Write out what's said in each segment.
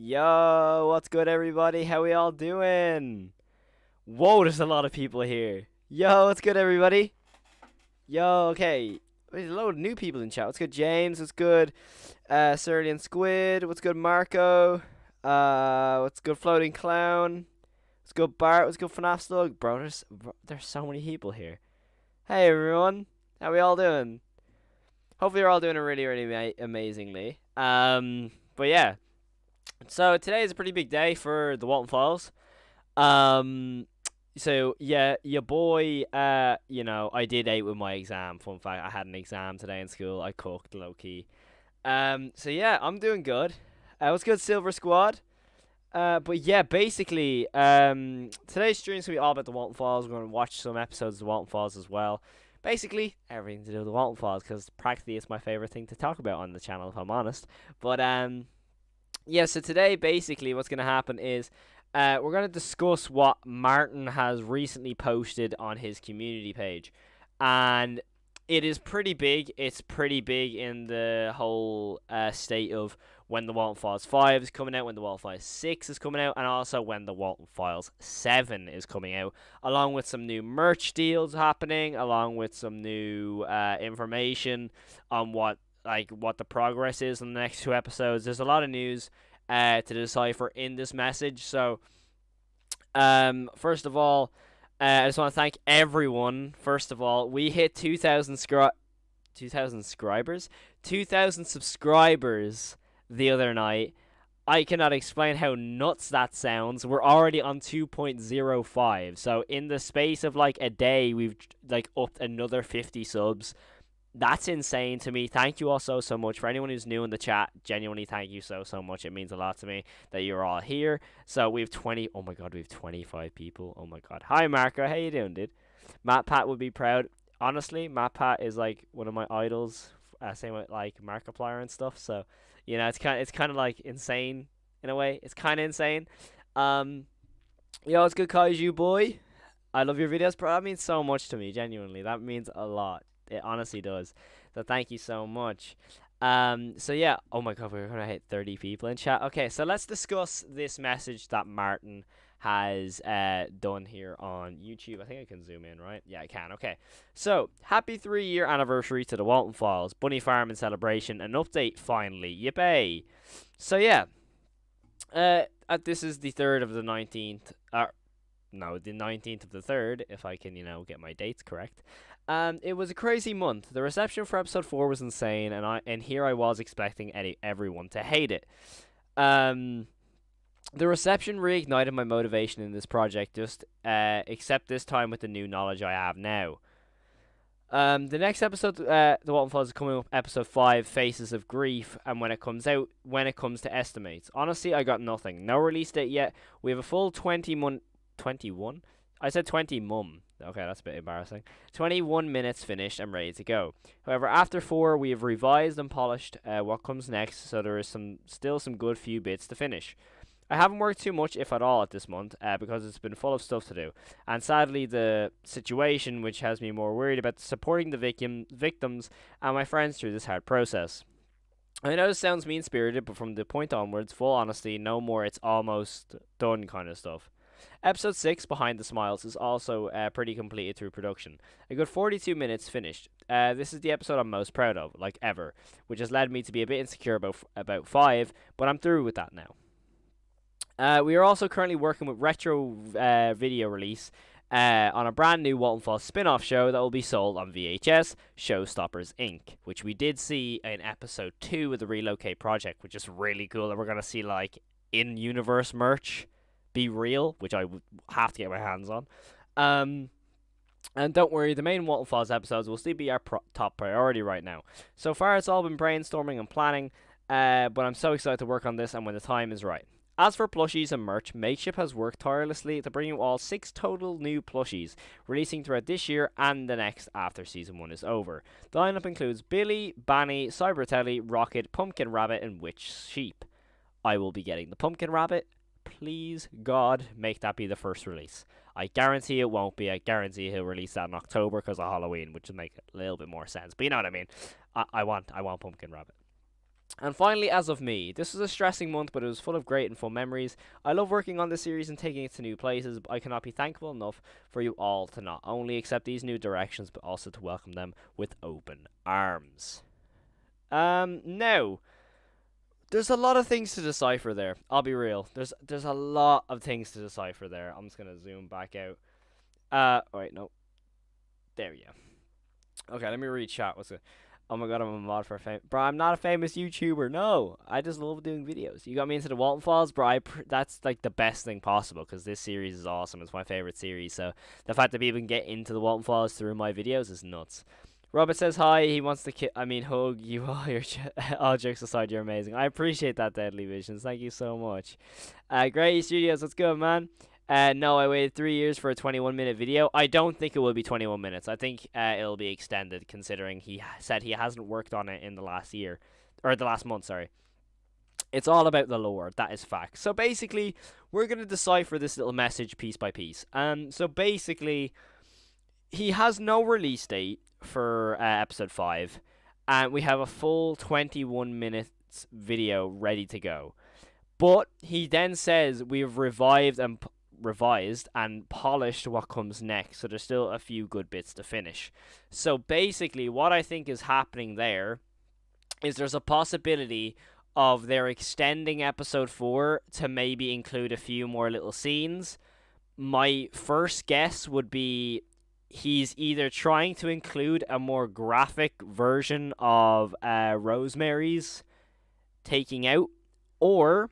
Yo, what's good, everybody? How we all doing? Whoa, there's a lot of people here. Yo, what's good, everybody? Yo, okay. There's a load of new people in chat. What's good, James? What's good, Surly and Squid? What's good, Marco? What's good, Floating Clown? What's good, Bart? What's good, Fnaf Slug? There's so many people here. Hey, everyone. How we all doing? Hopefully, you're all doing really, really amazingly. But yeah. So today is a pretty big day for the Walton Files. Um, so yeah, your boy. I did eight with my exam. Fun fact: I had an exam today in school. I cooked low key. So yeah, I'm doing good. What's good, Silver Squad? But yeah, basically, today's stream's gonna be all about the Walton Files. We're gonna watch some episodes of the Walton Files as well. Basically, everything to do with the Walton Files because practically it's my favorite thing to talk about on the channel, if I'm honest. But yeah, so today, basically, what's going to happen is we're going to discuss what Martin has recently posted on his community page. And it is pretty big. It's pretty big in the whole state of when the Walton Files 5 is coming out, when the Walton Files 6 is coming out, and also when the Walton Files 7 is coming out, along with some new merch deals happening, along with some new information on what the progress is in the next two episodes. There's a lot of news to decipher in this message. So, first of all, I just want to thank everyone. First of all, we hit 2,000 subscribers, 2,000 subscribers the other night. I cannot explain how nuts that sounds. We're already on 2.05. So in the space of like a day, we've like upped another 50 subs. That's insane to me. Thank you all so much. For anyone who's new in the chat, genuinely thank you so much. It means a lot to me that you're all here. So we have 20. Oh my god, we have 25 people. Oh my god. Hi Marco, how you doing, dude? Matt Pat would be proud. Honestly, Matt Pat is like one of my idols. Same with like Markiplier and stuff. So it's kind of like insane in a way. It's kind of insane. Um, Yo, it's good, Kaiju boy. I love your videos, bro. That means so much to me. Genuinely, that means a lot. It honestly does. So thank you so much. So yeah. Oh my god, we're gonna hit 30 people in chat. Okay, so let's discuss this message that Martin has done here on YouTube. I think I can zoom in, right? Yeah, I can. Okay. So happy 3-year anniversary to the Walton Files, Bunny Farm and celebration. An update finally. Yippee! So yeah. This is the 3rd of the 19th. No, the 19th of the 3rd, if I can, get my dates correct. It was a crazy month. The reception for episode 4 was insane, and here I was expecting everyone to hate it. The reception reignited my motivation in this project, except this time with the new knowledge I have now. The next episode, the Walton Files is coming up, episode 5, Faces of Grief, and when it comes to estimates. Honestly, I got nothing. No release date yet. We have a full 21? I said 20 mum. Okay, that's a bit embarrassing. 21 minutes finished and ready to go. However, after 4, we have revised and polished what comes next, so there is still some good few bits to finish. I haven't worked too much, if at all, at this month, because it's been full of stuff to do. And sadly, the situation, which has me more worried about supporting the victims and my friends through this hard process. I know this sounds mean-spirited, but from the point onwards, full honesty, no more it's almost done kind of stuff. Episode 6, Behind the Smiles, is also pretty completed through production. A good 42 minutes finished. This is the episode I'm most proud of, like ever, which has led me to be a bit insecure about 5, but I'm through with that now. We are also currently working with Retro Video Release on a brand new Walton Falls spin-off show that will be sold on VHS, Showstoppers Inc., which we did see in episode 2 of the Relocate Project, which is really cool. And we're going to see, like, in-universe merch be real, which I would have to get my hands on. And don't worry, the main Walton Falls episodes will still be our top priority right now. So far, it's all been brainstorming and planning, but I'm so excited to work on this and when the time is right. As for plushies and merch, Makeship has worked tirelessly to bring you all 6 total new plushies, releasing throughout this year and the next after Season 1 is over. The lineup includes Billy, Banny, Cybertelly, Rocket, Pumpkin Rabbit, and Witch Sheep. I will be getting the Pumpkin Rabbit. Please, God, make that be the first release. I guarantee it won't be. I guarantee he'll release that in October because of Halloween, which would make a little bit more sense. But you know what I mean. I want Pumpkin Rabbit. And finally, as of me, this was a stressing month, but it was full of great and fun memories. I love working on this series and taking it to new places, but I cannot be thankful enough for you all to not only accept these new directions, but also to welcome them with open arms. Now, there's a lot of things to decipher there. I'll be real. There's a lot of things to decipher there. I'm just gonna zoom back out. Wait, no. There we go. Okay, let me read chat. What's it? Oh my god, I'm a mod for a bro. I'm not a famous YouTuber. No, I just love doing videos. You got me into the Walten Files, bro. That's like the best thing possible because this series is awesome. It's my favorite series. So the fact that people can get into the Walten Files through my videos is nuts. Robert says hi. He wants to hug you. All your all jokes aside, you're amazing. I appreciate that, Deadly Visions. Thank you so much. Great Studios, let's go, man. No, I waited 3 years for a 21-minute video. I don't think it will be 21 minutes. I think it'll be extended, considering he said he hasn't worked on it in the last year, or the last month. Sorry. It's all about the lore. That is fact. So basically, we're gonna decipher this little message piece by piece. So basically, he has no release date for episode 5, and we have a full 21 minutes video ready to go. But he then says we've revised and polished what comes next, so there's still a few good bits to finish. So basically, what I think is happening there is there's a possibility of they're extending episode 4 to maybe include a few more little scenes. My first guess would be he's either trying to include a more graphic version of Rosemary's taking out, or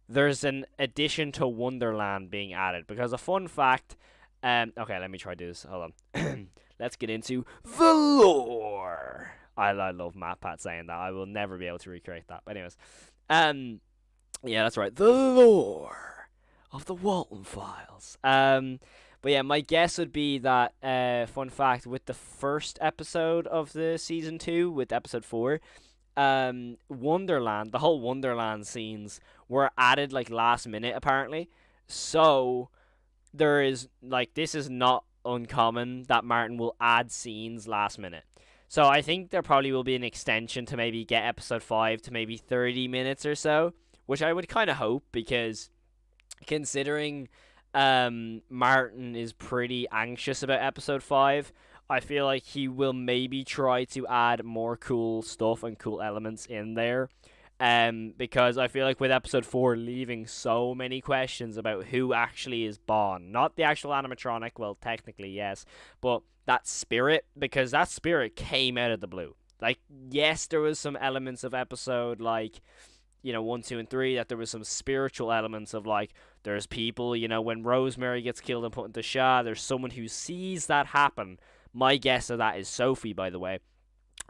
there's an addition to Wonderland being added. Because a fun fact, okay, let me try this. Hold on. Let's get into the lore. I love MatPat saying that. I will never be able to recreate that. But anyways, yeah, that's right. The lore of the Walten Files. But yeah, my guess would be that, fun fact, with the first episode of the season 2, with episode 4, Wonderland, the whole Wonderland scenes were added like last minute apparently. So there is this is not uncommon that Martin will add scenes last minute. So I think there probably will be an extension to maybe get episode 5 to maybe 30 minutes or so, which I would kind of hope, because considering Martin is pretty anxious about episode 5, I feel like he will maybe try to add more cool stuff and cool elements in there. Because I feel like with episode 4 leaving so many questions about who actually is Bond. Not the actual animatronic, well, technically, yes, but that spirit, because that spirit came out of the blue. Like, yes, there was some elements of episode, 1, 2, and 3, that there was some spiritual elements of, there's people, when Rosemary gets killed and put into Shah, there's someone who sees that happen. My guess of that is Sophie, by the way.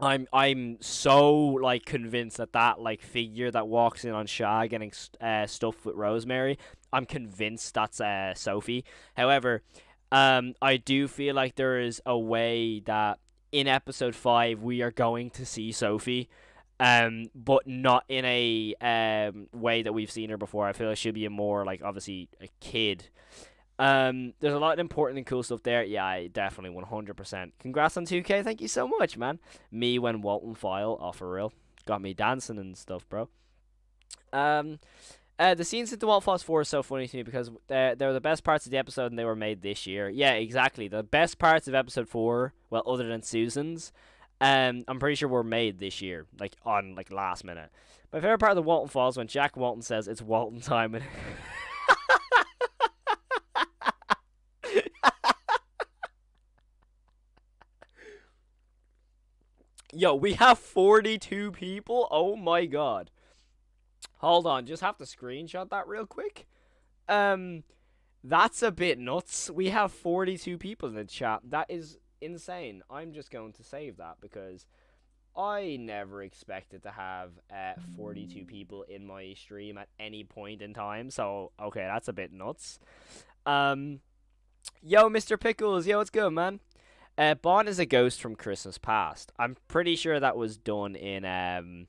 I'm so convinced that figure that walks in on Shah getting stuff with Rosemary, I'm convinced that's Sophie. However, I do feel like there is a way that in episode 5 we are going to see Sophie, but not in a way that we've seen her before. I feel like she'll be a more obviously a kid. There's a lot of important and cool stuff there. Yeah, I definitely 100%. Congrats on 2K. Thank you so much, man. Me when Walten File, oh for real, got me dancing and stuff, bro. The scenes in the Walten Files 4 is so funny to me because they were the best parts of the episode and they were made this year. Yeah, exactly. The best parts of episode 4, well, other than Susan's, I'm pretty sure were made this year, on last minute. My favorite part of the Walten Files when Jack Walten says it's Walten time and. Yo, we have 42 people? Oh my god. Hold on, just have to screenshot that real quick. That's a bit nuts. We have 42 people in the chat. That is insane. I'm just going to save that because I never expected to have 42 people in my stream at any point in time. So, okay, that's a bit nuts. Yo, Mr. Pickles. Yo, what's good, man? Bond is a ghost from Christmas Past. I'm pretty sure that was done in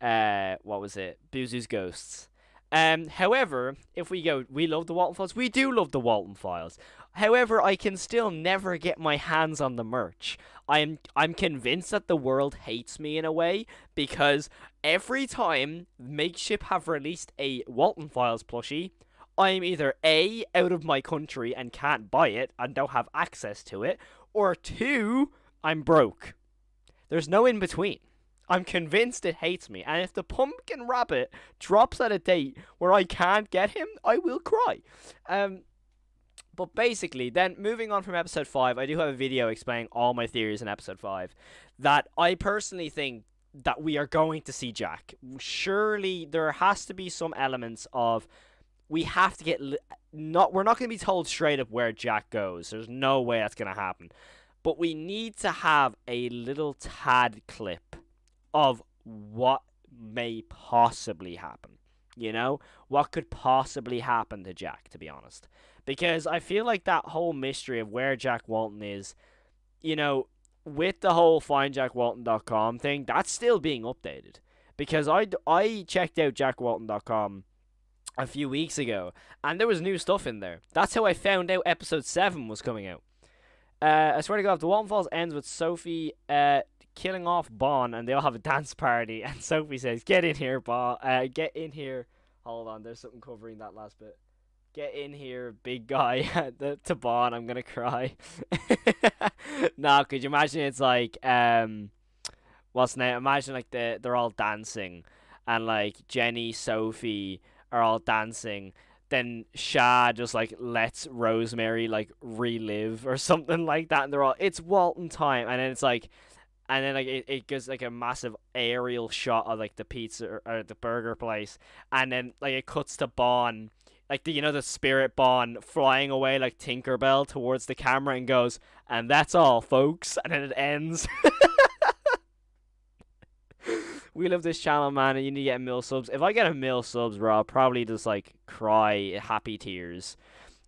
what was it? Boozoo's Ghosts. However, if we love the Walten Files. We do love the Walten Files. However, I can still never get my hands on the merch. I'm convinced that the world hates me in a way because every time Makeship have released a Walton Files plushie, I'm either A, out of my country and can't buy it and don't have access to it, or two, I'm broke. There's no in between. I'm convinced it hates me, and if the pumpkin rabbit drops at a date where I can't get him, I will cry. But basically, then moving on from episode 5, I do have a video explaining all my theories in episode 5. That I personally think that we are going to see Jack. Surely there has to be some elements of we have to get not we're not going to be told straight up where Jack goes. There's no way that's going to happen. But we need to have a little tad clip of what may possibly happen. You know, what could possibly happen to Jack, to be honest. Because I feel like that whole mystery of where Jack Walton is, you know, with the whole findjackwalton.com thing, that's still being updated. Because I checked out jackwalton.com a few weeks ago, and there was new stuff in there. That's how I found out episode 7 was coming out. I swear to God, if the Walton Falls ends with Sophie killing off Bon, and they all have a dance party, and Sophie says, "Get in here, Bon. Get in here." Hold on, there's something covering that last bit. "Get in here, big guy." To Bon, I'm gonna cry. Nah, could you imagine it's like what's now? Imagine like they're all dancing, and like Jenny, Sophie are all dancing. Then Shah just like lets Rosemary like relive or something like that, and they're all, "It's Walton time," and then it's like, and then like it gives like a massive aerial shot of like the pizza or the burger place, and then like it cuts to Bon, like the spirit Bon flying away like Tinkerbell towards the camera and goes, "And that's all, folks," and then it ends. We love this channel, man, and you need to get a mil subs. If I get a mil subs, bro, I'll probably just like cry happy tears.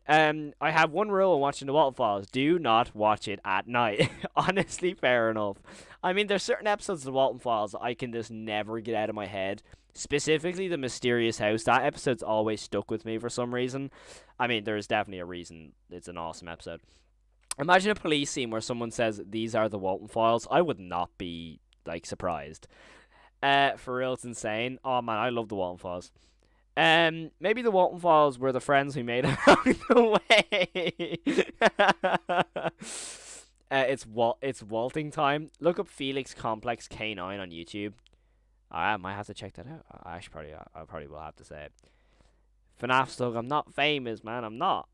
I have one rule when watching the Walton Files: do not watch it at night. Honestly, fair enough. I mean, there's certain episodes of the Walton Files that I can just never get out of my head. Specifically, the mysterious house. That episode's always stuck with me for some reason. I mean, there's definitely a reason. It's an awesome episode. Imagine a police scene where someone says, "These are the Walton Files." I would not be like surprised. For real, it's insane. Oh man, I love the Walton Files. Maybe the Walton Files were the friends we made along the way. It's Walting time. Look up Felix Complex K9 on YouTube. I might have to check that out. I probably will have to say it. Fnaf Slug, I'm not famous, man. I'm not.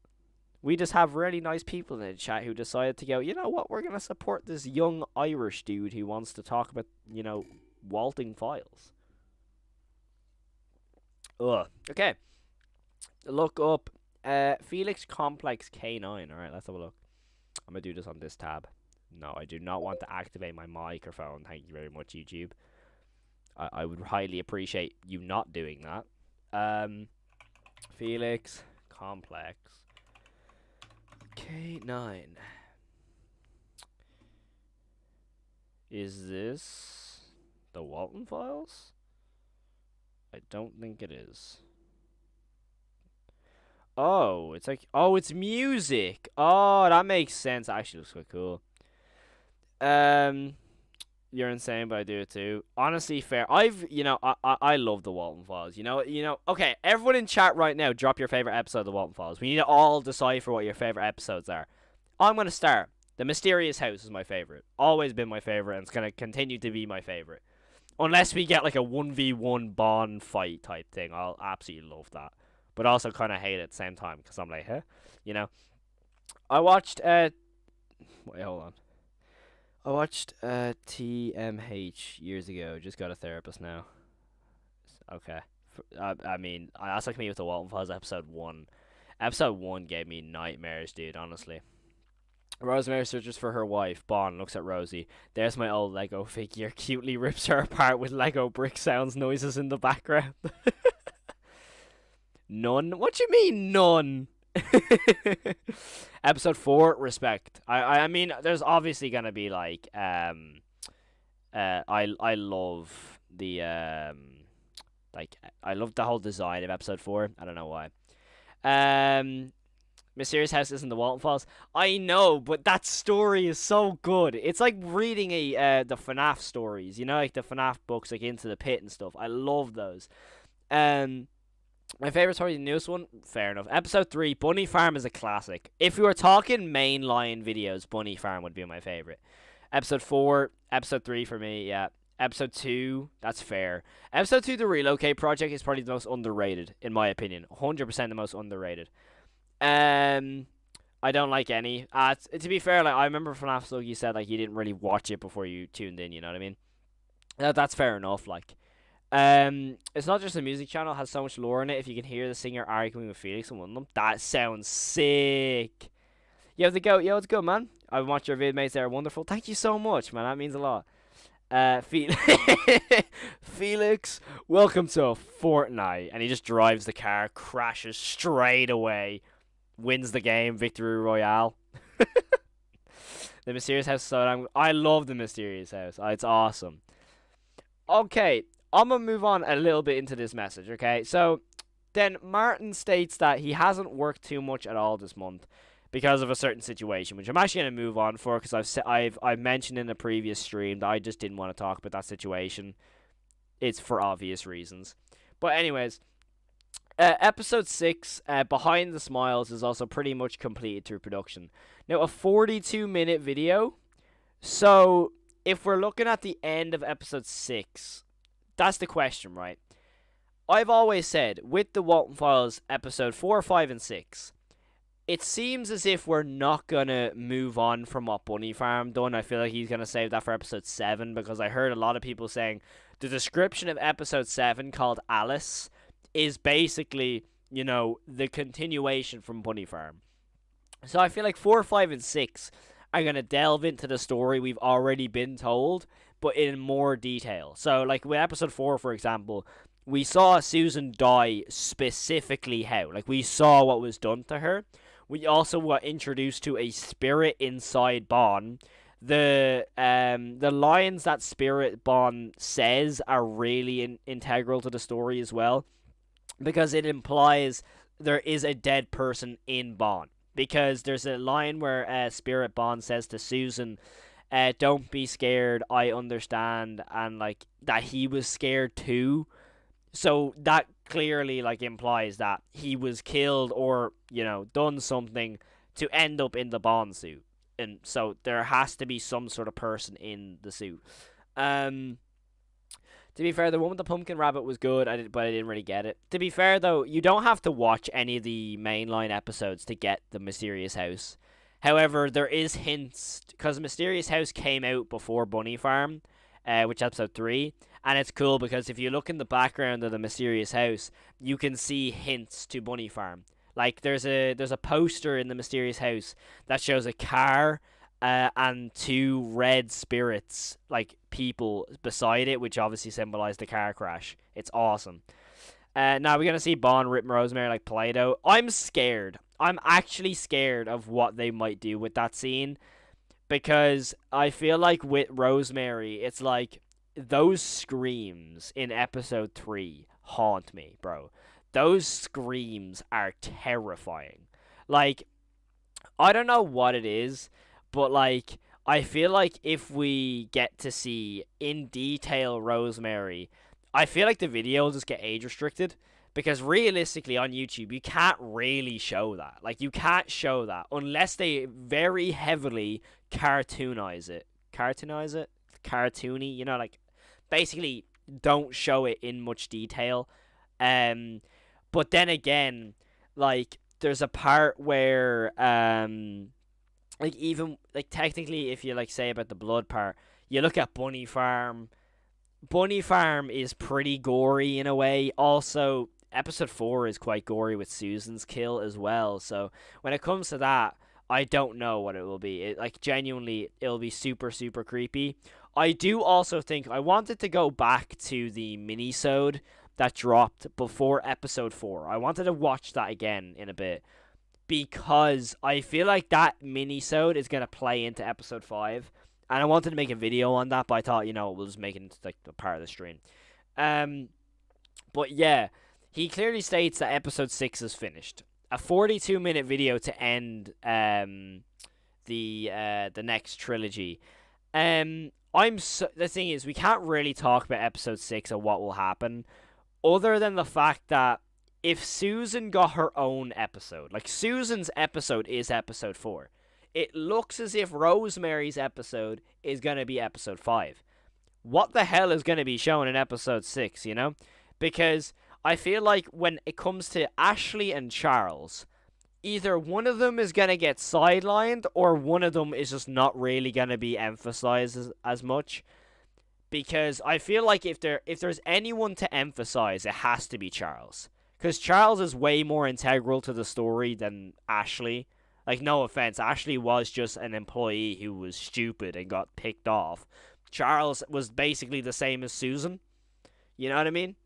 We just have really nice people in the chat who decided to go, you know what? We're gonna support this young Irish dude who wants to talk about, Walting Files. Ugh. Okay. Look up Felix Complex K9. Alright, let's have a look. I'm going to do this on this tab. No, I do not want to activate my microphone. Thank you very much, YouTube. I would highly appreciate you not doing that. Felix Complex K9. Is this the Walton Files? I don't think it is. Oh, it's like, oh, it's music. Oh, that makes sense. Actually, looks quite cool. You're insane, but I do it too. Honestly, fair. I love the Walton Files. Okay, everyone in chat right now, drop your favorite episode of the Walton Files. We need to all decipher what your favorite episodes are. I'm gonna start. The Mysterious House is my favorite. Always been my favorite, and it's gonna continue to be my favorite. Unless we get like a 1v1 Bond fight type thing, I'll absolutely love that. But also kind of hate it at the same time, because I'm like, huh? I watched, wait, hold on. I watched TMH years ago. Just got a therapist now. Okay. I mean, that's like me with the Walton Files episode 1. Episode 1 gave me nightmares, dude, honestly. Rosemary searches for her wife. Bon looks at Rosie. There's my old Lego figure. Cutely rips her apart with Lego brick sounds noises in the background. None? What you mean, none? Episode 4, respect. I mean, there's obviously gonna be like I love the I love the whole design of episode 4. I don't know why. Mysterious House isn't the Walten Files. I know, but that story is so good. It's like reading the Fnaf stories, you know, like the Fnaf books, like Into the Pit and stuff. I love those. Um, my favorite story, the newest one, fair enough. Episode 3, Bunny Farm is a classic. If we were talking mainline videos, Bunny Farm would be my favorite. Episode 4, episode 3 for me, yeah. Episode 2, that's fair. Episode 2, The Relocate Project, is probably the most underrated, in my opinion. 100% the most underrated. I don't like any. To be fair, like I remember FNAF Slug, you said like you didn't really watch it before you tuned in. You know what I mean? That's fair enough. Like, it's not just a music channel; it has so much lore in it. If you can hear the singer arguing with Felix in one of them, that sounds sick. You have to go. Yo, it's good, man. I've watched your vid mates. They're wonderful. Thank you so much, man. That means a lot. Felix, welcome to Fortnite, and he just drives the car, crashes straight away. Wins the game, victory royale. The Mysterious House. So I love the Mysterious House. It's awesome. Okay, I'm gonna move on a little bit into this message. Okay, so then Martin states that he hasn't worked too much at all this month because of a certain situation, which I'm actually gonna move on for because I've mentioned in a previous stream that I just didn't want to talk about that situation. It's for obvious reasons. But anyways. Episode 6, Behind the Smiles, is also pretty much completed through production. Now, a 42-minute video. So, if we're looking at the end of episode 6, that's the question, right? I've always said, with the Walten Files episode 4, 5, and 6, it seems as if we're not going to move on from what Bunny Farm done. I feel like he's going to save that for episode 7, because I heard a lot of people saying the description of episode 7 called Alice is basically, you know, the continuation from Bunny Farm. So I feel like 4, 5, and 6 are going to delve into the story we've already been told, but in more detail. So, like, with episode 4, for example, we saw Susan die specifically how. Like, we saw what was done to her. We also were introduced to a spirit inside Bon. The lines that Spirit Bon says are really integral to the story as well, because it implies there is a dead person in Bon. Because there's a line where Spirit Bon says to Susan, don't be scared, I understand, and like that he was scared too. So that clearly like implies that he was killed or, you know, done something to end up in the Bon suit. And so there has to be some sort of person in the suit. To be fair, the one with the pumpkin rabbit was good, but I didn't really get it. To be fair, though, you don't have to watch any of the mainline episodes to get the Mysterious House. However, there is hints, because Mysterious House came out before Bunny Farm, which is episode 3, and it's cool because if you look in the background of the Mysterious House, you can see hints to Bunny Farm. Like, there's a poster in the Mysterious House that shows a car and 2 red spirits, like people beside it, which obviously symbolize the car crash. It's awesome. Now we're gonna see Bon rip Rosemary like Play-Doh. I'm scared. I'm actually scared of what they might do with that scene, because I feel like with Rosemary, it's like those screams in episode 3 haunt me, bro. Those screams are terrifying. Like, I don't know what it is, but, like, I feel like if we get to see in detail Rosemary, I feel like the video will just get age restricted. Because realistically on YouTube, you can't really show that. Like, you can't show that unless they very heavily cartoonize it. Cartoonize it? Cartoony? You know, like, basically don't show it in much detail. But then again, like, there's a part where, like, even, like, technically, if you, like, say about the blood part, you look at Bunny Farm. Bunny Farm is pretty gory in a way. Also, episode 4 is quite gory with Susan's kill as well. So, when it comes to that, I don't know what it will be. Like, genuinely, it'll be super, super creepy. I do also think I wanted to go back to the mini-sode that dropped before episode 4. I wanted to watch that again in a bit, because I feel like that mini-sode is going to play into episode 5. And I wanted to make a video on that, but I thought, you know, we'll just make it into, like, a part of the stream. But yeah, he clearly states that episode 6 is finished. a 42-minute video to end the next trilogy. The thing is, we can't really talk about episode 6 and what will happen, other than the fact that if Susan got her own episode, like Susan's episode is episode 4, it looks as if Rosemary's episode is going to be episode 5. What the hell is going to be shown in episode 6, you know? Because I feel like when it comes to Ashley and Charles, either one of them is going to get sidelined or one of them is just not really going to be emphasized as much. Because I feel like if there's anyone to emphasize, it has to be Charles. Because Charles is way more integral to the story than Ashley. Like, no offense, Ashley was just an employee who was stupid and got picked off. Charles was basically the same as Susan. You know what I mean?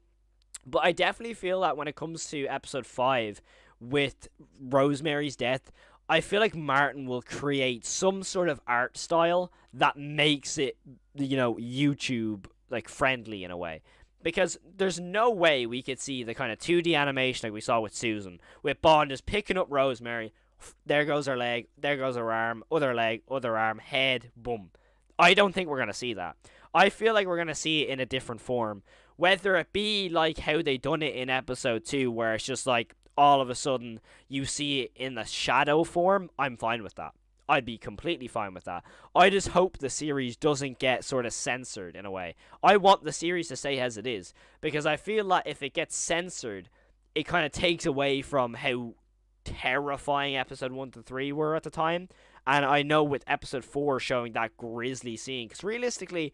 But I definitely feel that when it comes to episode 5 with Rosemary's death, I feel like Martin will create some sort of art style that makes it, you know, YouTube like friendly in a way. Because there's no way we could see the kind of 2D animation like we saw with Susan, with Bond just picking up Rosemary. There goes her leg, there goes her arm, other leg, other arm, head, boom. I don't think we're going to see that. I feel like we're going to see it in a different form. Whether it be like how they done it in episode 2, where it's just like all of a sudden you see it in the shadow form, I'm fine with that. I'd be completely fine with that. I just hope the series doesn't get sort of censored in a way. I want the series to stay as it is, because I feel like if it gets censored, it kind of takes away from how terrifying episode 1 to 3 were at the time. And I know with episode 4 showing that grisly scene, because realistically,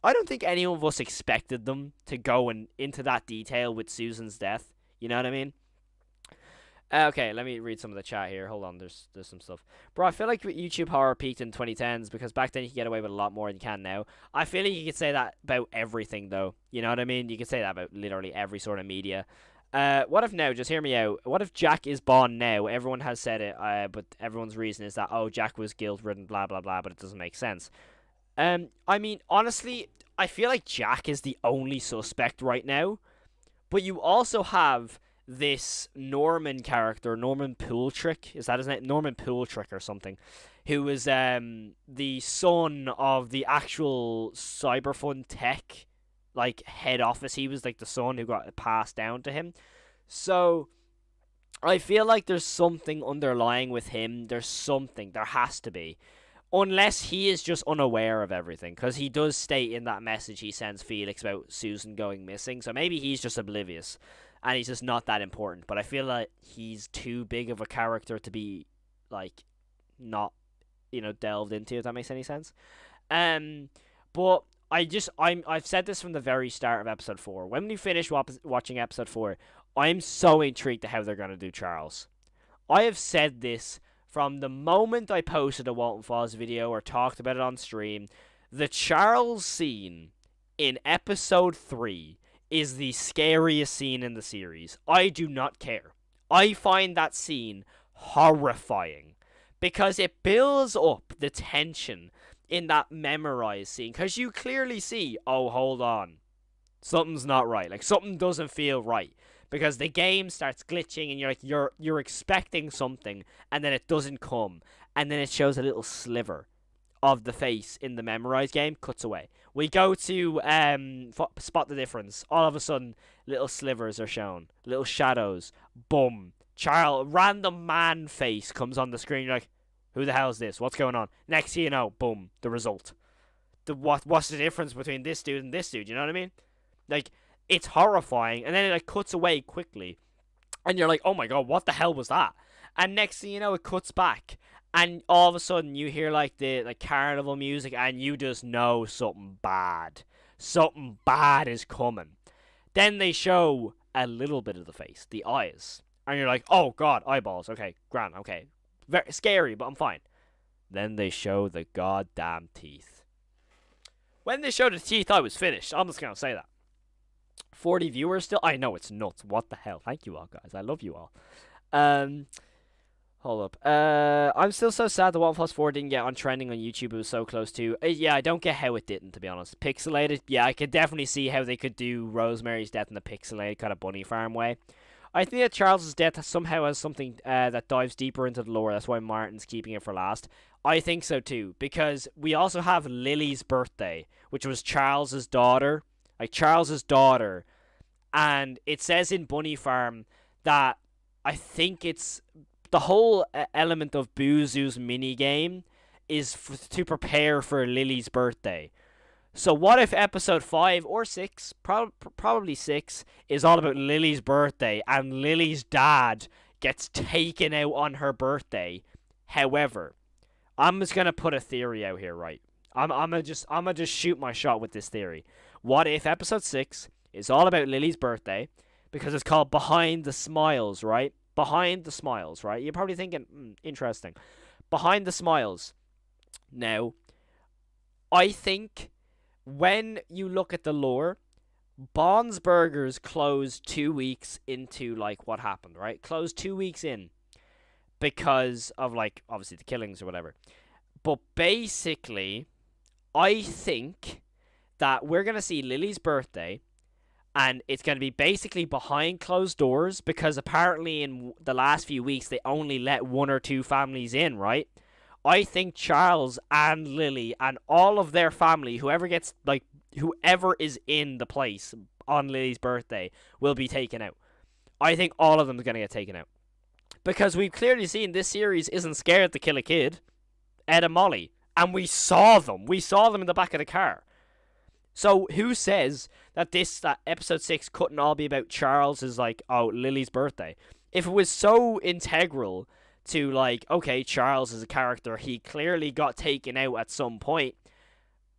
I don't think any of us expected them to go into that detail with Susan's death. You know what I mean? Okay, let me read some of the chat here. Hold on, there's some stuff. Bro, I feel like YouTube horror peaked in 2010s because back then you could get away with a lot more than you can now. I feel like you could say that about everything, though. You know what I mean? You could say that about literally every sort of media. What if now, just hear me out, what if Jack is Bond now? Everyone has said it, but everyone's reason is that, oh, Jack was guilt-ridden, blah, blah, blah, but it doesn't make sense. I mean, honestly, I feel like Jack is the only suspect right now, but you also have this Norman character, Norman Pooltrick, is that his name? Norman Pooltrick or something, who is the son of the actual Cyberfund Tech, like, head office. He was like the son who got passed down to him. So I feel like there's something underlying with him. There has to be. Unless he is just unaware of everything, because he does state in that message he sends Felix about Susan going missing, so maybe he's just oblivious, and he's just not that important, but I feel like he's too big of a character to be, like, not, you know, delved into, if that makes any sense. But I've said this from the very start of episode 4. When we finish watching episode 4, I'm so intrigued to how they're going to do Charles. I have said this from the moment I posted a Walten Falls video or talked about it on stream. The Charles scene in episode 3 is the scariest scene in the series. I do not care. I find that scene horrifying because it builds up the tension in that memorized scene, because you clearly see, oh, hold on, something's not right. Like, something doesn't feel right. Because the game starts glitching and you're expecting something and then it doesn't come. And then it shows a little sliver of the face in the memorized game, cuts away. We go to spot the difference. All of a sudden, little slivers are shown. Little shadows. Boom. Random man face comes on the screen. You're like, who the hell is this? What's going on? Next thing you know, boom, the result. What's the difference between this dude and this dude? You know what I mean? Like, it's horrifying, and then it like cuts away quickly, and you're like, oh my god, what the hell was that? And next thing you know, it cuts back, and all of a sudden you hear like the carnival music, and you just know something bad is coming. Then they show a little bit of the face, the eyes, and you're like, oh god, eyeballs, okay, grand, okay, very scary, but I'm fine. Then they show the goddamn teeth. When they showed the teeth, I was finished. I'm just gonna say that. 40 viewers still? I know, it's nuts. What the hell? Thank you all, guys. I love you all. Hold up. I'm still so sad the Walten Plus 4 didn't get on trending on YouTube. It was so close to. Yeah, I don't get how it didn't, to be honest. Pixelated, yeah, I could definitely see how they could do Rosemary's Death in the pixelated kind of bunny farm way. I think that Charles's death somehow has something that dives deeper into the lore. That's why Martin's keeping it for last. I think so too, because we also have Lily's birthday, which was Charles's daughter, and it says in Bunny Farm that I think it's the whole element of Boozoo's mini game is to prepare for Lily's birthday. So what if episode 5 or 6, probably 6, is all about Lily's birthday and Lily's dad gets taken out on her birthday? However, I'm just gonna put a theory out here, right? I'm gonna just shoot my shot with this theory. What if episode 6 is all about Lily's birthday because it's called Behind the Smiles, right? Behind the Smiles, right? You're probably thinking, interesting. Behind the Smiles. Now, I think when you look at the lore, Bond's Burgers closed 2 weeks into like what happened, right? Closed 2 weeks in because of like obviously the killings or whatever. But basically, I think that we're gonna see Lily's birthday, and it's gonna be basically behind closed doors because apparently in the last few weeks they only let one or two families in, right? I think Charles and Lily and all of their family, whoever is in the place on Lily's birthday, will be taken out. I think all of them are going to get taken out. Because we've clearly seen this series isn't scared to kill a kid, Ed and Molly. And we saw them. We saw them in the back of the car. So who says that that episode 6 couldn't all be about Charles's, Lily's birthday? If it was so integral to, okay, Charles is a character, he clearly got taken out at some point.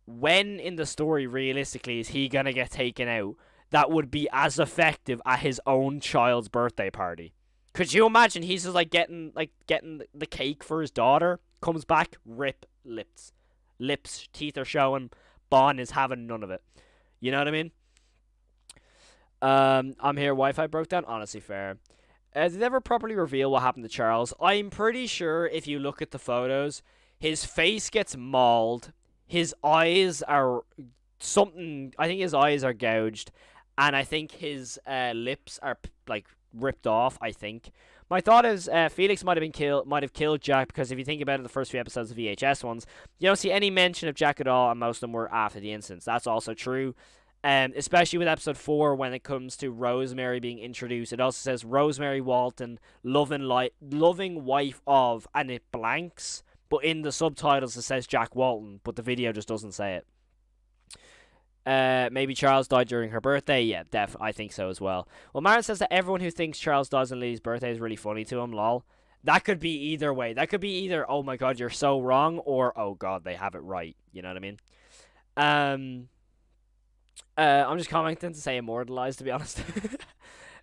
When in the story, realistically, is he gonna get taken out that would be as effective at his own child's birthday party? Could you imagine he's just getting the cake for his daughter, comes back, rip lips, teeth are showing, Bond is having none of it. You know what I mean? I'm here. Wi-Fi broke down. Honestly, fair. Did they ever properly reveal what happened to Charles? I'm pretty sure if you look at the photos, his face gets mauled. His eyes are something. I think his eyes are gouged, and I think his lips are ripped off. I think. My thought is Felix might have killed Jack, because if you think about it, the first few episodes of VHS ones, you don't see any mention of Jack at all, and most of them were after the incidents. That's also true. Especially with episode 4 when it comes to Rosemary being introduced. It also says Rosemary Walten, loving wife of, and it blanks, but in the subtitles it says Jack Walton, but the video just doesn't say it. Maybe Charles died during her birthday. Yeah, I think so as well. Well, Maren says that everyone who thinks Charles dies on Lily's birthday is really funny to him, lol. That could be either way. That could be either, oh my god, you're so wrong, or, oh god, they have it right. You know what I mean? I'm just commenting to say immortalized, to be honest.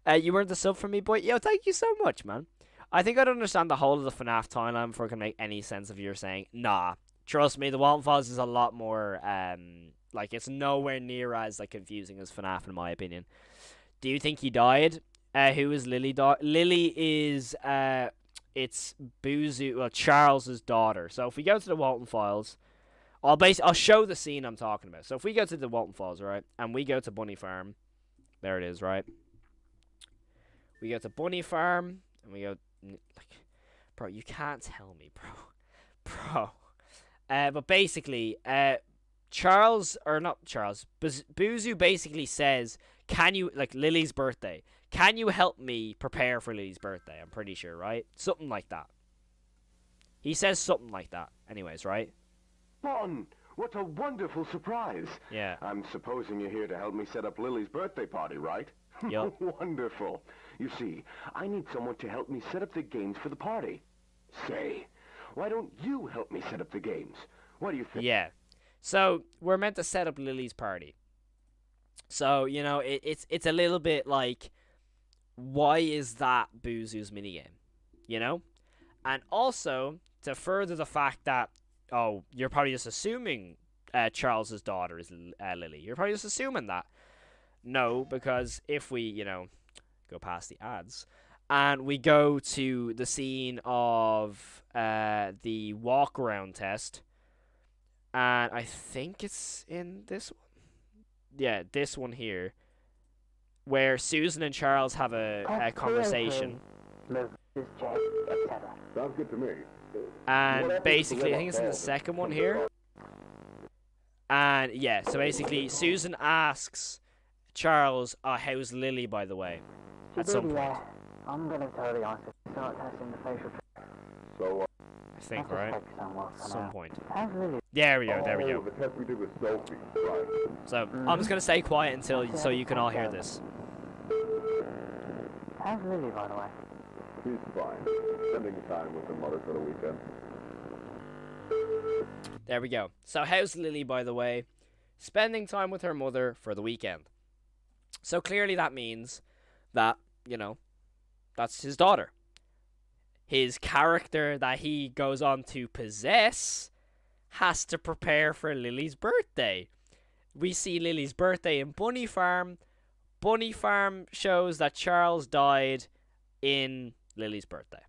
You weren't the sub for me, boy. Yo, thank you so much, man. I think I'd understand the whole of the Fnaf timeline before it can make any sense of you saying, nah. Trust me, the Walten Files is a lot more, it's nowhere near as, confusing as Fnaf, in my opinion. Do you think he died? Who is Lily? Lily is, it's Charles's daughter. So if we go to the Walten Files, I'll show the scene I'm talking about. So if we go to the Walten Falls, right, and we go to Bunny Farm, there it is, right? We go to Bunny Farm, and we go, bro, you can't tell me, bro. But basically, Boozoo basically says, can you, Lily's birthday, can you help me prepare for Lily's birthday? I'm pretty sure, right? Something like that. He says something like that, anyways, right? Bon, what a wonderful surprise. Yeah. I'm supposing you're here to help me set up Lily's birthday party, right? Yup. Wonderful. You see, I need someone to help me set up the games for the party. Say, why don't you help me set up the games? What do you think? Yeah. So, we're meant to set up Lily's party. So, it's a little bit like, why is that Boozoo's minigame? You know? And also, to further the fact that, oh, you're probably just assuming Charles's daughter is Lily. You're probably just assuming that. No, because if we, go past the ads, and we go to the scene of the walk-around test, and I think it's in this one. Yeah, this one here. where Susan and Charles have a conversation. Sounds good to me. And basically, I think it's in the second one here. And yeah, so basically, Susan asks Charles, how's Lily, by the way? At some point. I'm going to be totally honest. Start testing the facial. So, I think, right? At some point. How's Lily? There we go, there we go. the test we did with Sophie, right. So, I'm just going to stay quiet until so you can all hear this. How's Lily, by the way? She's fine. Spending time with her mother for the weekend. There we go. So, how's Lily, by the way? Spending time with her mother for the weekend. So, clearly that means that, you know, that's his daughter. His character that he goes on to possess has to prepare for Lily's birthday. We see Lily's birthday in Bunny Farm. Bunny Farm shows that Charles died in Lily's birthday.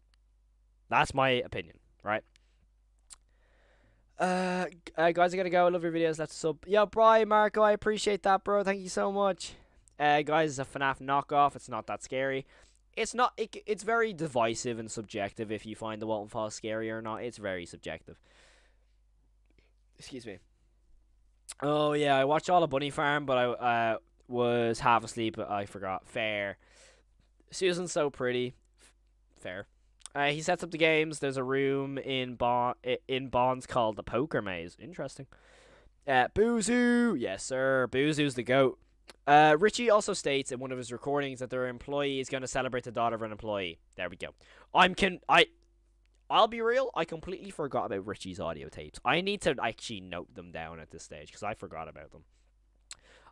That's my opinion, right? Guys, I gotta go. I love your videos. Let's sub. Yo, Brian, Marco, I appreciate that, bro. Thank you so much. Guys, it's a Fnaf knockoff. It's not that scary. It's not. It's very divisive and subjective if you find the Walten Files scary or not. It's very subjective. Excuse me. Oh yeah, I watched all of Bunny Farm, but I was half asleep. I forgot. Fair. Susan's so pretty. Fair. He sets up the games. There's a room in Bonds called the Poker Maze. Interesting. Boozoo. Yes, sir. Boozoo's the GOAT. Richie also states in one of his recordings that their employee is going to celebrate the daughter of an employee. There we go. I'll be real. I completely forgot about Richie's audio tapes. I need to actually note them down at this stage because I forgot about them.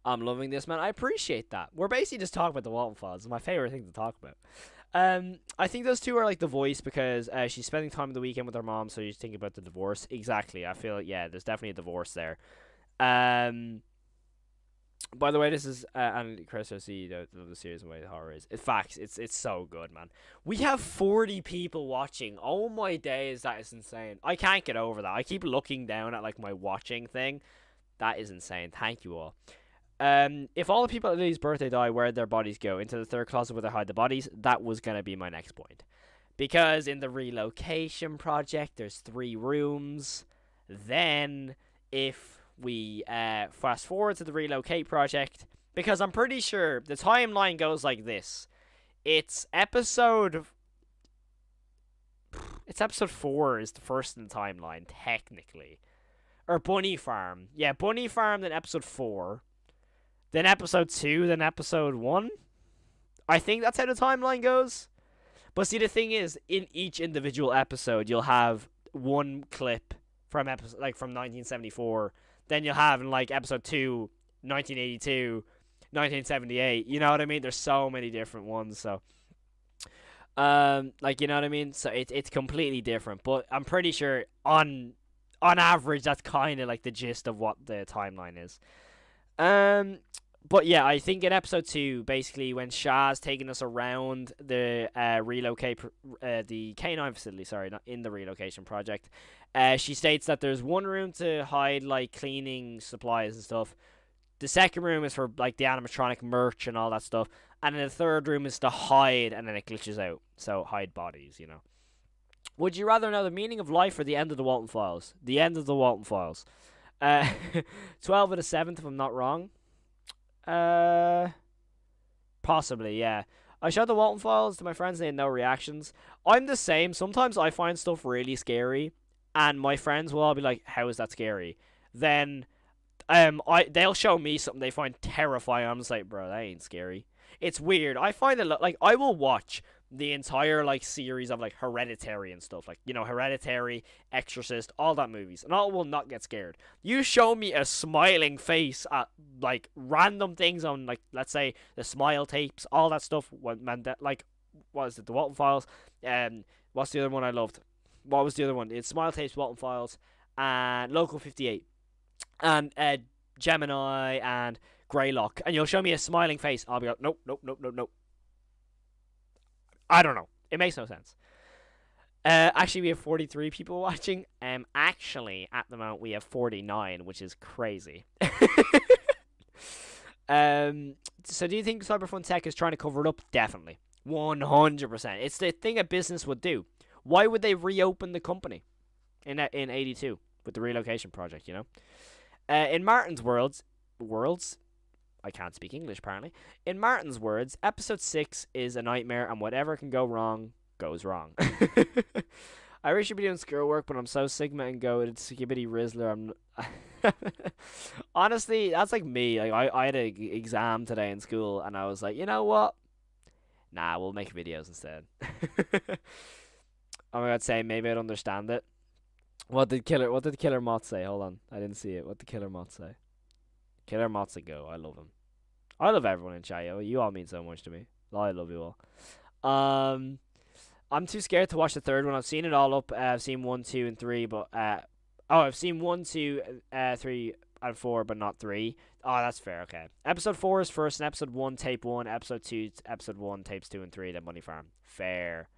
I'm loving this, man. I appreciate that. We're basically just talking about the Walten Files. It's my favorite thing to talk about. I think those two are like the voice because she's spending time on the weekend with her mom, so you think about the divorce. Exactly. I feel like, yeah, there's definitely a divorce there. By the way, this is and Chris, I see the series and way the horror is. In fact, it's so good, man. We have 40 people watching. Oh my days, that is insane. I can't get over that. I keep looking down at like my watching thing. That is insane. Thank you all. If all the people at Lily's birthday die, where'd their bodies go? Into the third closet where they hide the bodies? That was gonna be my next point. Because in the relocation project, there's 3 rooms. Then, if we fast forward to the relocate project, because I'm pretty sure the timeline goes like this. It's episode 4 is the first in the timeline, technically. Or Bunny Farm. Yeah, Bunny Farm, then episode 4. Then episode 2, then episode 1. I think that's how the timeline goes. But see, the thing is, in each individual episode, you'll have one clip from episode, like from 1974. Then you'll have in like episode 2, 1982, 1978. You know what I mean? There's so many different ones. So, like, you know what I mean? So it's completely different. But I'm pretty sure on average, that's kind of like the gist of what the timeline is. But yeah, I think in episode 2, basically when Shah's taking us around the the K9 facility, sorry, not in the relocation project, she states that there's one room to hide like cleaning supplies and stuff. The second room is for like the animatronic merch and all that stuff, and then the third room is to hide, and then it glitches out. So hide bodies, you know. Would you rather know the meaning of life or the end of the Walten Files? The end of the Walten Files. 12 of the 7th, if I'm not wrong. Possibly, yeah. I showed the Walten Files to my friends and they had no reactions. I'm the same. Sometimes I find stuff really scary, and my friends will all be like, "How is that scary?" Then, they'll show me something they find terrifying. I'm just like, "Bro, that ain't scary." It's weird. I find it like I will watch the entire like series of like Hereditary and stuff, like, you know, Hereditary, Exorcist, all that movies, and I will not get scared. You show me a smiling face at like random things on, like, let's say the smile tapes, all that stuff. Like, what is it? The Walten Files. What's the other one I loved? What was the other one? It's smile tapes, Walten Files, and Local 58, and Gemini and Greylock. And you'll show me a smiling face. I'll be like, nope, nope, nope, nope, nope. I don't know. It makes no sense. Actually, we have 43 people watching. Actually, at the moment, we have 49, which is crazy. So do you think Cyberfund Tech is trying to cover it up? Definitely. 100%. It's the thing a business would do. Why would they reopen the company in 82 with the relocation project, you know? In Martin's worlds, I can't speak English apparently. In Martin's words, episode 6 is a nightmare and whatever can go wrong goes wrong. I really should be doing schoolwork, but I'm so Sigma and Go it's Skibbity Rizzler. Honestly, that's like me. Like I had an exam today in school and I was like, you know what? Nah, we'll make videos instead. Oh my god, say maybe I'd understand it. What did Killer Mott say? Hold on. I didn't see it. What did Killer Mott say? Killer Mott's a go. I love him. I love everyone in chat, yo. You all mean so much to me. I love you all. I'm too scared to watch the third one. I've seen it all up. I've seen 1, 2, and 3, but I've seen 1, 2, 3, and 4, but not 3. Oh, that's fair. Okay. Episode 4 is first, and episode 1, tape 1. Episode 2, episode 1, tapes 2 and 3. Then Bunny Farm. Fair.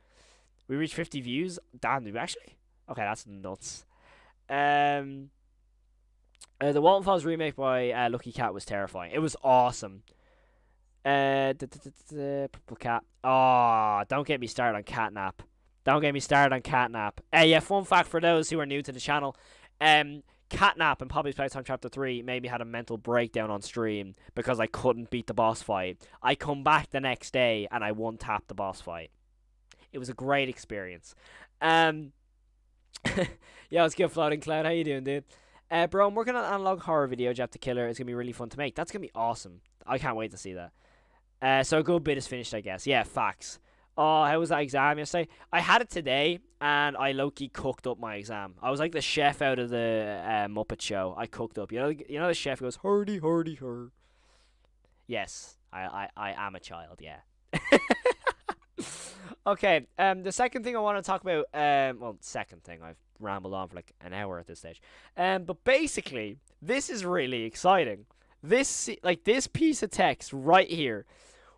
We reached 50 views. Damn, did we actually? Okay, that's nuts. The Walten Falls remake by Lucky Cat was terrifying. It was awesome. Purple Cat. Oh, don't get me started on Catnap. Don't get me started on Catnap. Yeah, fun fact for those who are new to the channel. Catnap in Poppy's Playtime Chapter 3 made me had a mental breakdown on stream because I couldn't beat the boss fight. I come back the next day and I one-tapped the boss fight. It was a great experience. Yeah, it's good, Floating Cloud. How you doing, dude? Bro, I'm working on an analog horror video, Jeff the Killer. It's going to be really fun to make. That's going to be awesome. I can't wait to see that. So a good bit is finished, I guess. Yeah, facts. Oh, how was that exam yesterday? I had it today, and I low-key cooked up my exam. I was like the chef out of the Muppet Show. I cooked up. You know the chef who goes, hardy, hardy, har. Yes, I am a child, yeah. Okay, the second thing I want to talk about, second thing, I've rambled on for like an hour at this stage. But basically, this is really exciting. This piece of text right here.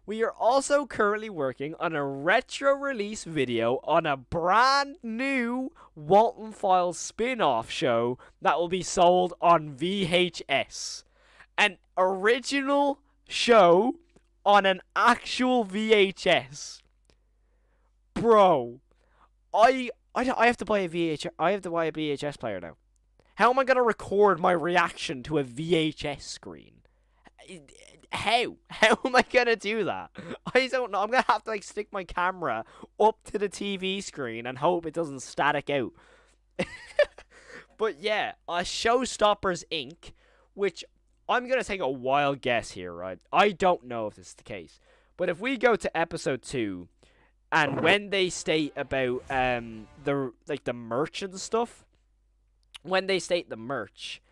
We are also currently working on a retro release video on a brand new Walten Files spin-off show that will be sold on VHS. An original show on an actual VHS. Bro, I have to buy a VHS. I have to buy a VHS player now. How am I gonna record my reaction to a VHS screen? How am I gonna do that? I don't know. I'm gonna have to like stick my camera up to the TV screen and hope it doesn't static out. But yeah, Showstoppers Inc., which I'm gonna take a wild guess here, right? I don't know if this is the case, but if we go to episode 2. And when they state about the merch and stuff, when they state the merch,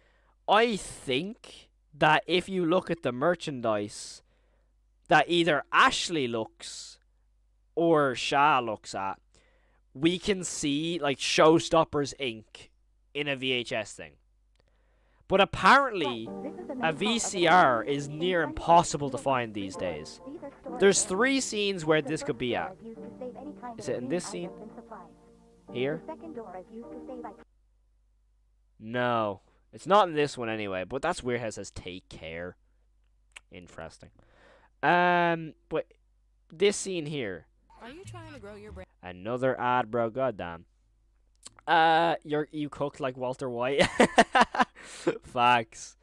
I think that if you look at the merchandise that either Ashley looks or Shah looks at, we can see like Showstoppers Inc. in a VHS thing. But apparently, a VCR is near impossible to find these days. There's 3 scenes where this could be at. Is it in this scene? Here? No. It's not in this one anyway, but that's weird how it says take care. Interesting. But this scene here. Are you trying to grow your brain? Another ad, bro. Goddamn. You cooked like Walter White. Facts.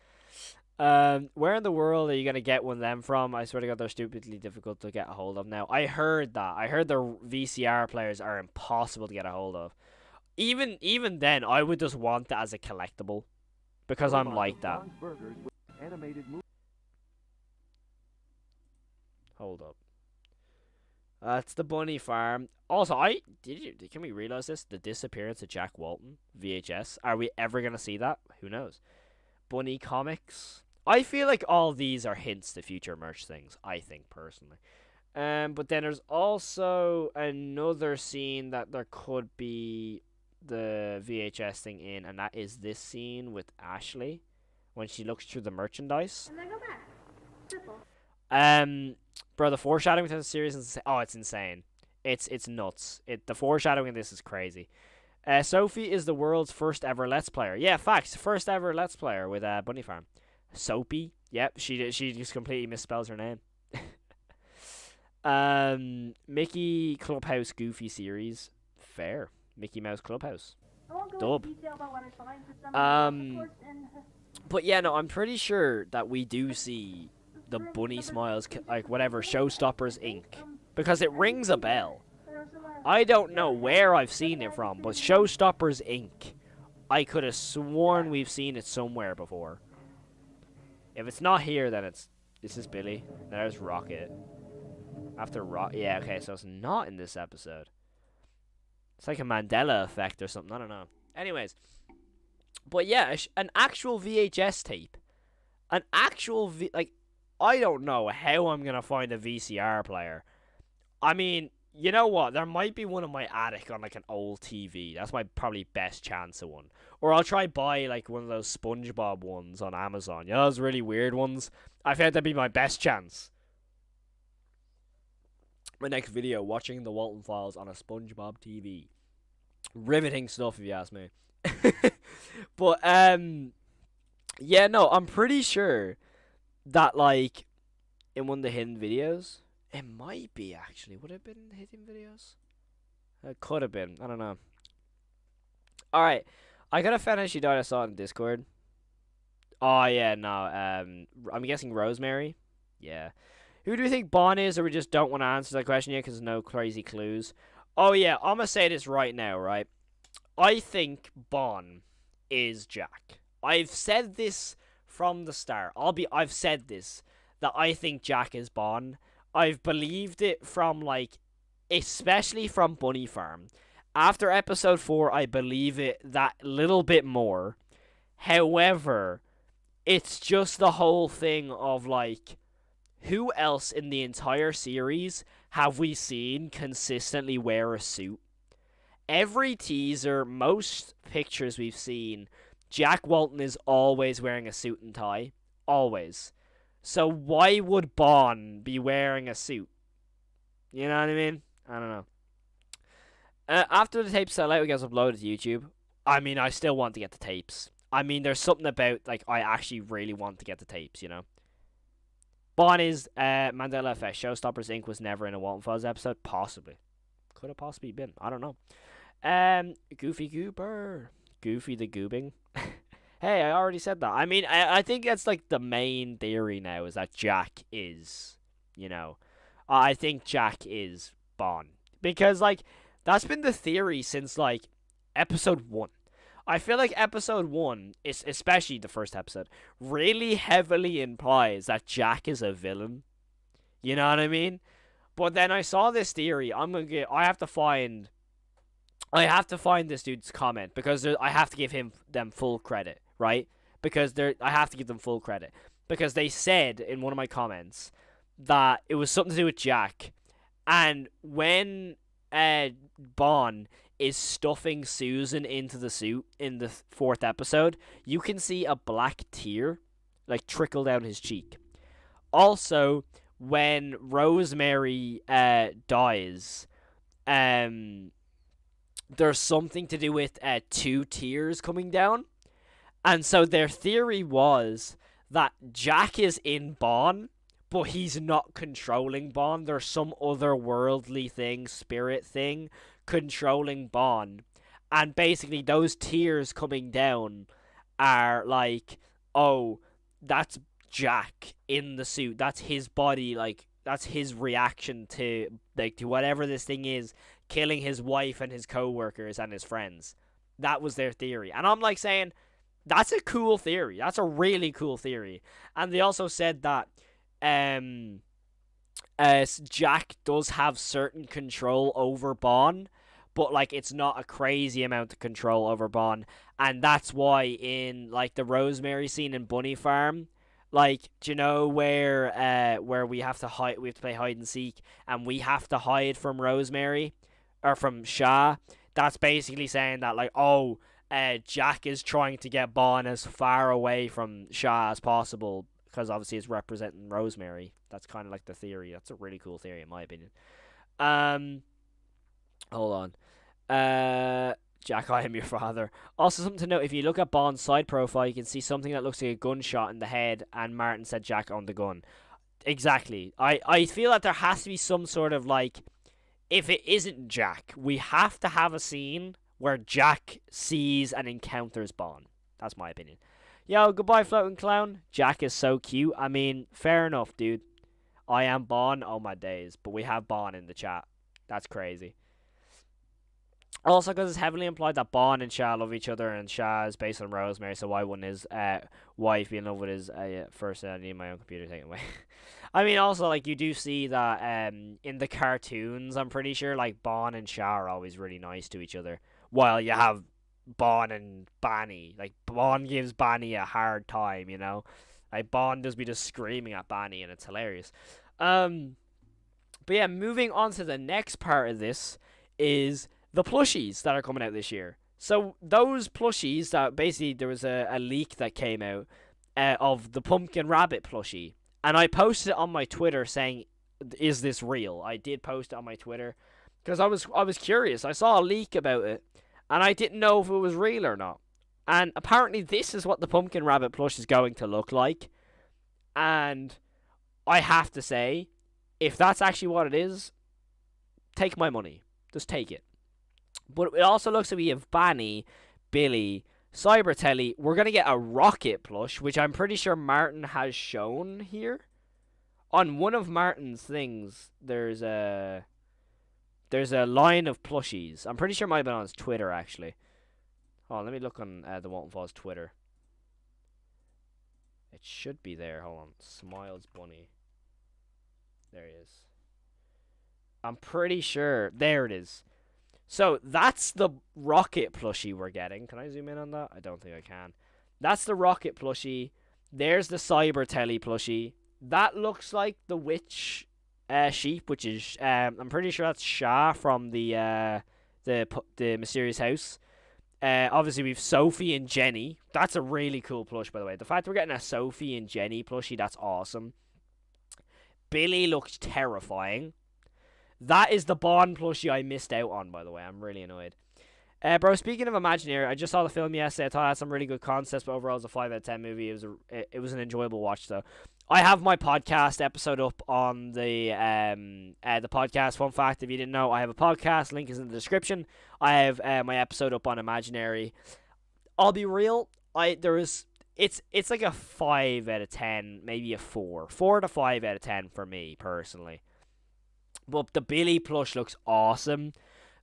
Where in the world are you gonna get one of them from? I swear to God, they're stupidly difficult to get a hold of now. I heard that. I heard the VCR players are impossible to get a hold of. Even then, I would just want that as a collectible because I'm like that. Hold up. That's the Bunny Farm. Also, can we realize this? The disappearance of Jack Walten VHS. Are we ever gonna see that? Who knows? Bunny Comics. I feel like all these are hints to future merch things. I think personally. But then there's also another scene that there could be the VHS thing in, and that is this scene with Ashley when she looks through the merchandise. And then go back. Simple. Bro, the foreshadowing to the series is it's insane. It's nuts. The foreshadowing in this is crazy. Sophie is the world's first ever Let's Player. Yeah, facts. First ever Let's Player with Bunny Farm. Soapy. Yep, she just completely misspells her name. Mickey Clubhouse Goofy series. Fair. Mickey Mouse Clubhouse. I won't go Dub. into detail about what I find for some Um, of course, and But yeah, no, I'm pretty sure that we do see the Bunny Smiles, like whatever, Showstoppers Inc. Because it rings a bell. I don't know where I've seen it from, but Showstoppers Inc. I could have sworn we've seen it somewhere before. If it's not here, then it's... This is Billy. There's Rocket. After yeah, okay, so it's not in this episode. It's like a Mandela effect or something, I don't know. Anyways. But yeah, an actual VHS tape. An actual... like, I don't know how I'm going to find a VCR player. I mean... You know what? There might be one in my attic on like an old TV. That's my probably best chance of one. Or I'll try buy like one of those SpongeBob ones on Amazon. You know those really weird ones? I think that'd be my best chance. My next video, watching the Walten Files on a SpongeBob TV. Riveting stuff if you ask me. But yeah, no, I'm pretty sure that like in one of the hidden videos. It might be, actually. Would it have been hidden videos? It could have been. I don't know. Alright. I got a fan she died I saw it in Discord. Oh, yeah, no. I'm guessing Rosemary. Yeah. Who do you think Bon is, or we just don't want to answer that question yet because there's no crazy clues? Oh, yeah. I'm going to say this right now, right? I think Bon is Jack. I've said this from the start. I've said this. That I think Jack is Bon. I've believed it from, like, especially from Bunny Farm. After episode 4, I believe it that little bit more. However, it's just the whole thing of, like, who else in the entire series have we seen consistently wear a suit? Every teaser, most pictures we've seen, Jack Walton is always wearing a suit and tie. Always. So why would Bon be wearing a suit? You know what I mean? I don't know. After the tapes sell out, it gets uploaded to YouTube. I mean, I still want to get the tapes. I mean, there's something about, like, I actually really want to get the tapes, you know? Bon is Mandela Effect. Showstoppers Inc. was never in a Walton Files episode. Possibly. Could have possibly been. I don't know. Goofy Goober. Goofy the Goobing. Hey, I already said that. I mean, I think that's, like, the main theory now, is that Jack is, you know. I think Jack is Bon. Because, like, that's been the theory since, like, episode 1. I feel like episode 1, especially the first episode, really heavily implies that Jack is a villain. You know what I mean? But then I saw this theory. I have to find this dude's comment, because I have to give them full credit. Right? Because I have to give them full credit. Because they said in one of my comments that it was something to do with Jack. And when Bon is stuffing Susan into the suit in the 4th episode, you can see a black tear, like, trickle down his cheek. Also, when Rosemary dies, there's something to do with 2 tears coming down. And so their theory was that Jack is in Bon, but he's not controlling Bon. There's some otherworldly thing, spirit thing, controlling Bon. And basically those tears coming down are like, oh, that's Jack in the suit. That's his body, like, that's his reaction to, like, to whatever this thing is, killing his wife and his co-workers and his friends. That was their theory. And I'm, like, saying... That's a cool theory. That's a really cool theory. And they also said that Jack does have certain control over Bon, but, like, it's not a crazy amount of control over Bon. And that's why in, like, the Rosemary scene in Bunny Farm, like, do you know where we have to play hide and seek, and we have to hide from Rosemary, or from Shah? That's basically saying that, like, oh... Jack is trying to get Bon as far away from Shah as possible, because obviously it's representing Rosemary. That's kind of like the theory. That's a really cool theory in my opinion. Hold on. Jack, I am your father. Also, something to note, if you look at Bond's side profile, you can see something that looks like a gunshot in the head, and Martin said Jack owned the gun. Exactly. I feel that there has to be some sort of, like, if it isn't Jack, we have to have a scene where Jack sees and encounters Bond. That's my opinion. Yo, goodbye, floating clown. Jack is so cute. I mean, fair enough, dude. I am Bond. Oh, my days. But we have Bond in the chat. That's crazy. Also, because it's heavily implied that Bond and Shah love each other, and Shah is based on Rosemary, so why wouldn't his wife be in love with his first? I need my own computer taken away. I mean, also, like, you do see that in the cartoons, I'm pretty sure, like, Bond and Shah are always really nice to each other, while you have Bond and Banny. Like, Bond gives Banny a hard time, you know? Like, Bond does be just screaming at Banny, and it's hilarious. But yeah, moving on to the next part of this is the plushies that are coming out this year. So those plushies that basically there was a leak that came out of the Pumpkin Rabbit plushie, and I posted it on my Twitter saying, "Is this real?" I did post it on my Twitter because I was curious. I saw a leak about it, and I didn't know if it was real or not. And apparently, this is what the Pumpkin Rabbit plush is going to look like. And I have to say, if that's actually what it is, take my money. Just take it. But it also looks like we have Banny, Billy, Cybertelly. We're going to get a Rocket plush, which I'm pretty sure Martin has shown here. On one of Martin's things, there's a line of plushies. I'm pretty sure it might have been on his Twitter, actually. Oh, let me look on the Walten Falls Twitter. It should be there. Hold on. Smiles Bunny. There he is. I'm pretty sure. There it is. So, that's the Rocket plushie we're getting. Can I zoom in on that? I don't think I can. That's the Rocket plushie. There's the Cybertelly plushie. That looks like the Witch sheep, which is, I'm pretty sure that's Shah from the Mysterious House. Obviously, we've Sophie and Jenny. That's a really cool plush, by the way. The fact we're getting a Sophie and Jenny plushie, that's awesome. Billy looks terrifying. That is the Bond plushie I missed out on, by the way. I'm really annoyed. Bro, speaking of Imagineer, I just saw the film yesterday. I thought it had some really good concepts, but overall, it was a 5 out of 10 movie. It was an enjoyable watch, though. I have my podcast episode up on the podcast. Fun fact, if you didn't know, I have a podcast. Link is in the description. I have my episode up on Imaginary. I'll be real. It's like a 5 out of 10, maybe a 4. 4 to 5 out of 10 for me, personally. But the Billy plush looks awesome.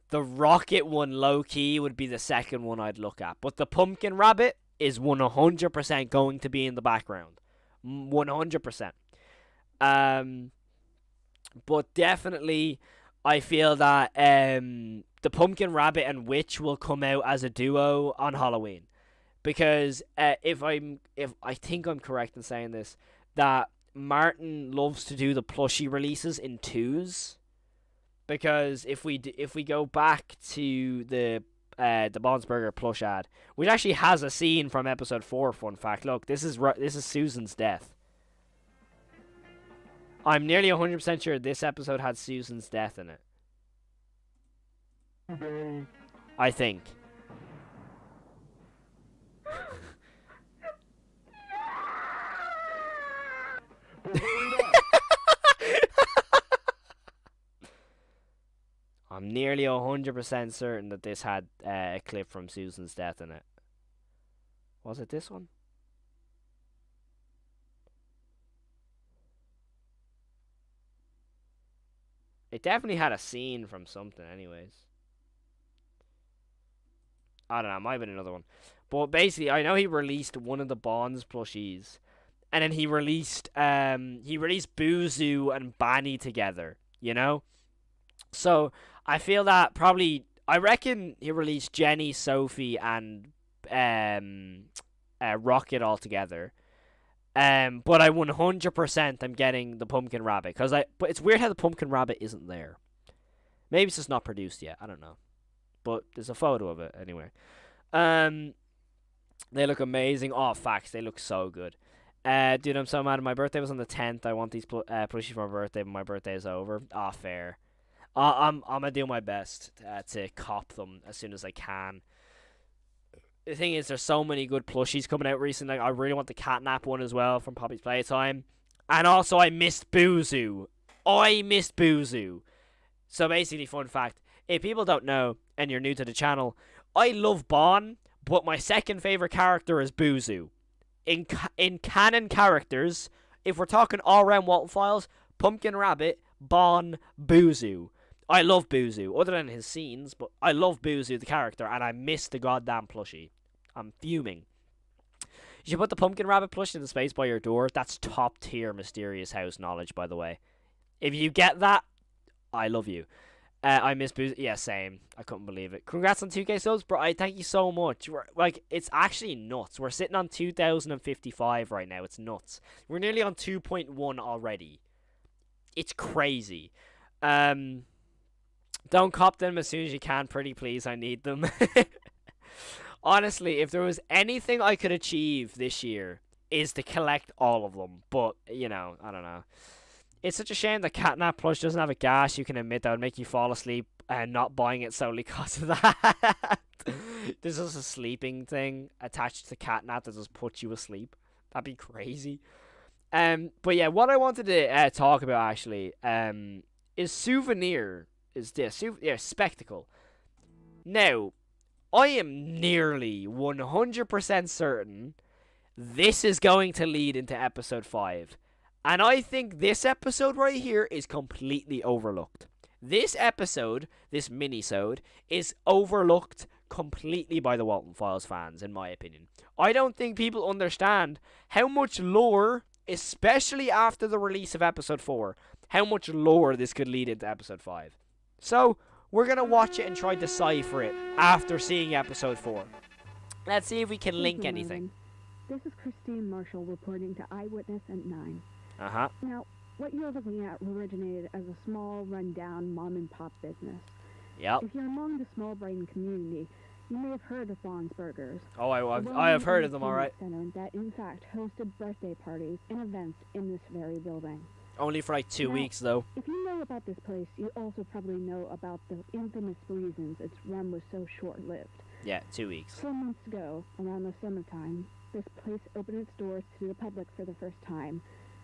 The Rocket one, low-key, would be the second one I'd look at. But the Pumpkin Rabbit is 100% going to be in the background. 100%. But definitely, I feel that the Pumpkin Rabbit and Witch will come out as a duo on Halloween. Because if I think I'm correct in saying this, that Martin loves to do the plushie releases in twos, because if we go back to the Bondsburger plush ad, which actually has a scene from episode 4. Fun fact. Look, this is Susan's death. I'm nearly 100% sure this episode had Susan's death in it. I think. I'm nearly 100% certain that this had a clip from Susan's death in it. Was it this one? It definitely had a scene from something anyways. I don't know, it might have been another one. But basically, I know he released one of the Bonds plushies. And then he released Boozoo and Banny together, you know? So, I feel that probably, I reckon he released Jenny, Sophie, and Rocket all together. But I 100% am getting the Pumpkin Rabbit. But it's weird how the Pumpkin Rabbit isn't there. Maybe it's just not produced yet, I don't know. But there's a photo of it, anyway. They look amazing. Oh, facts, they look so good. Dude, I'm so mad. My birthday was on the 10th. I want these plushies for my birthday, but my birthday is over. Ah, fair. I'm gonna do my best to cop them as soon as I can. The thing is, there's so many good plushies coming out recently. Like, I really want the Catnap one as well from Poppy's Playtime. And also, I missed Boozoo. So basically, fun fact, if people don't know, and you're new to the channel, I love Bon, but my second favourite character is Boozoo. In canon characters, if we're talking all-round Walten Files, Pumpkin Rabbit, Bon, Boozoo. I love Boozoo, other than his scenes, but I love Boozoo, the character, and I miss the goddamn plushie. I'm fuming. You should put the Pumpkin Rabbit plushie in the space by your door. That's top tier Mysterious House knowledge, by the way. If you get that, I love you. I miss Boozoo. Yeah, same. I couldn't believe it. Congrats on 2K subs, bro. I thank you so much. It's actually nuts. We're sitting on 2,055 right now. It's nuts. We're nearly on 2.1 already. It's crazy. Don't cop them as soon as you can, pretty please. I need them. Honestly, if there was anything I could achieve this year, is to collect all of them. But, I don't know. It's such a shame that Catnap Plush doesn't have a gas you can emit that would make you fall asleep and not buying it solely because of that. There's just a sleeping thing attached to Catnap that just puts you asleep. That'd be crazy. But yeah, what I wanted to talk about actually is Souvenir. Is this Spectacle? Now, I am nearly 100% certain this is going to lead into episode 5. And I think this episode right here is completely overlooked. This episode, this mini-sode, is overlooked completely by the Walten Files fans, in my opinion. I don't think people understand how much lore, especially after the release of episode 4, how much lore this could lead into episode 5. So, we're going to watch it and try to decipher it after seeing episode 4. Let's see if we can link anything. This is Christine Marshall reporting to Eyewitness at 9. Uh-huh. Now, what you're looking at originated as a small, run-down mom-and-pop business. Yep. If you're among the small-brain community, you may have heard of Bon's Burgers. Oh, I have heard of them, alright. Center that, in fact, hosted birthday parties and events in this very building. Only for like 2 weeks, though. If you know about this place, you also probably know about the infamous reasons its run was so short-lived. Yeah, 2 weeks. 4 months ago, around the summertime, this place opened its doors to the public for the first time,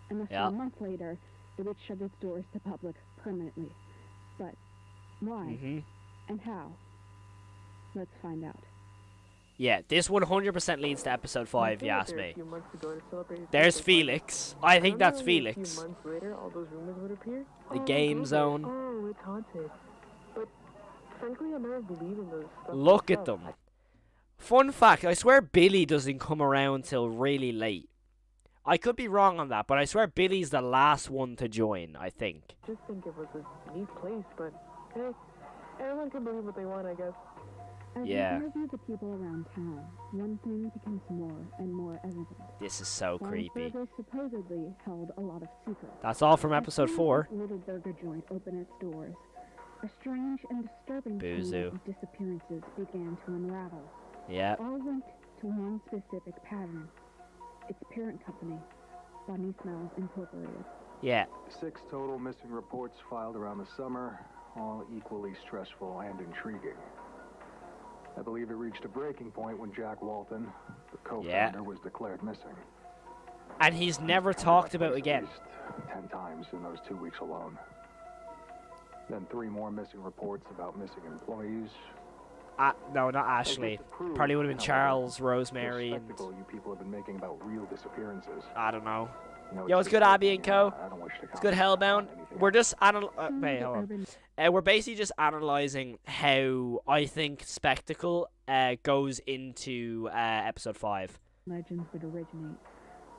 and less than a month later, it would shut its doors to public permanently. But why? And how? Let's find out. Yeah, this 100% leads to episode 5, if you ask me. There's Felix. I think that's Felix. The game zone. Oh, it's haunted. But frankly, I never believe in those stuff. Look at them. Fun fact, I swear Billy doesn't come around till really late. I could be wrong on that, but I swear Billy's the last one to join, I think. I just think it was a neat place, but hey, everyone can believe what they want, I guess. As we interview the people around town, one thing becomes more and more evident. This is so creepy. They supposedly held a lot of secrets. That's all from episode 4. Little burger joint opened its doors. A strange and disturbing chain of disappearances began to unravel. Yeah. All linked to one specific pattern. Its parent company, Funny Smells Incorporated. Yeah. 6 total missing reports filed around the summer, all equally stressful and intriguing. I believe it reached a breaking point when Jack Walten, the co-founder, was declared missing. And he's never talked about again. At least 10 times in those 2 weeks alone. Then 3 more missing reports about missing employees. No, not Ashley. Probably would have been Charles, Rosemary, and... you people have been making about real disappearances. I don't know. Yo, it's good, Abby and Co. It's good, Hellbound. We're just wait, hold on. We're basically just analyzing how I think Spectacle goes into episode 5. Legends would originate.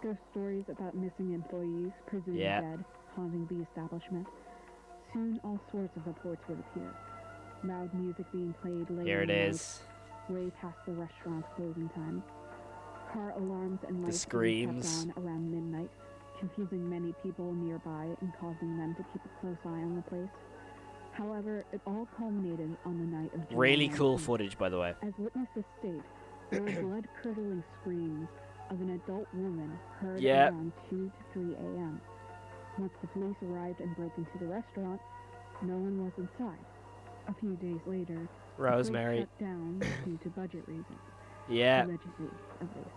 Ghost stories about missing employees, presumed dead, haunting the establishment. Soon, all sorts of reports would appear. Loud music being played late. Here it is. Way past the restaurant's closing time. Car alarms and lights screams on around midnight, confusing many people nearby and causing them to keep a close eye on the place. However, it all culminated on the night of July really 19th. cool footage, by the way. As witnesses state, there were blood-curdling screams of an adult woman heard around 2 to 3 a.m. Once the police arrived and broke into the restaurant, no one was inside. A few days later, the place Rosemary. shut down due to budget reasons. Yeah, Allegedly, at least.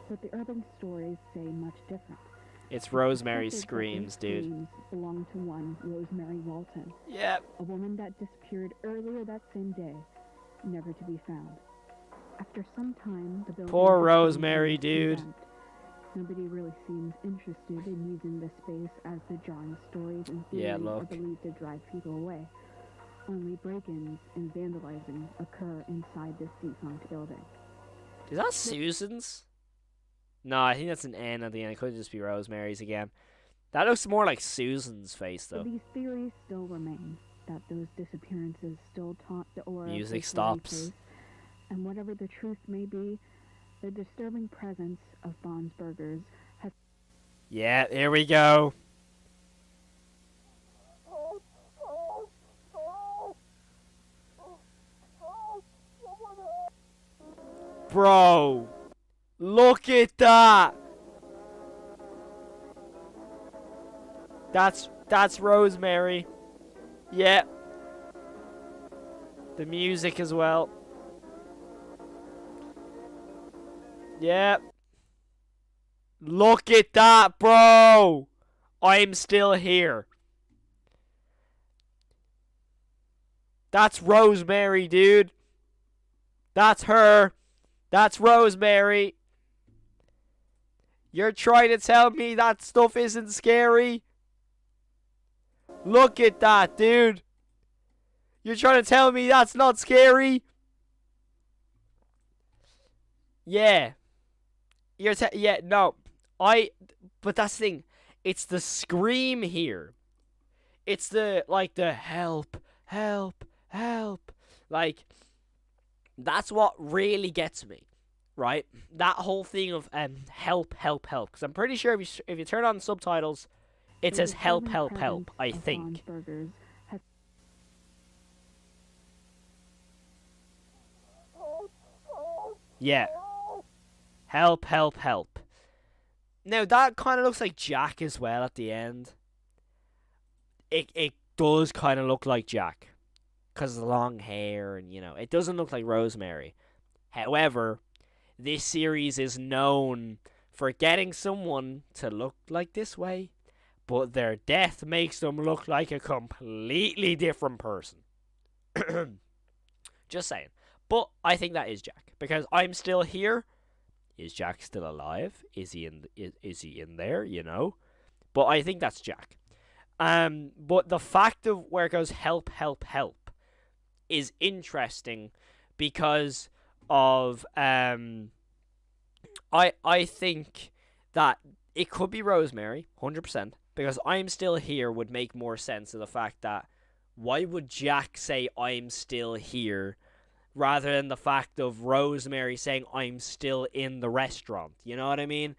But the urban stories say much different. it's Rosemary's Suspected that screams, these dude. screams belong to one Rosemary Walten, Yeah. a woman that disappeared earlier that same day, never to be found. After some time, the building Poor became Rosemary, dude. condemned. Nobody really seems interested in using this space as the jarring stories and Yeah, theories are look. believed to drive people away. Only break-ins and vandalizing occur inside this defunct building. Is that Susan's? No, I think that's an N at the end. It could just be Rosemary's again. That looks more like Susan's face, So though. these theories still remain, that those disappearances still taunt the aura Music of this stops. place, and whatever the truth may be, the disturbing presence of Bond's Burgers has Yeah, here we go. Bro, look at that. That's Rosemary. Yeah. The music as well. Yeah. Look at that, bro. I'm still here. That's Rosemary, dude. That's her. That's Rosemary. You're trying to tell me that stuff isn't scary? Look at that, dude. You're trying to tell me that's not scary? Yeah. Yeah, no. But that's the thing. It's the scream here. It's the help, help, help. Like, that's what really gets me, right? That whole thing of help, help, help. Because I'm pretty sure if you turn on subtitles, it says help, help, help, I think. Yeah. Help, help, help. Now, that kind of looks like Jack as well at the end. It does kind of look like Jack. Because of the long hair and, it doesn't look like Rosemary. However, this series is known for getting someone to look like this way, but their death makes them look like a completely different person. Just saying. But I think that is Jack, because I'm still here. Is Jack still alive? Is he in there? But I think that's Jack. But the fact of where it goes help, help, help is interesting because of I think that it could be Rosemary, 100%, because I'm still here would make more sense of the fact that why would Jack say I'm still here rather than the fact of Rosemary saying I'm still in the restaurant. You know what I mean?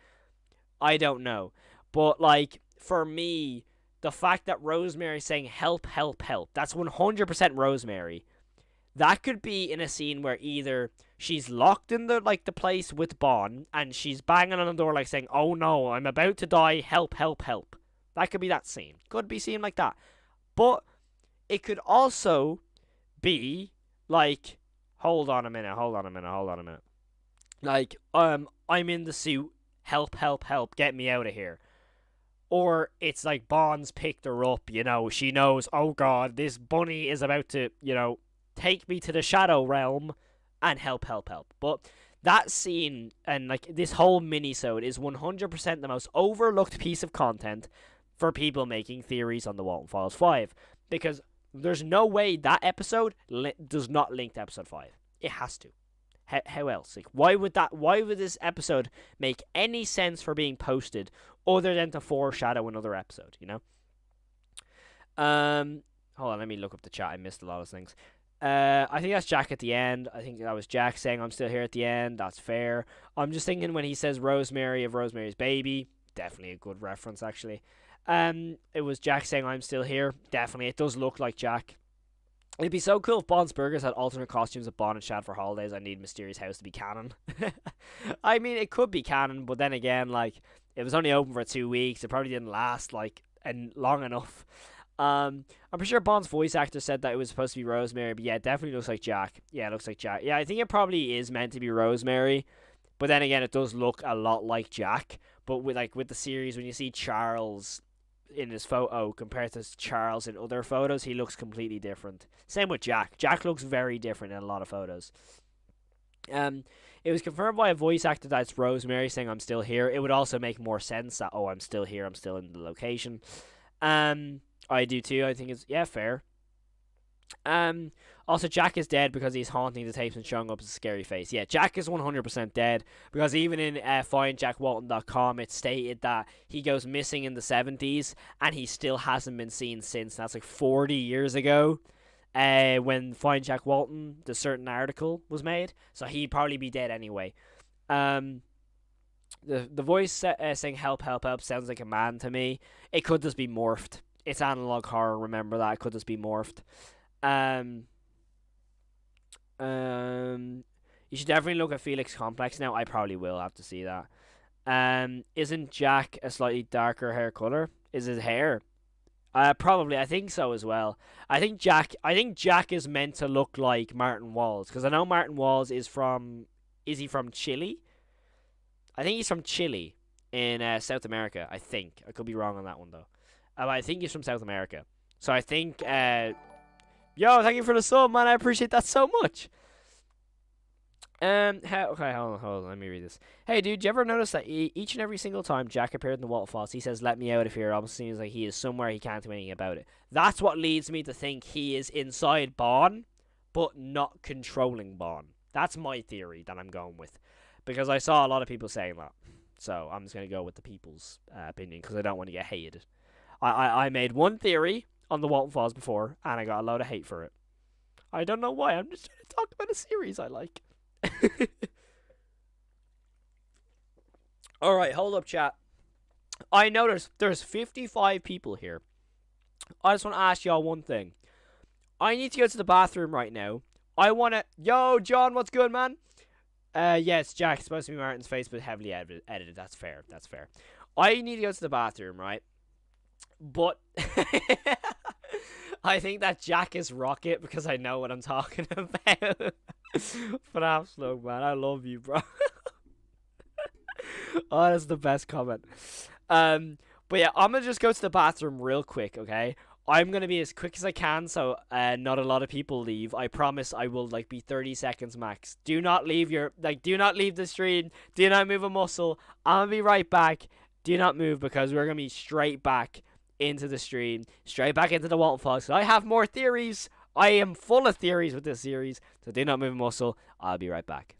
I don't know. But, for me, the fact that Rosemary saying help, help, help, that's 100% Rosemary. That could be in a scene where either she's locked in the place with Bond and she's banging on the door saying, oh no, I'm about to die, help, help, help. That could be that scene. Could be seen like that. But it could also be hold on a minute. I'm in the suit, help, help, help, get me out of here. Or it's like Bond's picked her up, she knows, oh god, this bunny is about to, take me to the shadow realm and help, help, help. But that scene and this whole mini-sode is 100% the most overlooked piece of content for people making theories on the Walten Files 5. Because there's no way that episode does not link to episode 5. It has to. How else? Why would this episode make any sense for being posted other than to foreshadow another episode, Hold on, let me look up the chat. I missed a lot of things. I think that's Jack at the end. I think that was Jack saying I'm still here at the end. That's fair. I'm just thinking when he says Rosemary of Rosemary's Baby, definitely a good reference actually. It was Jack saying I'm still here. Definitely, it does look like Jack. It'd be so cool if Bond's Burgers had alternate costumes of Bond and Shad for holidays. I need Mysterious House to be canon. I mean, it could be canon, but then again, it was only open for 2 weeks. It probably didn't last long enough. I'm pretty sure Bond's voice actor said that it was supposed to be Rosemary, but yeah, it definitely looks like Jack. Yeah, it looks like Jack. Yeah, I think it probably is meant to be Rosemary, but then again, it does look a lot like Jack. But with the series, when you see Charles in his photo compared to Charles in other photos, he looks completely different. Same with Jack. Jack looks very different in a lot of photos. It was confirmed by a voice actor that it's Rosemary saying I'm still here. It would also make more sense that I'm still here, I'm still in the location. I do too. I think it's fair. Also Jack is dead because he's haunting the tapes and showing up as a scary face. Yeah, Jack is 100% dead because even in findjackwalton.com it stated that he goes missing in the 70s and he still hasn't been seen since. That's like 40 years ago. When Find Jack Walton, the certain article was made, so he'd probably be dead anyway. The voice saying help, help, help sounds like a man to me. It could just be morphed. It's analog horror, remember that. It could just be morphed. You should definitely look at Felix Complex now. I probably will have to see that. Isn't Jack a slightly darker hair color? Is his hair? Probably. I think so as well. I think Jack is meant to look like Martin Walls, because I know Martin Walls is from. Is he from Chile? I think he's from Chile in South America. I think I could be wrong on that one though. I think he's from South America. So I think. Yo, thank you for the sub, man. I appreciate that so much. Okay, hold on. Let me read this. Hey, dude, you ever notice that each and every single time Jack appeared in the waterfalls, he says, "Let me out of here." It almost seems like he is somewhere he can't do anything about it. That's what leads me to think he is inside Bond, but not controlling Bond. That's my theory that I'm going with, because I saw a lot of people saying that. So I'm just gonna go with the people's opinion because I don't want to get hated. I made one theory on the Walten Falls before, and I got a load of hate for it. I don't know why. I'm just trying to talk about a series I like. Alright, hold up, chat. I noticed there's 55 people here. I just want to ask y'all one thing. I need to go to the bathroom right now. I want to... Yo, John, what's good, man? Yes, Jack. It's supposed to be Martin's face, but heavily edited. That's fair. That's fair. I need to go to the bathroom, right? But... I think that Jack is Rocket because I know what I'm talking about. Fnaf slug, man. I love you, bro. Oh, that's the best comment. But yeah, I'm gonna just go to the bathroom real quick, okay? I'm gonna be as quick as I can, so not a lot of people leave. I promise I will be 30 seconds max. Do not leave do not leave the stream. Do not move a muscle. I'm gonna be right back. Do not move because we're gonna be straight back into the stream, straight back into the Walten Falls. I have more theories. I am full of theories with this series, so do not move a muscle. I'll be right back.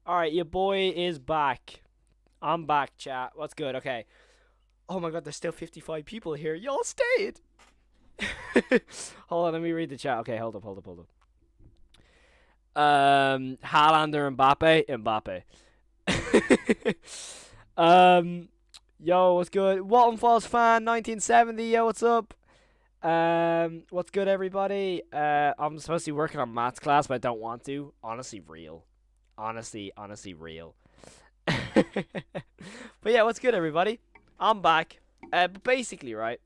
Alright, your boy is back. I'm back, chat. What's good? Okay. Oh my god, there's still 55 people here. Y'all stayed. Hold on, let me read the chat. Okay, hold up. Haaland or Mbappe? Yo, what's good? Walten Falls fan 1970. Yo, what's up? What's good, everybody? I'm supposed to be working on maths class, but I don't want to. Honestly, real. But yeah, what's good, everybody? I'm back. But basically, right?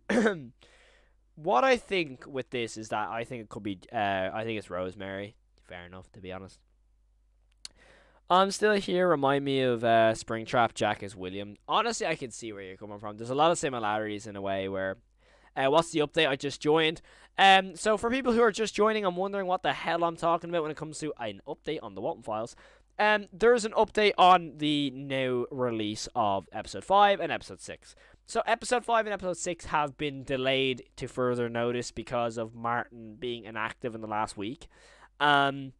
what I think with this is that I think it could be, I think it's Rosemary. Fair enough, to be honest. I'm still here. Remind me of Springtrap. Jack is William. Honestly, I can see where you're coming from. There's a lot of similarities in a way where. What's the update? I just joined. So for people who are just joining, I'm wondering what the hell I'm talking about when it comes to an update on the Walten Files. There's an update on the new release of Episode 5 and Episode 6. So Episode 5 and Episode 6 have been delayed to further notice because of Martin being inactive in the last week. I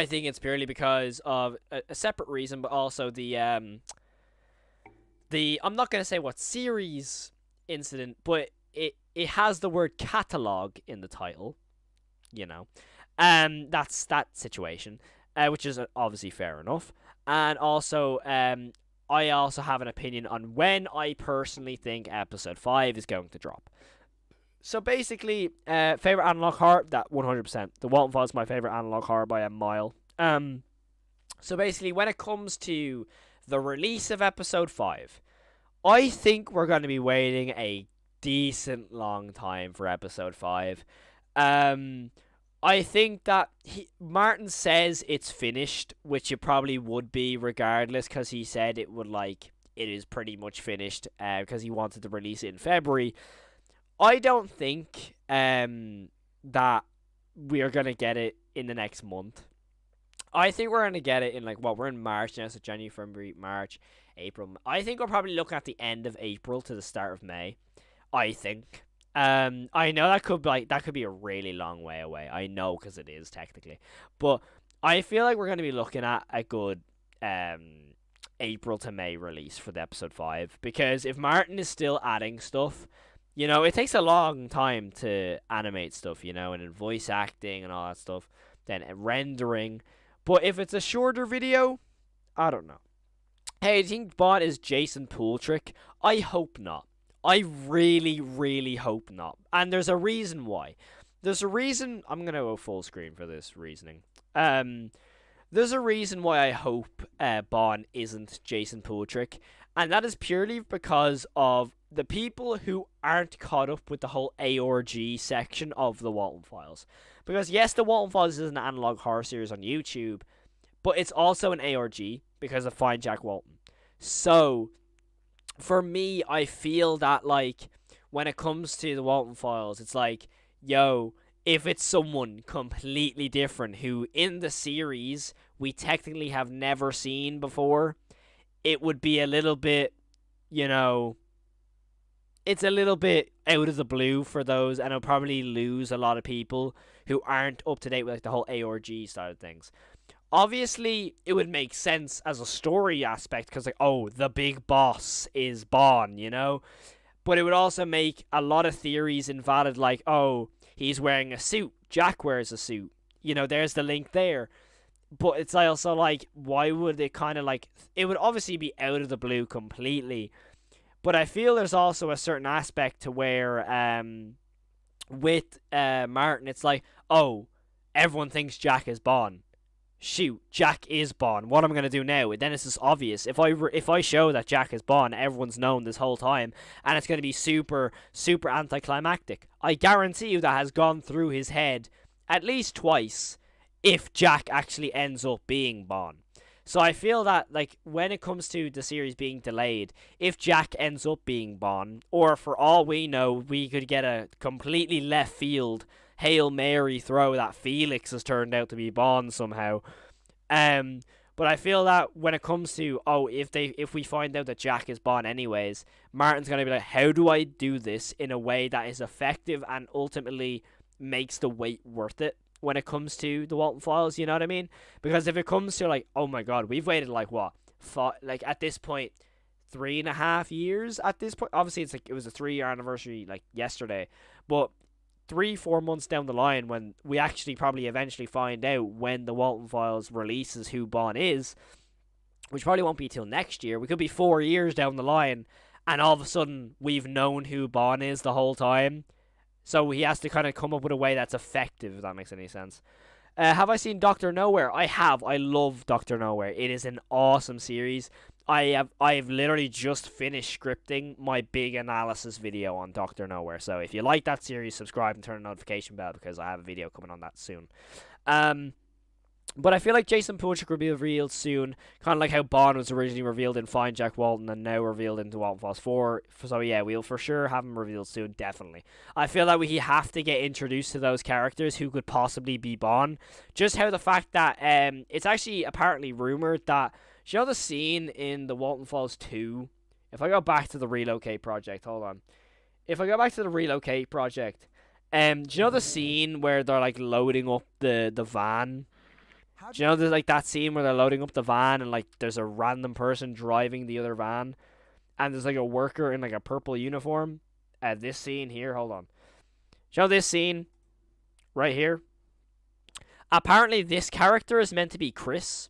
think it's purely because of a separate reason, but also the I'm not going to say what series incident, but it has the word catalog in the title, you know. That's that situation, which is obviously fair enough. And also, I also have an opinion on when I personally think Episode 5 is going to drop. So basically, favorite analog horror, that 100%. The Walten Files is my favorite analog horror by a mile. So basically, when it comes to the release of Episode 5, I think we're going to be waiting a decent long time for Episode 5. I think that Martin says it's finished, which it probably would be regardless, because he said it is pretty much finished, because he wanted to release it in February. I don't think that we are going to get it in the next month. I think we're going to get it in we're in March now, so January, February, March, April. I think we're probably looking at the end of April to the start of May. I think. I know that could be a really long way away. I know, because it is technically. But I feel like we're going to be looking at a good April to May release for the Episode 5, because if Martin is still adding stuff, you know, it takes a long time to animate stuff, you know, and in voice acting and all that stuff, then rendering. But if it's a shorter video, I don't know. Hey, do you think Bond is Jason Pooltrick? I hope not. I really, really hope not. And there's a reason why. There's a reason. I'm going to go full screen for this reasoning. There's a reason why I hope Bond isn't Jason Pooltrick. And that is purely because of the people who aren't caught up with the whole ARG section of the Walten Files. Because yes, the Walten Files is an analog horror series on YouTube, but it's also an ARG because of Find Jack Walten. So, for me, I feel that, when it comes to the Walten Files, it's if it's someone completely different who, in the series, we technically have never seen before, it would be a little bit, it's a little bit out of the blue for those, and it'll probably lose a lot of people who aren't up to date with the whole ARG side of things. Obviously, it would make sense as a story aspect, because the big boss is Bond, you know? But it would also make a lot of theories invalid, he's wearing a suit, Jack wears a suit. You know, there's the link there. But it's also why would it it would obviously be out of the blue completely. But I feel there's also a certain aspect to where, with Martin, it's everyone thinks Jack is Bond. Shoot, Jack is Bond. What am I going to do now? Then it's just obvious. If I show that Jack is Bond, everyone's known this whole time, and it's going to be super, super anticlimactic. I guarantee you that has gone through his head at least twice if Jack actually ends up being Bond. So I feel that, when it comes to the series being delayed, if Jack ends up being Bond, or for all we know, we could get a completely left field Hail Mary throw that Felix has turned out to be Bond somehow. But I feel that when it comes to, if we find out that Jack is Bond anyways, Martin's going to be like, how do I do this in a way that is effective and ultimately makes the wait worth it when it comes to the Walten Files, you know what I mean? Because if it comes to oh my god, we've waited at this point, 3.5 years at this point. Obviously, it was a 3-year anniversary yesterday, but 3-4 months down the line, when we actually probably eventually find out when the Walten Files releases who Bond is, which probably won't be till next year. We could be 4 years down the line, and all of a sudden we've known who Bond is the whole time. So he has to kind of come up with a way that's effective, if that makes any sense. Have I seen Dr. Nowhere? I have. I love Dr. Nowhere. It is an awesome series. I've literally just finished scripting my big analysis video on Doctor Nowhere. So if you like that series, subscribe and turn the notification bell because I have a video coming on that soon. But I feel like Jason Patrick will be revealed soon, kind of like how Bond was originally revealed in Find Jack Walton and now revealed into Walten Falls 4. So yeah, we'll for sure have him revealed soon, definitely. I feel like we have to get introduced to those characters who could possibly be Bond. Just how the fact that it's actually apparently rumored that, you know the scene in the Walten Falls 2? If I go back to the Relocate Project, hold on. If I go back to the Relocate Project, do you know the scene where they're like loading up the van? Do you know there's like that scene where they're loading up the van and like there's a random person driving the other van and there's like a worker in like a purple uniform? This scene here, hold on. Do you know this scene right here? Apparently this character is meant to be Chris.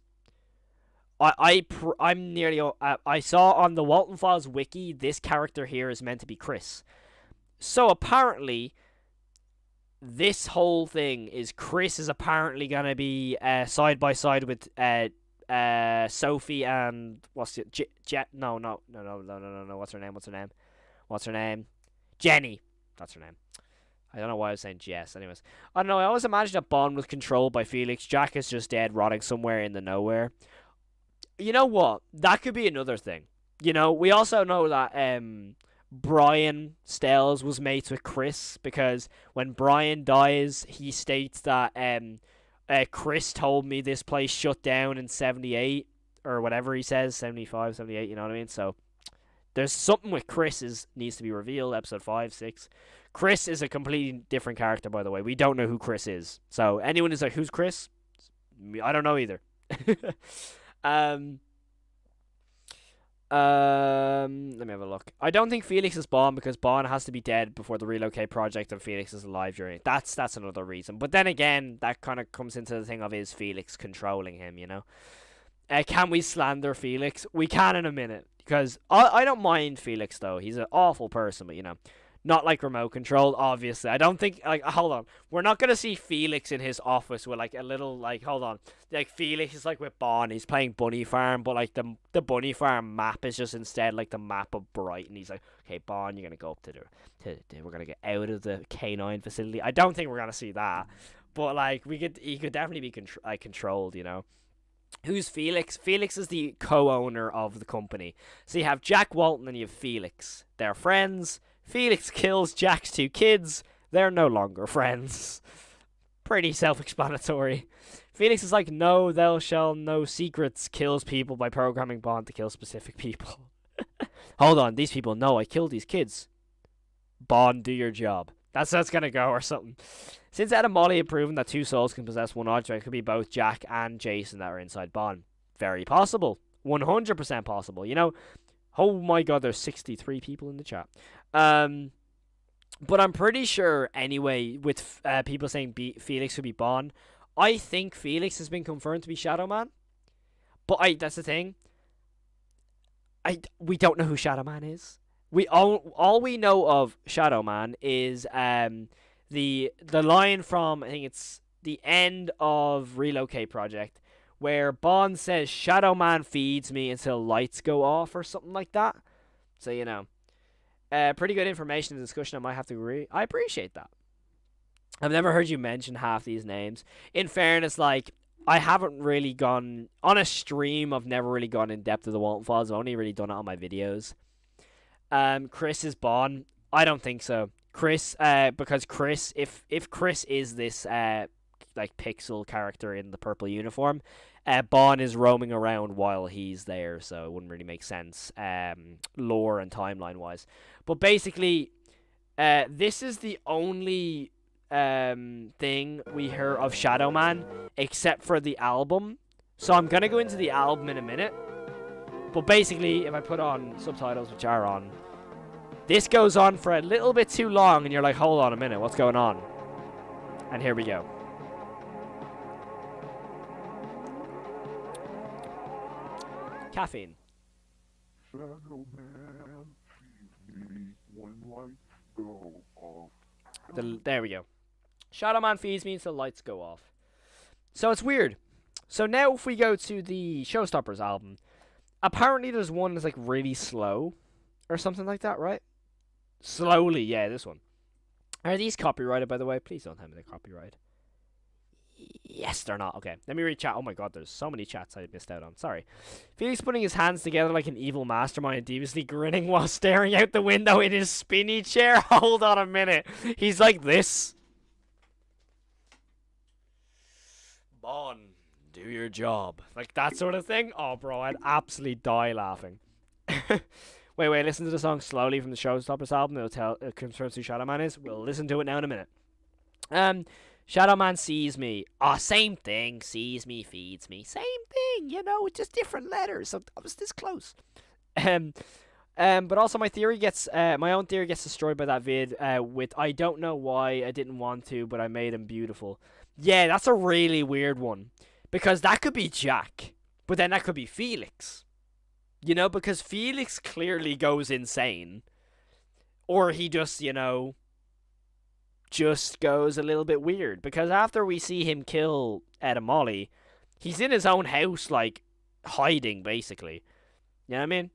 I'm nearly I saw on the Walten Falls wiki this character here is meant to be Chris. So apparently this whole thing is Chris is apparently gonna be side by side with Sophie and what's it? No. What's her name? Jenny. That's her name. I don't know why I was saying Jess. Anyways, I don't know. I always imagine that Bond was controlled by Felix. Jack is just dead, rotting somewhere in the nowhere. You know what? That could be another thing. You know, we also know that Brian Stells was mates with Chris because when Brian dies, he states that Chris told me this place shut down in 78 or whatever he says, 75, 78, you know what I mean? So there's something with Chris needs to be revealed, episode 5, 6. Chris is a completely different character, by the way. We don't know who Chris is. So anyone who's like, who's Chris? I don't know either. Let me have a look. I don't think Felix is Bond because Bond has to be dead before the Relocate Project and Felix is alive during it. That's another reason. But then again, that kind of comes into the thing of is Felix controlling him, you know? Can we slander Felix? We can in a minute. Because I don't mind Felix, though. He's an awful person, but, you know, not like remote control, obviously. I don't think, like, hold on. We're not going to see Felix in his office with, like, a little, like, hold on. Like, Felix is, like, with Bond. He's playing Bunny Farm, but, like, the Bunny Farm map is just instead, like, the map of Brighton. He's like, okay, Bond, you're going to go up to we're going to get out of the K9 facility. I don't think we're going to see that. But, like, he could definitely be controlled, you know. Who's Felix? Felix is the co-owner of the company. So you have Jack Walton and you have Felix. They're friends. Felix kills Jack's 2 kids. They're no longer friends. Pretty self-explanatory. Felix is like, no, thou shall know secrets. Kills people by programming Bond to kill specific people. Hold on, these people know I killed these kids. Bond, do your job. That's how it's gonna go or something. Since Ed and Molly have proven that 2 souls can possess one object, it could be both Jack and Jason that are inside Bond. Very possible. 100% possible. You know, oh my god, there's 63 people in the chat. But I'm pretty sure, anyway, with people saying Felix could be Bond, I think Felix has been confirmed to be Shadow Man. But that's the thing. We don't know who Shadow Man is. All we know of Shadow Man is the line from, I think it's the end of Relocate Project, where Bond says Shadow Man feeds me until lights go off or something like that. So, you know. Pretty good information and discussion, I might have to agree. I appreciate that. I've never heard you mention half these names. In fairness, like, I haven't really gone... On a stream, I've never really gone in depth to the Walten Files. I've only really done it on my videos. Chris is Bond. I don't think so. Chris, because Chris... If Chris is this, like, pixel character in the purple uniform... Bond is roaming around while he's there, so it wouldn't really make sense, lore and timeline-wise. But basically, this is the only thing we hear of Shadow Man, except for the album. So I'm going to go into the album in a minute. But basically, if I put on subtitles, which are on, this goes on for a little bit too long, and you're like, hold on a minute, what's going on? And here we go. Caffeine. There we go. Shadow Man feeds me until lights go off. So it's weird. So now if we go to the Showstoppers album, apparently there's one that's like really slow or something like that, right? Slowly, yeah, this one. Are these copyrighted, by the way? Please don't tell me they're copyrighted. Yes, they're not. Okay, let me read chat. Oh my god, there's so many chats I missed out on. Sorry. Felix putting his hands together like an evil mastermind, deviously grinning while staring out the window in his spinny chair. Hold on a minute. He's like this. Bon, do your job. Like that sort of thing. Oh, bro, I'd absolutely die laughing. Wait, listen to the song slowly from the Showstoppers album. It confirms who Shadow Man is. We'll listen to it now in a minute. Shadow Man sees me. Same thing. Sees me, feeds me. Same thing, just different letters. So I was this close. But also my own theory gets destroyed by that vid. With I don't know why I didn't want to, but I made him beautiful. Yeah, that's a really weird one, because that could be Jack, but then that could be Felix. Because Felix clearly goes insane, or he just goes a little bit weird, because after we see him kill Ed and Molly, he's in his own house, like, hiding, basically. You know what I mean?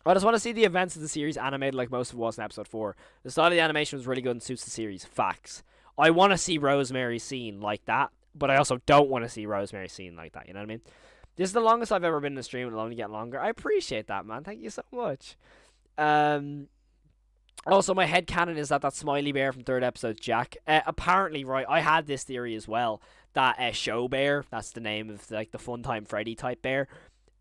I just want to see the events of the series animated like most of it was in episode 4. The style of the animation was really good and suits the series. Facts. I want to see Rosemary's scene like that, but I also don't want to see Rosemary's scene like that, you know what I mean? This is the longest I've ever been in a stream, and it'll only get longer. I appreciate that, man. Thank you so much. Also, my headcanon is that smiley bear from 3rd episode, Jack. Apparently, right, I had this theory as well, that Show Bear, that's the name of like the Funtime Freddy type bear,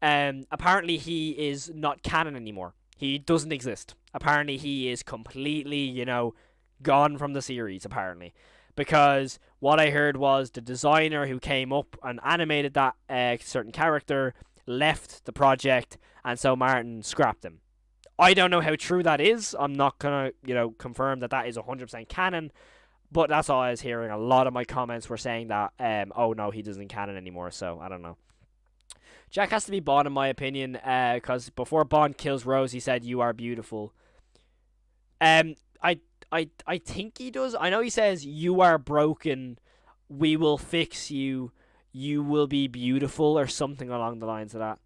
apparently he is not canon anymore. He doesn't exist. Apparently he is completely, gone from the series, apparently. Because what I heard was the designer who came up and animated that certain character left the project, and so Martin scrapped him. I don't know how true that is. I'm not going to, confirm that is 100% canon, but that's all I was hearing. A lot of my comments were saying that, oh no, he doesn't canon anymore, so I don't know. Jack has to be Bond, in my opinion, because before Bond kills Rose, he said, "You are beautiful." I think he does. I know he says, "You are broken. We will fix you. You will be beautiful," or something along the lines of that.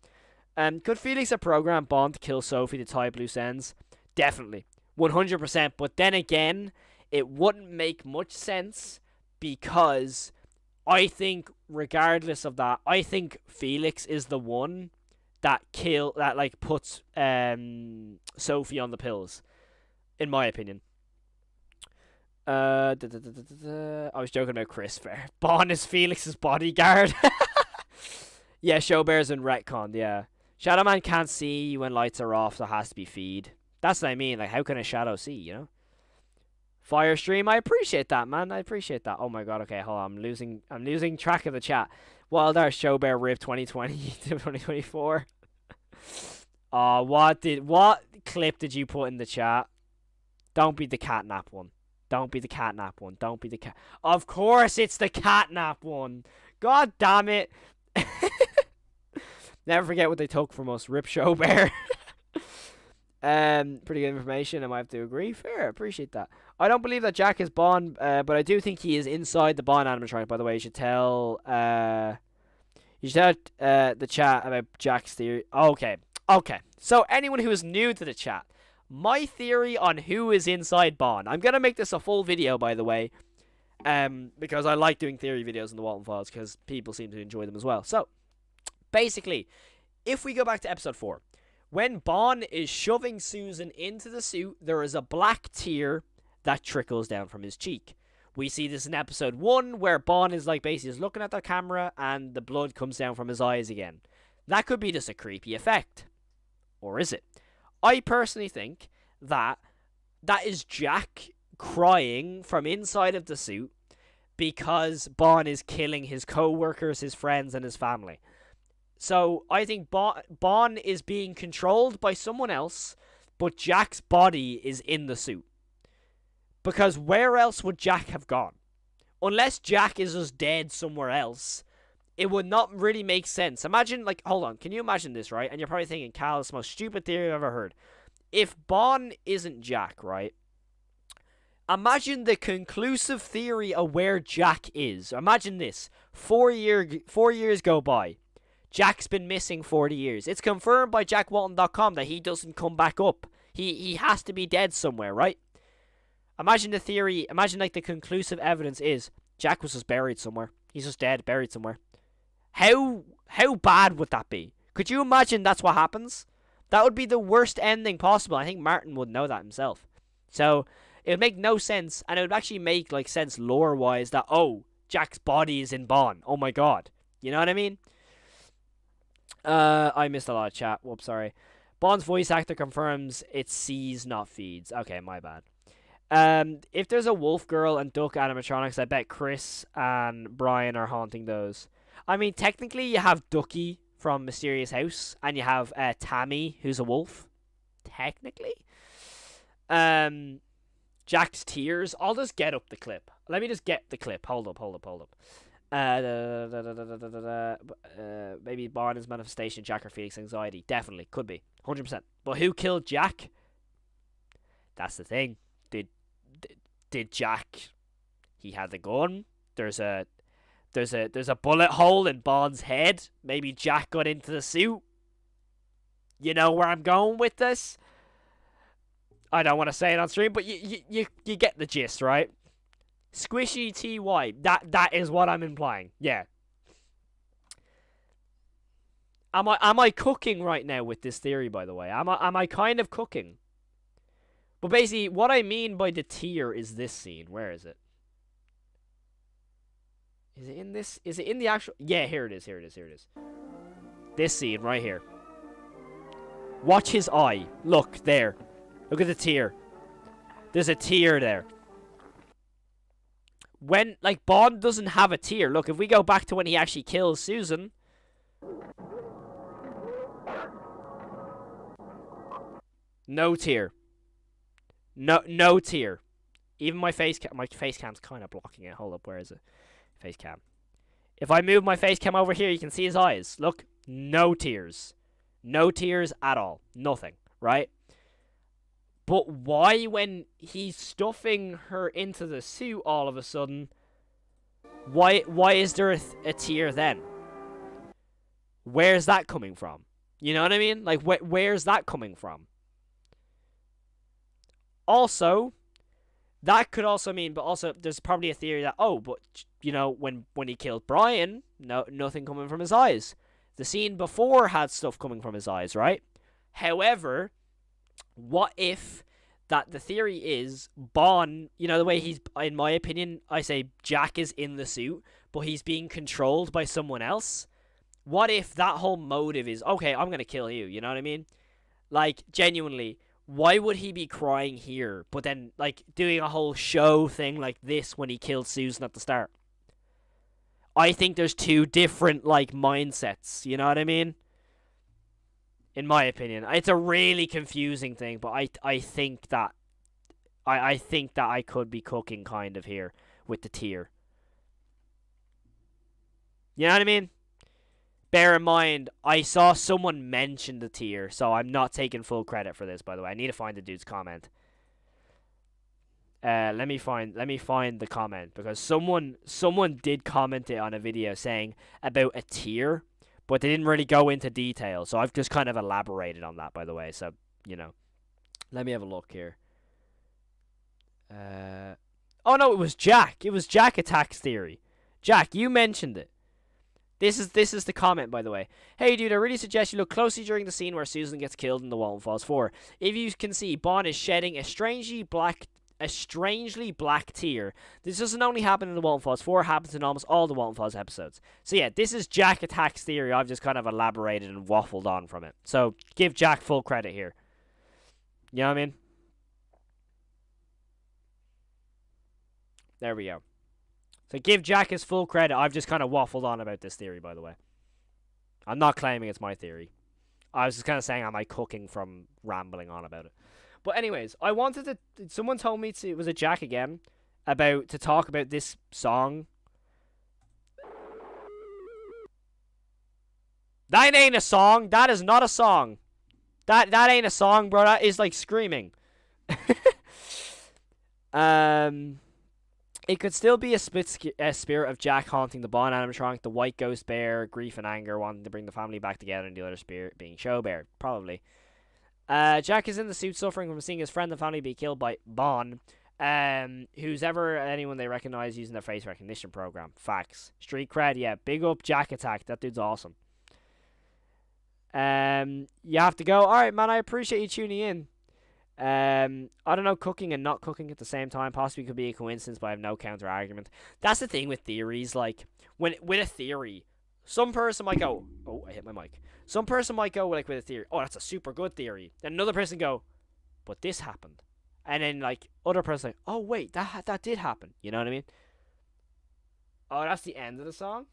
Could Felix have programmed Bond to kill Sophie to tie up loose ends? Definitely. 100%. But then again, it wouldn't make much sense, because I think, regardless of that, I think Felix is the one that puts Sophie on the pills, in my opinion. I was joking about Chris Fair. Bond is Felix's bodyguard. Yeah, Showbear's in retcon, yeah. Shadow Man can't see when lights are off, so it has to be feed. That's what I mean, like, how can a shadow see, Fire stream, I appreciate that, man. I appreciate that. Oh my god, okay, hold on. I'm losing track of the chat. Wild Art Showbear Rip 2020 to 2024. What clip did you put in the chat? Don't be the catnap one. Don't be the catnap one. Don't be the cat. Of course it's the catnap one. God damn it. Never forget what they took from us. Rip Showbear. Pretty good information. I might have to agree. Fair. Appreciate that. I don't believe that Jack is Bond, but I do think he is inside the Bond animatronic. By the way, you should tell the chat about Jack's theory. Okay. So anyone who is new to the chat, my theory on who is inside Bond. I'm gonna make this a full video, by the way, because I like doing theory videos in the Walten Files because people seem to enjoy them as well. So basically, if we go back to episode 4. When Bond is shoving Susan into the suit, there is a black tear that trickles down from his cheek. We see this in episode 1, where Bond is basically just looking at the camera and the blood comes down from his eyes again. That could be just a creepy effect. Or is it? I personally think that is Jack crying from inside of the suit because Bond is killing his co-workers, his friends, and his family. So I think Bond is being controlled by someone else, but Jack's body is in the suit. Because where else would Jack have gone? Unless Jack is just dead somewhere else, it would not really make sense. Imagine, hold on, can you imagine this, right? And you're probably thinking, Cal, it's the most stupid theory I've ever heard. If Bond isn't Jack, right? Imagine the conclusive theory of where Jack is. Imagine this. 4 years go by. Jack's been missing 40 years. It's confirmed by JackWalten.com that he doesn't come back up. He has to be dead somewhere, right? Imagine the theory, imagine like the conclusive evidence is Jack was just buried somewhere. He's just dead, buried somewhere. How bad would that be? Could you imagine that's what happens? That would be the worst ending possible. I think Martin would know that himself. So it would make no sense, and it would actually make like sense lore-wise that, oh, Jack's body is in Bond. Oh my god. You know what I mean? I missed a lot of chat. Whoops, sorry. Bond's voice actor confirms it sees, not feeds. Okay, my bad. If there's a Wolf Girl and Duck animatronics, I bet Chris and Brian are haunting those. I mean, technically, you have Ducky from Mysterious House, and you have Tammy, who's a wolf. Technically. Jack's tears. I'll just get up the clip. Let me just get the clip. Hold up. Maybe Bond is manifestation, Jack or Felix anxiety. Definitely, could be. 100%. But who killed Jack? That's the thing. Did Jack... He had the gun. There's a bullet hole in Bond's head. Maybe Jack got into the suit. You know where I'm going with this? I don't want to say it on stream, but you get the gist, right? Squishy TY. That is what I'm implying. Yeah. Am I cooking right now with this theory, by the way? Am I kind of cooking? But basically, what I mean by the tear is this scene. Where is it? Is it in this? Is it in the actual... Yeah, here it is. This scene right here. Watch his eye. Look, there. Look at the tear. There's a tear there. When, like, Bond doesn't have a tear. Look, if we go back to when he actually kills Susan... No tear. No tear. Even my face cam's kind of blocking it. Hold up, where is it? Face cam. If I move my face cam over here, you can see his eyes. Look, no tears. No tears at all. Nothing, right? But why, when he's stuffing her into the suit all of a sudden, why is there a tear then? Where's that coming from? You know what I mean? Like, where's that coming from? Also, that could also mean, but also there's probably a theory that, oh, but, you know, when he killed Brian, nothing coming from his eyes. The scene before had stuff coming from his eyes, right? However, what if that the theory is Bond, you know, the way he's, in my opinion, I say Jack is in the suit, but he's being controlled by someone else? What if that whole motive is, okay, I'm going to kill you, you know what I mean? Like, genuinely, why would he be crying here, but then, like, doing a whole show thing like this when he killed Susan at the start? I think there's two different, like, mindsets, you know what I mean? In my opinion. It's a really confusing thing, but I think that... I think that I could be cooking kind of here with the tear. You know what I mean? Bear in mind, I saw someone mention the tear, so I'm not taking full credit for this, by the way. I need to find the dude's comment. Let me find the comment, because someone did comment it on a video saying about a tear, but they didn't really go into detail, so I've just kind of elaborated on that, by the way, so, you know. Let me have a look here. Oh no, it was Jack. It was Jack Attack's theory. Jack, you mentioned it. This is the comment, by the way. Hey, dude, I really suggest you look closely during the scene where Susan gets killed in The Walten Falls 4. If you can see, Bond is shedding a strangely black tear. This doesn't only happen in The Walten Falls 4, it happens in almost all the Walten Falls episodes. So yeah, this is Jack Attack's theory. I've just kind of elaborated and waffled on from it. So give Jack full credit here. You know what I mean? There we go. So give Jack his full credit. I've just kind of waffled on about this theory, by the way. I'm not claiming it's my theory. I was just kind of saying, am I cooking from rambling on about it? But anyways, I wanted to... Someone told me to... Was it Jack again? To talk about this song. That ain't a song. That is not a song. That ain't a song, bro. That is like screaming. It could still be a spirit of Jack haunting the Bond animatronic, the white ghost bear, grief and anger, wanting to bring the family back together, and the other spirit being Show Bear, probably. Jack is in the suit suffering from seeing his friend and family be killed by Bond, who's ever anyone they recognize using their face recognition program. Facts. Street cred, yeah. Big up Jack Attack. That dude's awesome. You have to go, alright, man, I appreciate you tuning in. I don't know, cooking and not cooking at the same time possibly could be a coincidence, but I have no counter argument. That's the thing with theories, like, with a theory, some person might go, oh, I hit my mic. Some person might go, like, with a theory, oh, that's a super good theory. Then another person go, but this happened. And then, like, other person like, oh, wait, that did happen. You know what I mean? Oh, that's the end of the song?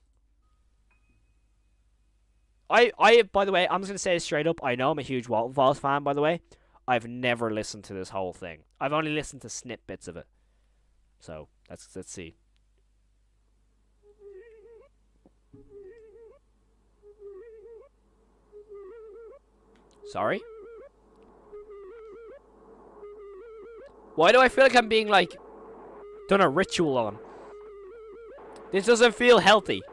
By the way, I'm just going to say this straight up. I know I'm a huge Walten Falls fan, by the way. I've never listened to this whole thing. I've only listened to snippets of it. So, let's see. Sorry? Why do I feel like I'm being, like, done a ritual on? This doesn't feel healthy.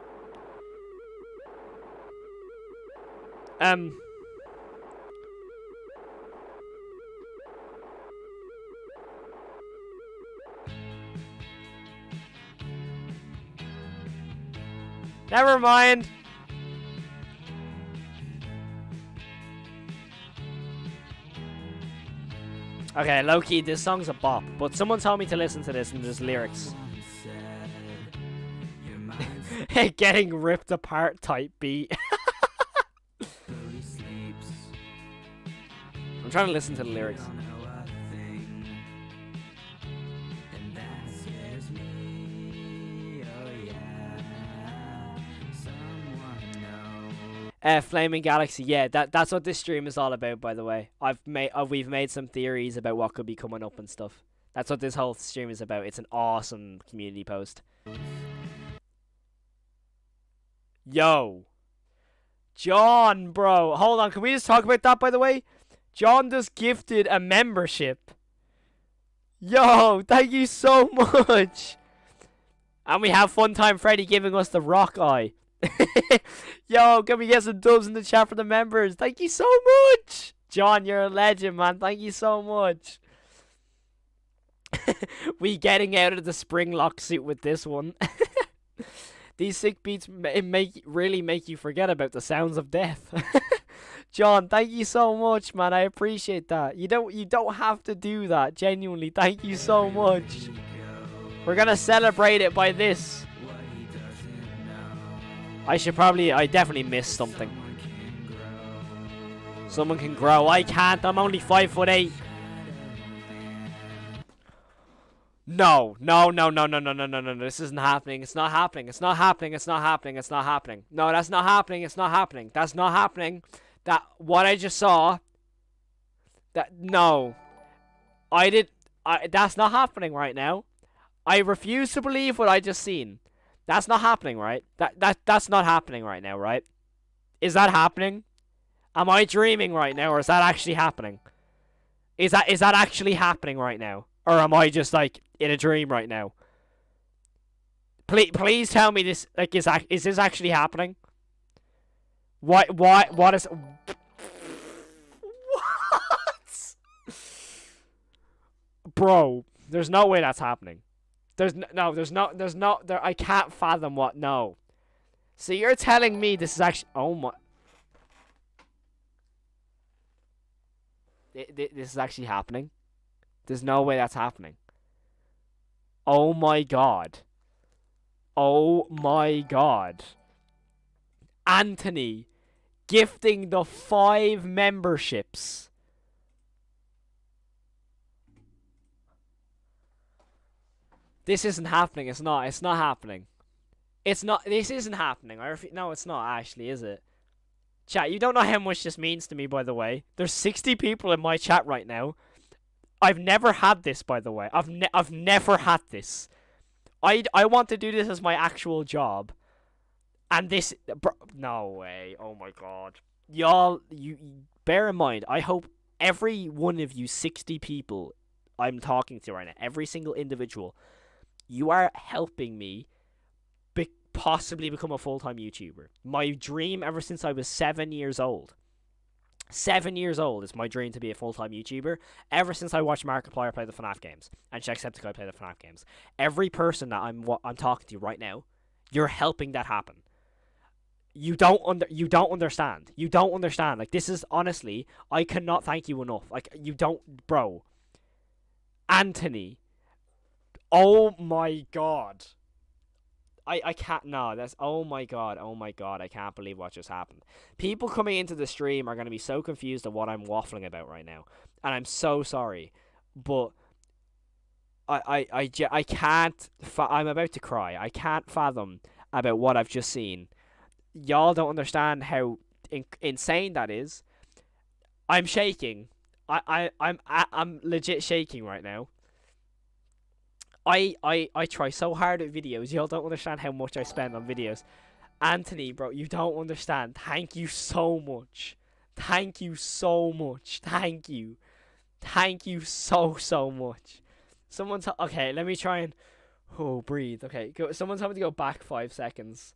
Never mind. Okay, low-key, this song's a bop, but someone told me to listen to this and there's lyrics. Getting ripped apart type beat. I'm trying to listen to the lyrics. Flaming Galaxy, yeah, that's what this stream is all about, by the way. We've made some theories about what could be coming up and stuff. That's what this whole stream is about. It's an awesome community post. Yo. John, bro. Hold on, can we just talk about that, by the way? John just gifted a membership. Yo, thank you so much. And we have Funtime Freddy giving us the rock eye. Yo, can we get some dubs in the chat for the members? Thank you so much. John, you're a legend, man. Thank you so much. We getting out of the spring lock suit with this one. These sick beats really make you forget about the sounds of death. John, thank you so much, man. I appreciate that. You don't have to do that. Genuinely, thank you so much. We're gonna celebrate it by this. I definitely missed something. Someone can grow. I can't. I'm only 5'8". No. This isn't happening. It's not happening. It's not happening. It's not happening. It's not happening. No, that's not happening. It's not happening. That's not happening. What I just saw. No. That's not happening right now. I refuse to believe what I just seen. That's not happening, right? That's not happening right now, right? Is that happening? Am I dreaming right now, or is that actually happening? Is that actually happening right now? Or am I just, like, in a dream right now? Please tell me this, like, is this actually happening? What is... What? Bro, there's no way that's happening. I can't fathom what, no. So you're telling me this is actually, oh my. This is actually happening? There's no way that's happening. Oh my god. Oh my god. Anthony gifting the 5 memberships. This isn't happening. It's not happening. This isn't happening. No, it's not actually, is it? Chat, you don't know how much this means to me, by the way. There's 60 people in my chat right now. I've never had this, by the way. I've never had this. I want to do this as my actual job. And this... Bro, no way. Oh my god. Y'all, you bear in mind, I hope every one of you 60 people I'm talking to right now, every single individual... You are helping me possibly become a full-time YouTuber. My dream ever since I was 7 years old. 7 years old is my dream to be a full-time YouTuber. Ever since I watched Markiplier play the Fnaf games and Jacksepticeye play the Fnaf games. Every person that I'm talking to right now, you're helping that happen. You don't understand. You don't understand. Like, this is honestly, I cannot thank you enough. Like, you don't, bro. Anthony. Oh my god. I can't, no, that's, oh my god, I can't believe what just happened. People coming into the stream are going to be so confused at what I'm waffling about right now. And I'm so sorry. But I can't, I'm about to cry. I can't fathom about what I've just seen. Y'all don't understand how insane that is. I'm shaking. I'm legit shaking right now. I try so hard at videos. Y'all don't understand how much I spend on videos. Anthony, bro, you don't understand. Thank you so much. Thank you so much. Thank you. Thank you so much. Okay, let me try and breathe. Okay, go. Someone tell me to go back 5 seconds.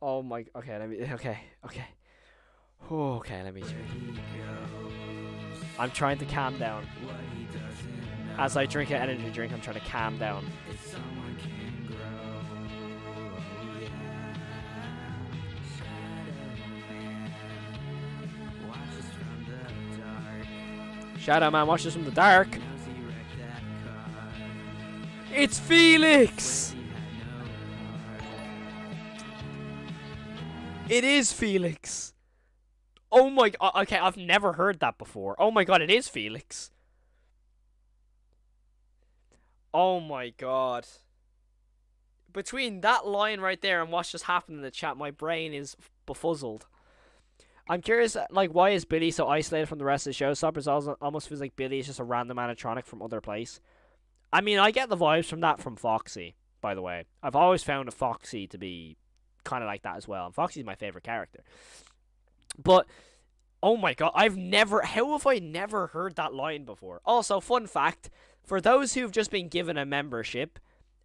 Oh my. Okay, let me. Okay. Okay, let me. I'm trying to calm down. As I drink an energy drink, I'm trying to calm down. Shadow Man watches from the dark. It's Felix! It is Felix! Oh my god, okay, I've never heard that before. Oh my god, it is Felix. Oh my god. Between that line right there and what's just happened in the chat, my brain is befuzzled. I'm curious, like, why is Billy so isolated from the rest of the showstoppers? Almost feels like Billy is just a random animatronic from other place. I mean, I get the vibes from that from Foxy, by the way. I've always found a Foxy to be kind of like that as well. And Foxy's my favorite character. But, oh my god, how have I never heard that line before? Also, fun fact, for those who've just been given a membership,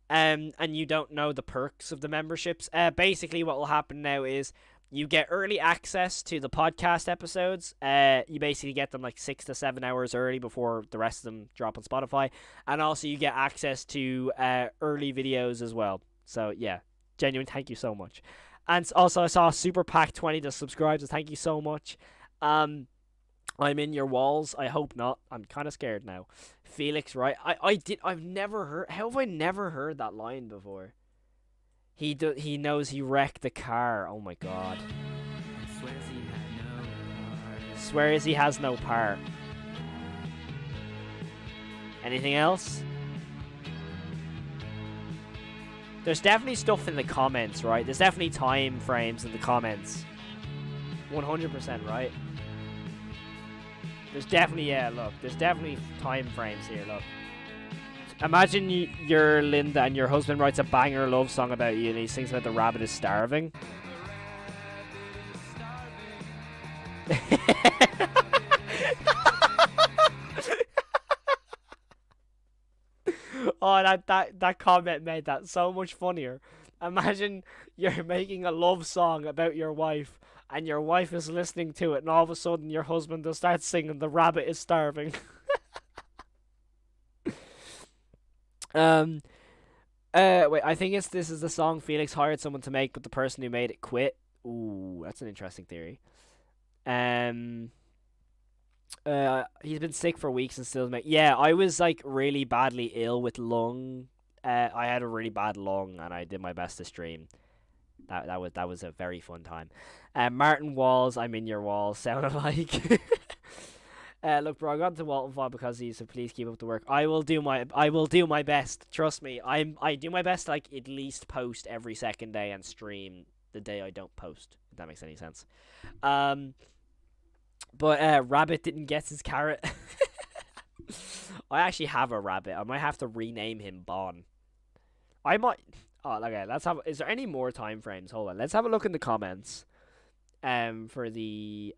and you don't know the perks of the memberships, basically what will happen now is you get early access to the podcast episodes. You basically get them like 6 to 7 hours early before the rest of them drop on Spotify. And also you get access to early videos as well. So yeah, genuine thank you so much. And also I saw Super Pack 20 to subscribe, so thank you so much. I'm in your walls. I hope not. I'm kind of scared now. Felix, right? I've never heard. How have I never heard that line before? He knows he wrecked the car. Oh my god. Swears he has no part. Anything else? There's definitely stuff in the comments, right? There's definitely time frames in the comments. 100%, right? There's definitely, yeah, look. There's definitely time frames here, look. Imagine you're Linda and your husband writes a banger love song about you and he sings about the rabbit is starving. Oh, that comment made that so much funnier. Imagine you're making a love song about your wife and your wife is listening to it and all of a sudden your husband will start singing the rabbit is starving. Wait, I think this is the song Felix hired someone to make, but the person who made it quit. Ooh, that's an interesting theory. He's been sick for weeks and still make. Yeah, I was like really badly ill with lung. I had a really bad lung, and I did my best to stream. That was a very fun time. Martin Walls, I'm in your walls. Sounded like. Look, bro, I got into Walten VOD because he so please keep up the work. I will do my best. Trust me. I do my best to, like, at least post every second day and stream the day I don't post. If that makes any sense. But Rabbit didn't get his carrot. I actually have a rabbit. I might have to rename him Bon. I might. Oh, okay. Let's have. Is there any more time frames? Hold on. Let's have a look in the comments. For the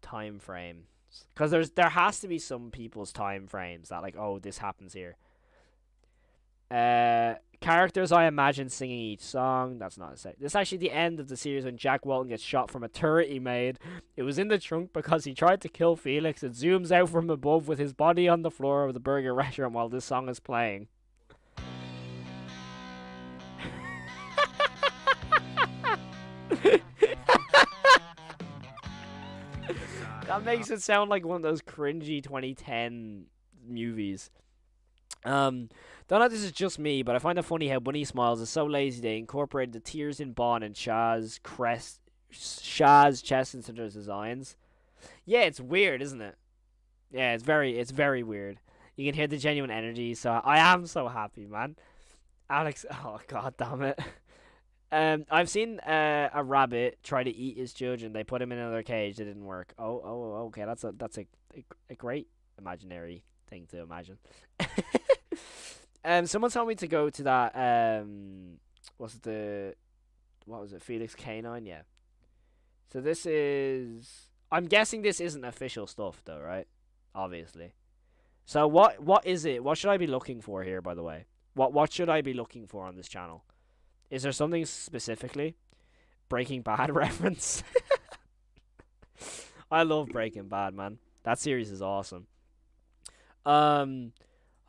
time frame. Because there has to be some people's time frames that, like, oh, this happens here. Characters I imagine singing each song. That's not a say. This is actually the end of the series when Jack Walton gets shot from a turret he made. It was in the trunk because he tried to kill Felix. It zooms out from above with his body on the floor of the burger restaurant while this song is playing. That makes it sound like one of those cringy 2010 movies. Don't know if this is just me, but I find it funny how Bunny Smiles is so lazy they incorporated the tears in Bond and Shaz's chest into their designs. Yeah, it's weird, isn't it? Yeah, it's very weird. You can hear the genuine energy, so I am so happy, man. Alex, oh god damn it. I've seen a rabbit try to eat his children. They put him in another cage. It didn't work. Okay. That's a great imaginary thing to imagine. Someone told me to go to that. What was it? Felix Canine. Yeah. So this is. I'm guessing this isn't official stuff, though, right? Obviously. So what is it? What should I be looking for here? By the way, what should I be looking for on this channel? Is there something specifically? Breaking Bad reference? I love Breaking Bad, man. That series is awesome. Hold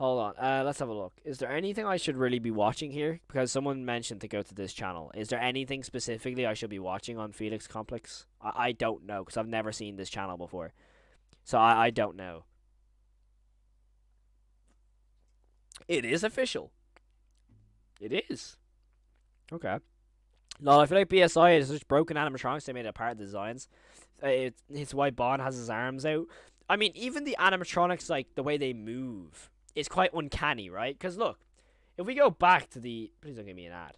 on. Let's have a look. Is there anything I should really be watching here? Because someone mentioned to go to this channel. Is there anything specifically I should be watching on Felix Complex? I don't know, because I've never seen this channel before. So I don't know. It is official. It is. Okay. No, I feel like BSI is just broken animatronics. They made it part of the designs. It's why Bond has his arms out. I mean, even the animatronics, like, the way they move, is quite uncanny, right? Because, look, if we go back to the... Please don't give me an ad.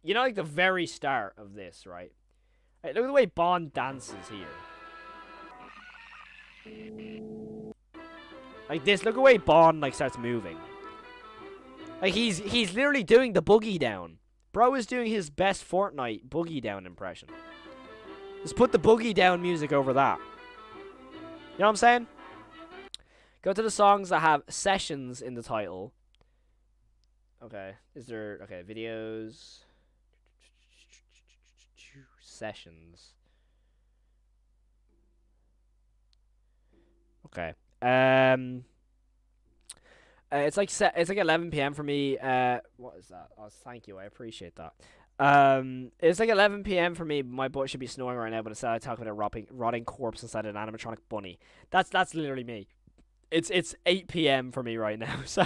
You know, like, the very start of this, right? Look at the way Bond dances here. Like this, look at the way Bond, like, starts moving. Like, he's literally doing the boogie down. Bro is doing his best Fortnite boogie down impression. Just put the boogie down music over that. You know what I'm saying? Go to the songs that have sessions in the title. Okay. Is there... Okay, videos. Sessions. Okay. It's like 11 p.m. for me. What is that? Oh, thank you. I appreciate that. It's like 11 p.m. for me. My butt should be snoring right now, but instead I talk about a rotting corpse inside an animatronic bunny. That's literally me. It's 8 p.m. for me right now. So,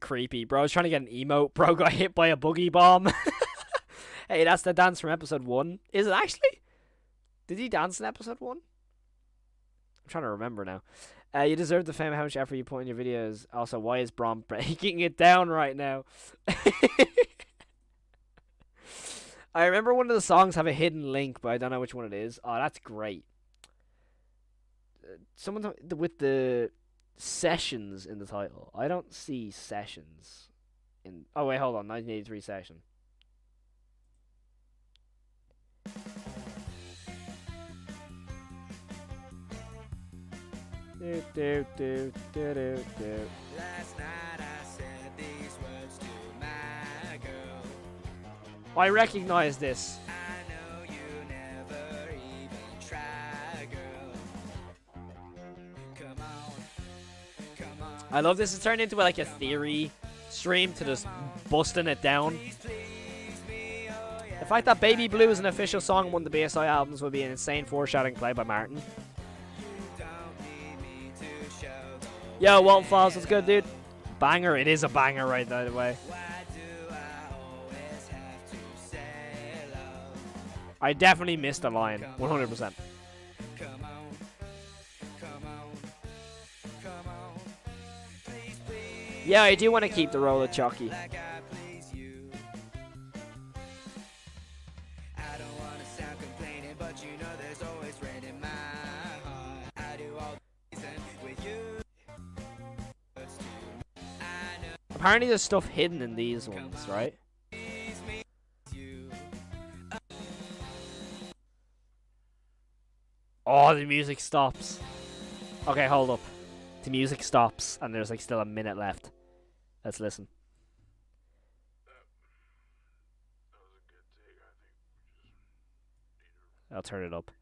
creepy. Bro, I was trying to get an emote. Bro got hit by a boogie bomb. Hey, that's the dance from episode 1. Is it actually? Did he dance in episode 1? I'm trying to remember now. You deserve the fame. How much effort you put in your videos. Also, why is Brom breaking it down right now? I remember one of the songs have a hidden link, but I don't know which one it is. Oh, that's great. Someone with the sessions in the title. I don't see sessions in. Oh wait, hold on. 1983 session. Last night I said these words to my girl. I recognize this. I know you never even try, girl. Come on. I love this. It's turned into like a theory stream to just busting it down. The fact that Baby Blue is an official song on one of the BSI albums would be an insane foreshadowing play by Martin. Yo, Walten Falls, what's good, dude? Banger. It is a banger, right, by the way. I definitely missed a line. 100%. Yeah, I do want to keep the role of Chucky. Apparently there's stuff hidden in these ones, right? Oh, the music stops. Okay, hold up. the music stops and there's like still a minute left. Let's listen. I'll turn it up.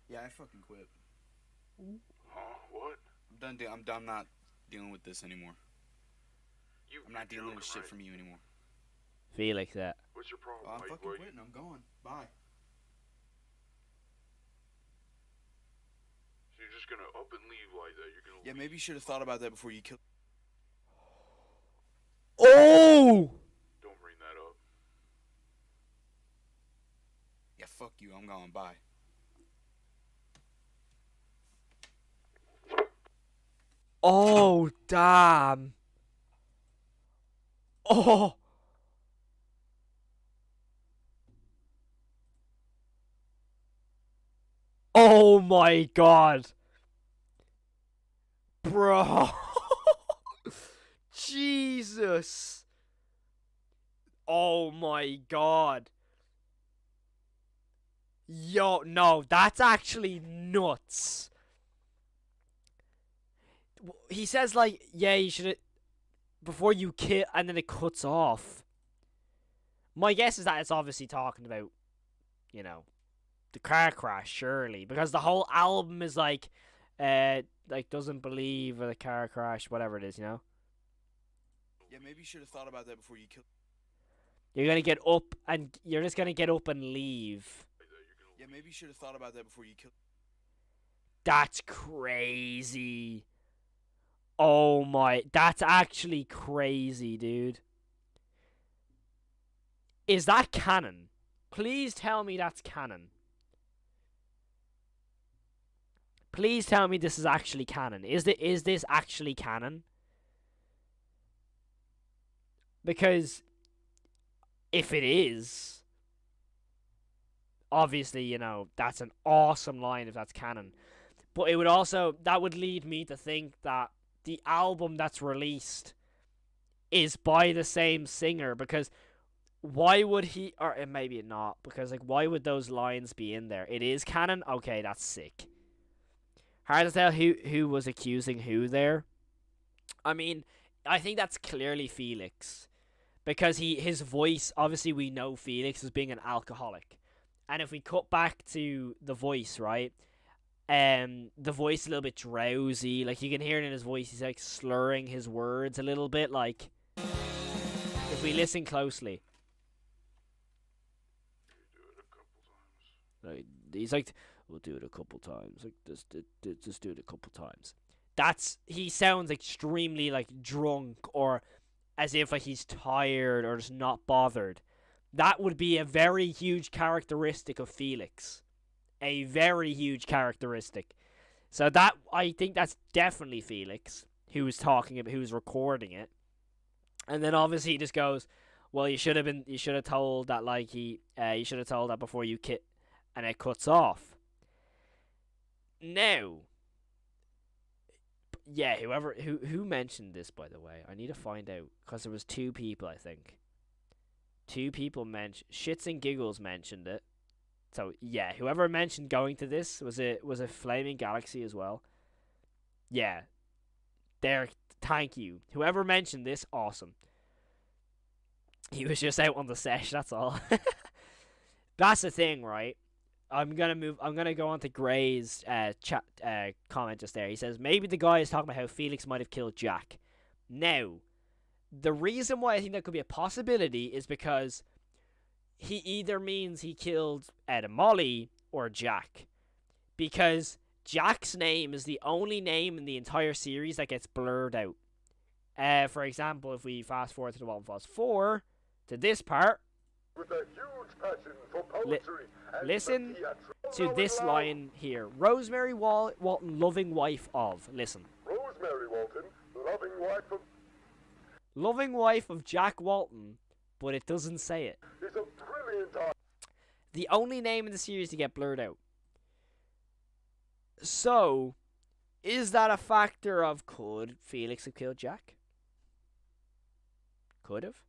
Yeah, I fucking quit. Huh? What? I'm done. I'm done. Not dealing with this anymore. I'm not dealing with shit from you anymore. Felix, that. What's your problem? Oh, I'm fucking quitting. I'm going. Bye. So you're just gonna up and leave like that? You're gonna? Yeah, maybe you should have thought about that before you killed. Oh! Don't bring that up. Yeah, fuck you. I'm going. Bye. Oh, damn. Oh. Oh my god. Bro. Jesus. Oh my god. Yo, no, that's actually nuts. He says, like, yeah, you should, before you kill, and then it cuts off. My guess is that it's obviously talking about, you know, the car crash, surely, because the whole album is like doesn't believe, or the car crash, whatever it is, you know. Yeah, maybe you should have thought about that before you killed. You're gonna get up, and you're just gonna get up and leave. Yeah, maybe you should have thought about that before you killed. That's crazy. Oh my, that's actually crazy, dude. Is that canon? Please tell me that's canon. Please tell me this is actually canon. Is this actually canon? Because if it is, obviously, you know, that's an awesome line if that's canon. But it would also, that would lead me to think that the album that's released is by the same singer, because why would he, or maybe not, because like why would those lines be in there? It is canon? Okay, that's sick. Hard to tell who was accusing who there. I mean, I think that's clearly Felix, because his voice, obviously we know Felix as being an alcoholic. And if we cut back to the voice, right? The voice is a little bit drowsy. Like, you can hear it in his voice. He's like slurring his words a little bit. Like, if we listen closely, like, he's like, "We'll do it a couple times. Like, just do it a couple times." He sounds extremely like drunk, or as if like he's tired or just not bothered. That would be a very huge characteristic of Felix. A very huge characteristic. So that, I think that's definitely Felix who was talking about, who was recording it. And then obviously he just goes, "Well, you should have told that, like, you should have told that before you kit," and it cuts off. Now, yeah, who mentioned this, by the way? I need to find out, because there was two people, I think. Two people mentioned, Shits and Giggles mentioned it. So yeah, whoever mentioned going to this was a Flaming Galaxy as well. Yeah, there. Thank you. Whoever mentioned this, awesome. He was just out on the sesh. That's all. That's the thing, right? I'm gonna go on to Gray's chat comment just there. He says maybe the guy is talking about how Felix might have killed Jack. Now, the reason why I think that could be a possibility is because he either means he killed Ed and Molly or Jack. Because Jack's name is the only name in the entire series that gets blurred out. For example, if we fast forward to the Walten Falls 4, to this part, With a huge passion for poetry listen to this line here. Rosemary Walten, loving wife of. Listen. Rosemary Walten, Loving wife of Jack Walton, but it doesn't say it. is a brilliant art. The only name in the series to get blurred out. So, is that a factor of, could Felix have killed Jack? Could have.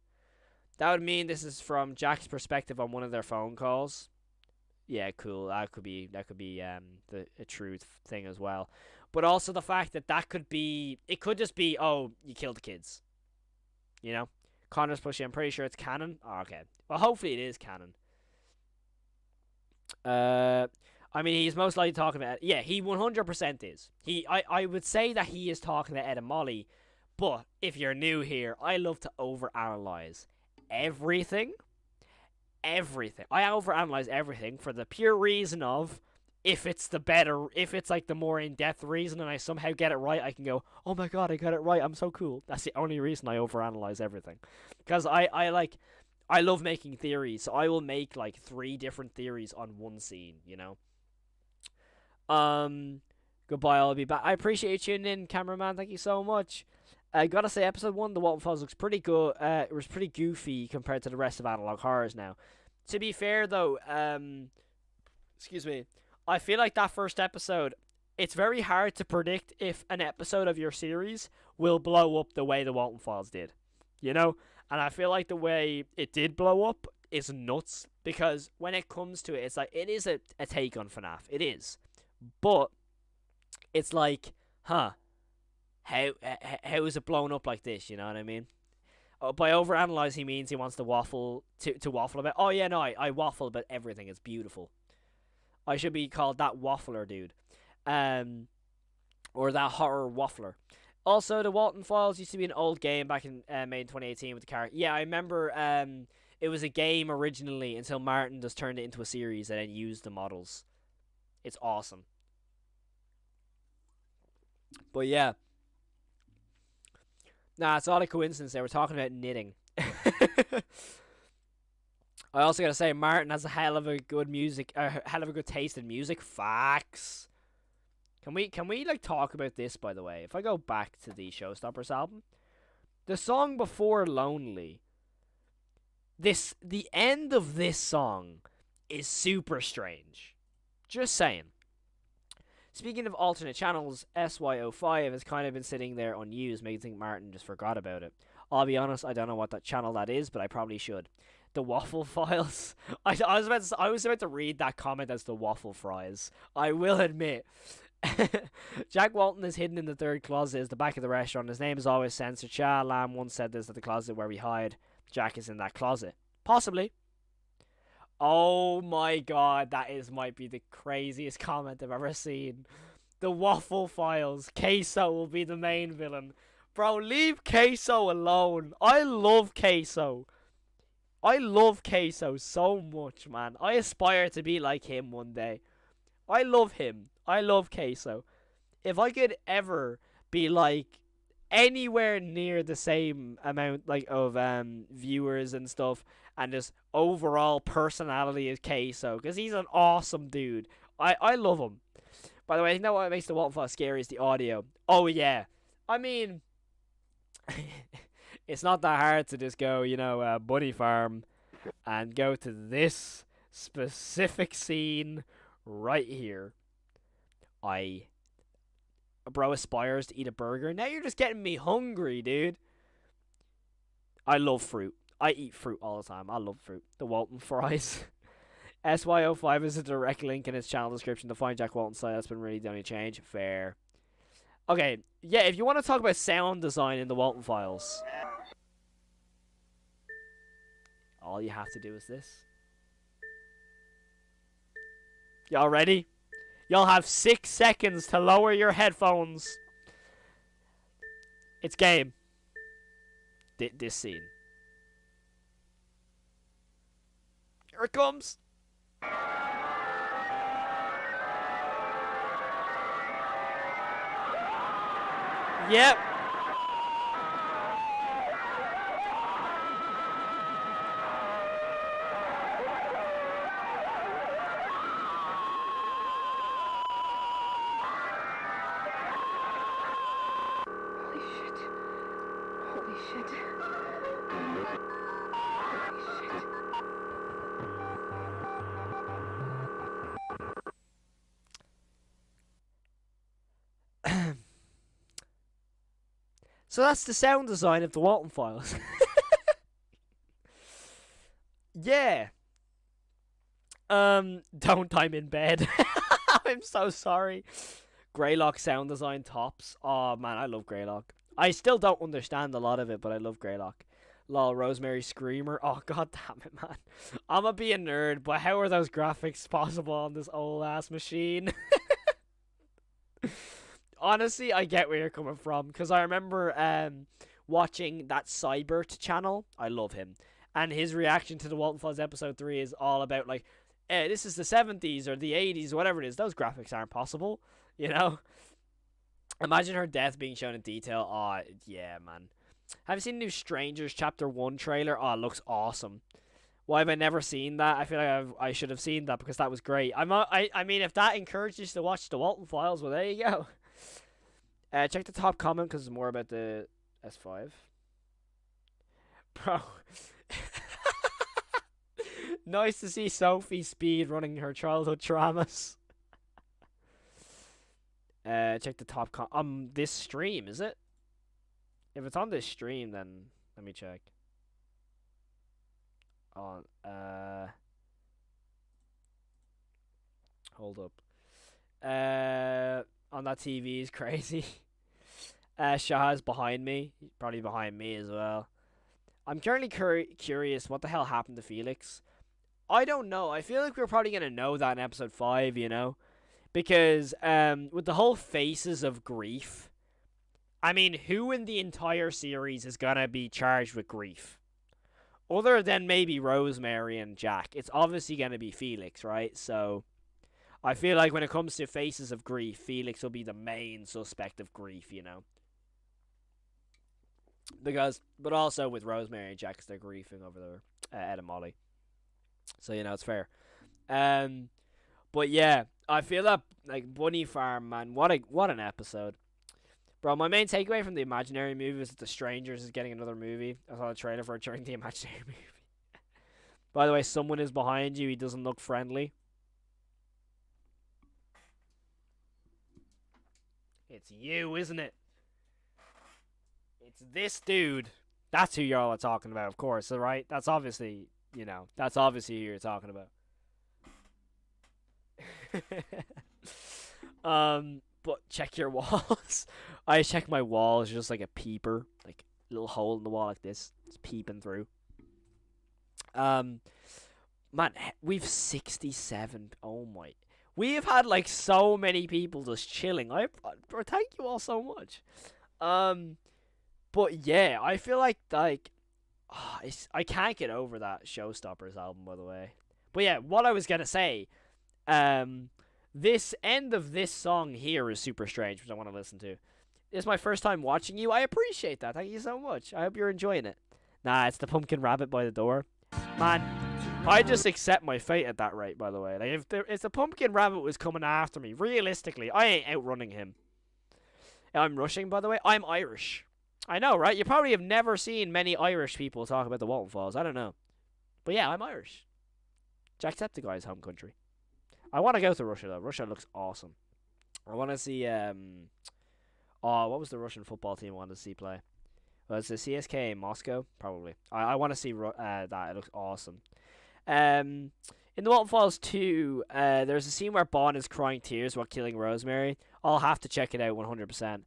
That would mean this is from Jack's perspective on one of their phone calls. yeah, cool. That could be a true thing as well. But also the fact that it could just be, oh, you killed the kids. You know, Connor's pushing. I'm pretty sure it's canon. Oh, okay. Well, hopefully it is canon. I mean, he's most likely talking about. Yeah, he 100% is. I would say that he is talking about Ed and Molly. But if you're new here, I love to overanalyze everything. Everything. I overanalyze everything for the pure reason of if it's like the more in-depth reason and I somehow get it right, I can go, oh my god, I got it right, I'm so cool. That's the only reason I overanalyze everything. Because I love making theories, so I will make like 3 different theories on one scene, you know? Goodbye, I'll be back. I appreciate you tuning in, cameraman, thank you so much. I gotta say, episode 1, The Walten Files, looks pretty good. It was pretty goofy compared to the rest of Analog Horrors now. To be fair, though, excuse me, I feel like that first episode, it's very hard to predict if an episode of your series will blow up the way The Walten Files did. You know? And I feel like the way it did blow up is nuts. Because when it comes to it, it's like, it is a take on Fnaf. It is. But, it's like, huh, how is it blown up like this? You know what I mean? By overanalyze, he means he wants to waffle about. Oh yeah, no, I waffle about everything. It's beautiful. I should be called that waffler dude, or that horror waffler. Also, the Walten Files used to be an old game back in made in 2018 with the character. Yeah, I remember. It was a game originally until Martin just turned it into a series and then used the models. It's awesome. But yeah. Nah, it's all a coincidence there. We're talking about knitting. I also gotta say, Martin has a hell of a good taste in music. Facts. Can we like talk about this, by the way? If I go back to the Showstoppers album, the song before Lonely, the end of this song is super strange. Just saying. Speaking of alternate channels, SYO5 has kind of been sitting there unused, making me think Martin just forgot about it. I'll be honest, I don't know what that channel that is, but I probably should. The Waffle Files. I was about to read that comment as the Waffle Fries. I will admit. Jack Walton is hidden in the third closet, is the back of the restaurant. His name is always censored. Cha Lamb once said this at the closet where we hide. Jack is in that closet. Possibly. Oh my god, might be the craziest comment I've ever seen. The Waffle Files. Queso will be the main villain. Bro, leave Queso alone. I love Queso. I love Queso so much, man. I aspire to be like him one day. I love him. I love Queso. If I could ever be like anywhere near the same amount like of viewers and stuff and just overall personality as Queso, because he's an awesome dude. I love him. By the way, I think that what makes the Walten Files scary is the audio. Oh yeah, I mean it's not that hard to just go, Bunny Farm and go to this specific scene right here. Bro aspires to eat a burger. Now you're just getting me hungry, dude. I love fruit. I eat fruit all the time. I love fruit. The Walten Fries. SYO5 is a direct link in his channel description to find Jack Walton's site. That's been really the only change. Fair. Okay, yeah, if you want to talk about sound design in the Walten Files, all you have to do is this. Y'all ready? Y'all have 6 seconds to lower your headphones. It's game. This scene. Here it comes. Yep. Holy shit. So that's the sound design of the Walten Files. Yeah. Don't, I'm in bed. I'm so sorry. Greylock sound design tops. Oh man, I love Greylock. I still don't understand a lot of it, but I love Greylock. Lol, Rosemary Screamer. Oh god damn it, man. I'ma be a nerd, but how are those graphics possible on this old ass machine? Honestly, I get where you're coming from, because I remember watching that Cybert channel. I love him. And his reaction to the Walten Falls episode 3 is all about, like, this is the 70s or the 80s, whatever it is. Those graphics aren't possible, you know? Imagine her death being shown in detail. Oh, yeah, man. Have you seen the new Strangers Chapter 1 trailer? Oh, it looks awesome. Why have I never seen that? I feel like I should have seen that, because that was great. I mean, if that encourages you to watch the Walten Files, well, there you go. Check the top comment, because it's more about the S5. Bro. Nice to see Sophie speed running her childhood traumas. Check the top this stream, is it? If it's on this stream, then let me check. On hold up. On that TV is crazy. Shah's behind me. He's probably behind me as well. I'm currently curious what the hell happened to Felix. I don't know. I feel like we're probably gonna know that in episode 5, you know? Because with the whole Faces of Grief, I mean, who in the entire series is gonna be charged with grief? Other than maybe Rosemary and Jack. It's obviously gonna be Felix, right? So I feel like when it comes to Faces of Grief, Felix will be the main suspect of grief, you know? But also with Rosemary and Jack, 'cause they're grieving over their Ed and Molly. So, you know, it's fair. But yeah, I feel that, like, Bunny Farm, man, what an episode. Bro, my main takeaway from the Imaginary movie is that The Strangers is getting another movie. I saw a trailer for it during the Imaginary movie. By the way, someone is behind you. He doesn't look friendly. It's you, isn't it? It's this dude. That's who y'all are talking about, of course, alright? That's obviously, you know, that's obviously who you're talking about. But check your walls. I check my walls just like a peeper, like a little hole in the wall like this. It's peeping through. Man, we've 67. Oh my. We have had like so many people just chilling. Thank you all so much. But yeah, I feel like I can't get over that Showstoppers album, by the way. But yeah, what I was gonna say, this end of this song here is super strange, which I want to listen to. It's my first time watching you. I appreciate that. Thank you so much. I hope you're enjoying it. Nah, it's the Pumpkin Rabbit by the Door. Man, I just accept my fate at that rate, by the way. Like, if the Pumpkin Rabbit was coming after me, realistically, I ain't outrunning him. I'm rushing, by the way. I'm Irish. I know, right? You probably have never seen many Irish people talk about the Walten Falls. I don't know. But yeah, I'm Irish. Jacksepticeye's home country. I want to go to Russia, though. Russia looks awesome. I want to see, what was the Russian football team I wanted to see play? Well, it's the CSK in Moscow, probably. I want to see that. It looks awesome. In the Walten Falls 2, there's a scene where Bond is crying tears while killing Rosemary. I'll have to check it out 100%.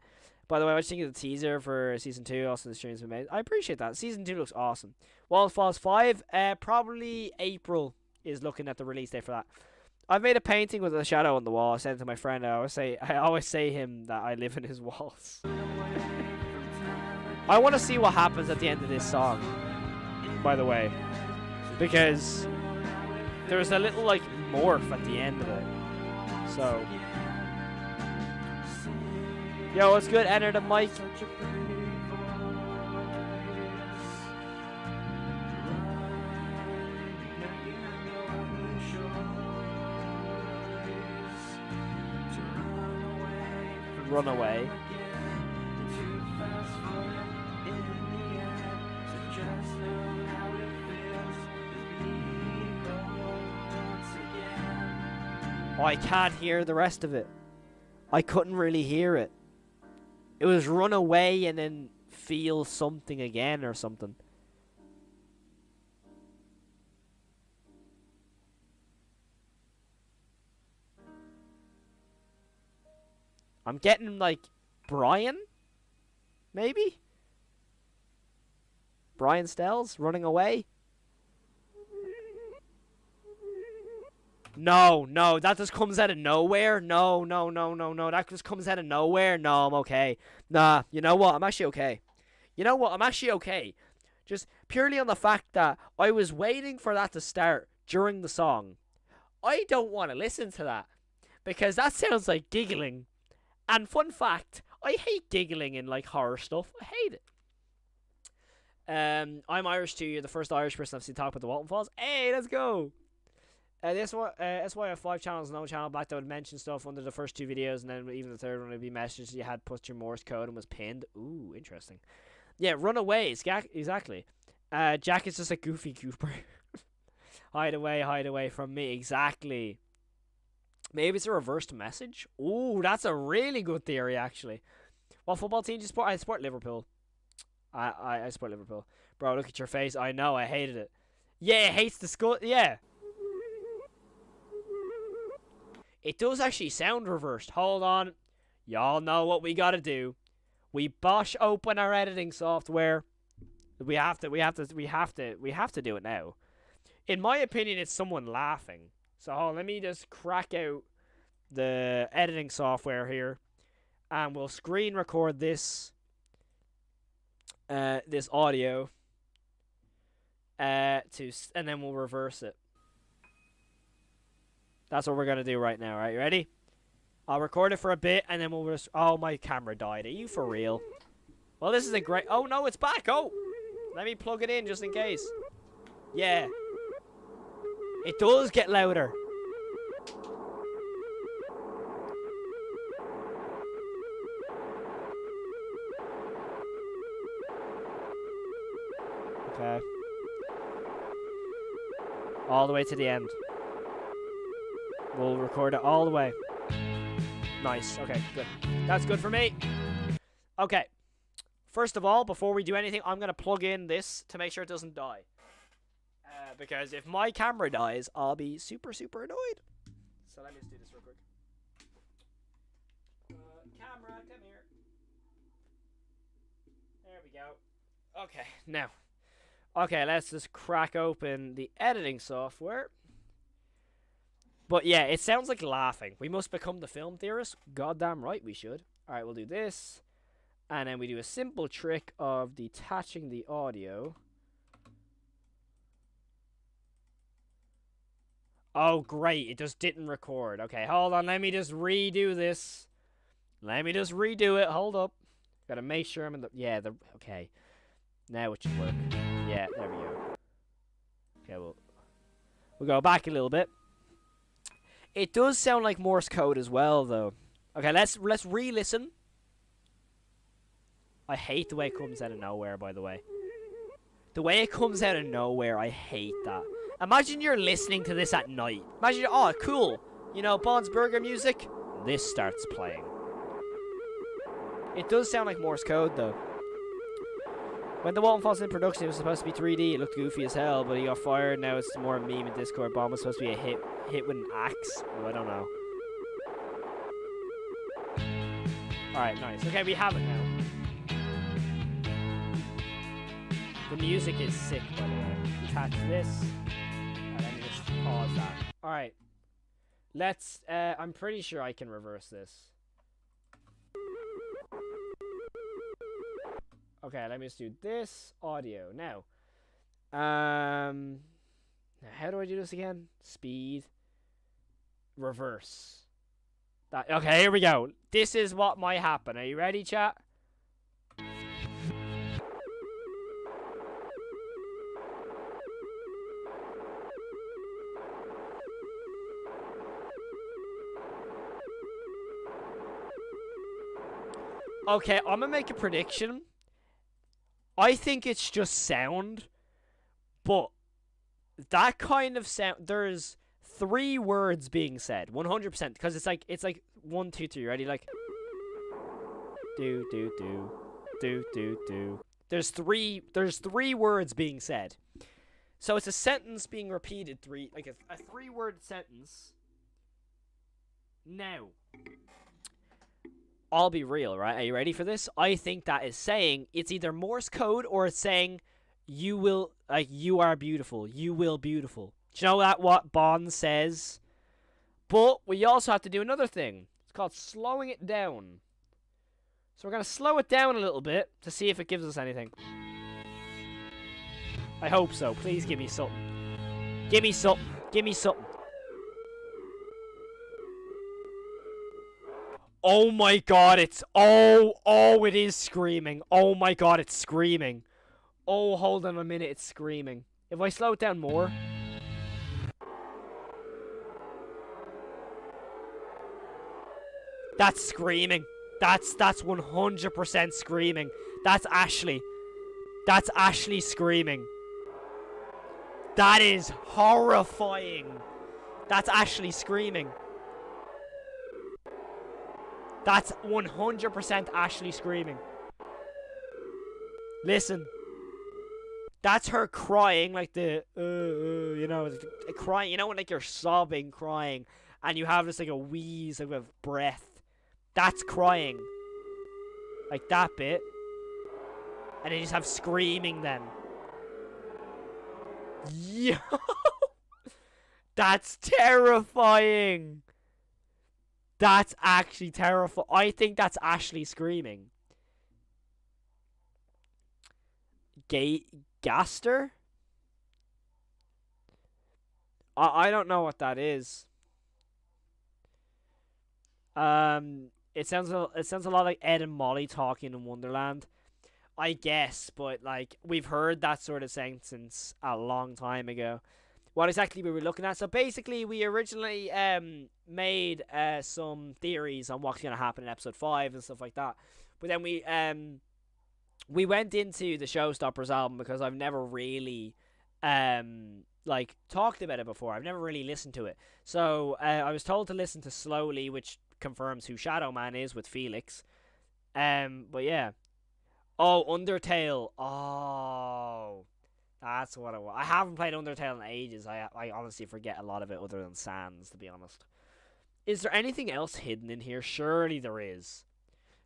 By the way, I was thinking of the teaser for Season 2, also the stream's been made. I appreciate that. Season 2 looks awesome. Walten Falls 5, probably April is looking at the release date for that. I've made a painting with a shadow on the wall. I sent it to my friend. I always say him that I live in his walls. I want to see what happens at the end of this song, by the way, because there's a little like morph at the end of it. So, yo, what's good? Enter the mic. Run away. Oh, I can't hear the rest of it. I couldn't really hear it. It was run away and then feel something again or something. I'm getting, like, Brian? Maybe? Brian Stells running away? No, that just comes out of nowhere. No. That just comes out of nowhere. No, I'm okay. Nah, you know what? I'm actually okay. Just purely on the fact that I was waiting for that to start during the song. I don't want to listen to that because that sounds like giggling. And fun fact, I hate giggling in like horror stuff. I hate it. I'm Irish too. You're the first Irish person I've seen talk about the Walten Falls. Hey, let's go. That's why I have 5 channels, no channel back that would mention stuff under the first 2 videos, and then even the third one would be messages you had put your Morse code and was pinned. Ooh, interesting. Yeah, run away. Exactly. Jack is just a goofy gooper. hide away from me. Exactly. Maybe it's a reversed message. Ooh, that's a really good theory, actually. What football team do you support? I support Liverpool. I support Liverpool. Bro, look at your face. I know, I hated it. Yeah, it hates the skull. Yeah. It does actually sound reversed. Hold on. Y'all know what we gotta do. We bosh open our editing software. We have to do it now. In my opinion, it's someone laughing. So hold on, let me just crack out the editing software here, and we'll screen record this this audio and then we'll reverse it. That's what we're gonna do right now. Right, you ready? I'll record it for a bit, and then we'll oh, my camera died. Are you for real? Well, this is a great... Oh, no, it's back. Oh, let me plug it in just in case. Yeah. It does get louder. Okay. All the way to the end. We'll record it all the way. Nice. Okay, good. That's good for me. Okay. First of all, before we do anything, I'm going to plug in this to make sure it doesn't die. Because if my camera dies, I'll be super, super annoyed. So let me just do this real quick. Camera, come here. There we go. Okay, now. Okay, let's just crack open the editing software. But yeah, it sounds like laughing. We must become the film theorists. Goddamn right we should. Alright, we'll do this. And then we do a simple trick of detaching the audio. Oh, great. It just didn't record. Okay, hold on. Let me just redo this. Let me just redo it. Hold up. Gotta make sure I'm in the... Yeah, okay. Now it should work. Yeah, there we go. Okay, we'll go back a little bit. It does sound like Morse code as well, though. Okay, let's re-listen. I hate the way it comes out of nowhere, by the way. The way it comes out of nowhere, I hate that. Imagine you're listening to this at night. Imagine, oh, cool. You know, Bond's Burger music. This starts playing. It does sound like Morse code, though. When the Walten Falls in production, it was supposed to be 3D. It looked goofy as hell, but he got fired. Now it's more a meme in Discord. Bomb was supposed to be a hit with an axe. Oh, I don't know. Alright, nice. Okay, we have it now. The music is sick, by the way. Detach this. And let me just pause that. Alright. Let's, I'm pretty sure I can reverse this. Okay, let me just do this audio. Now, how do I do this again? Speed. Reverse. That, okay, here we go. This is what might happen. Are you ready, chat? Okay, I'm gonna make a prediction. I think it's just sound, but that kind of sound, there's 3 words being said, 100%, because it's like 1, 2, 3, ready? Like, do, do, do, do, do, do. There's three words being said. So it's a sentence being repeated, like a 3-word sentence. Now, I'll be real, right? Are you ready for this? I think that is saying it's either Morse code or it's saying you will, like, you are beautiful. You will beautiful. Do you know that what Bond says? But we also have to do another thing. It's called slowing it down. So we're going to slow it down a little bit to see if it gives us anything. I hope so. Please give me something. Give me something. Give me something. Oh my god, it's... Oh, it is screaming. Oh my god, it's screaming. Oh, hold on a minute, it's screaming. If I slow it down more... That's screaming. That's 100% screaming. That's Ashley. That's Ashley screaming. That is horrifying. That's Ashley screaming. That's 100% Ashley screaming. Listen. That's her crying, like the, you know, crying. You know when, like, you're sobbing, crying, and you have this, like, a wheeze of breath. That's crying. Like that bit. And then you just have screaming then. Yo! That's terrifying. That's actually terrifying. I think that's Ashley screaming. Gaster? I don't know what that is. It sounds a lot like Ed and Molly talking in Wonderland, I guess. But like we've heard that sort of saying since a long time ago. What exactly we were looking at? So basically, we originally made some theories on what's gonna happen in episode 5 and stuff like that. But then we went into the Showstoppers album because I've never really like talked about it before. I've never really listened to it. So I was told to listen to Slowly, which confirms who Shadow Man is with Felix. But yeah. Oh, Undertale. Oh, that's what it was. I haven't played Undertale in ages. I honestly forget a lot of it other than Sans, to be honest. Is there anything else hidden in here? Surely there is.